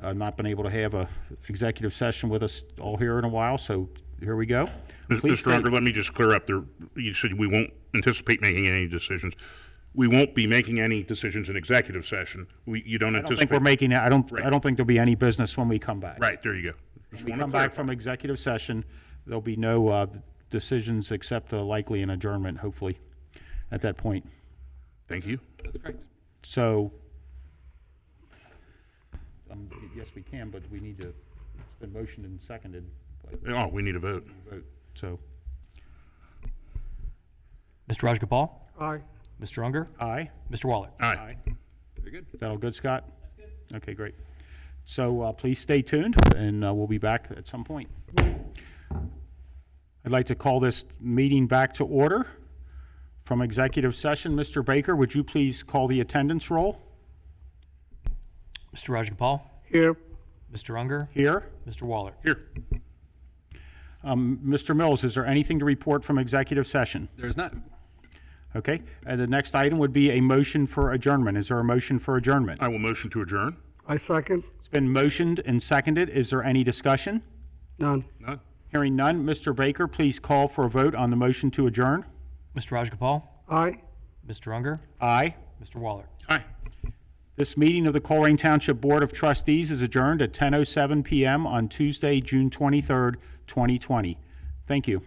not been able to have a executive session with us all here in a while, so here we go. Please Mr. Unger, let me just clear up there. You said we won't anticipate making any decisions. We won't be making any decisions in executive session. You don't I don't anticipate? think we're making, I don't Right. think there'll be any business when we come back. Right, there you go. Just When we wanna come back clarify. from executive session, there'll be no decisions except likely an adjournment, hopefully, at that point. Thank you. That's correct. So, yes, we can, but we need to, it's been motioned and seconded. Oh, we need a vote. So, Mr. Rajagopal? Aye. Mr. Unger? aye. Mr. Waller? Aye. Very good. Is that all good, Scott? That's good. Okay, great. So please stay tuned, and we'll be back at some point. I'd like to call this meeting back to order. From executive session, Mr. Baker, would you please call the attendance roll? Mr. Rajagopal? Here. Mr. Unger? Here. Mr. Waller? Here. Mr. Mills, is there anything to report from executive session? There's not. Okay, and the next item would be a motion for adjournment. Is there a motion for adjournment? I will motion to adjourn. I second. It's been motioned and seconded. Is there any discussion? None. None? Hearing none, Mr. Baker, please call for a vote on the motion to adjourn. Mr. Rajagopal? Aye. Mr. Unger? Aye. Mr. Waller? Aye. This meeting of the Colerain Township Board of Trustees is adjourned at 10:07 p.m. on Tuesday, June 23rd, 2020. Thank you.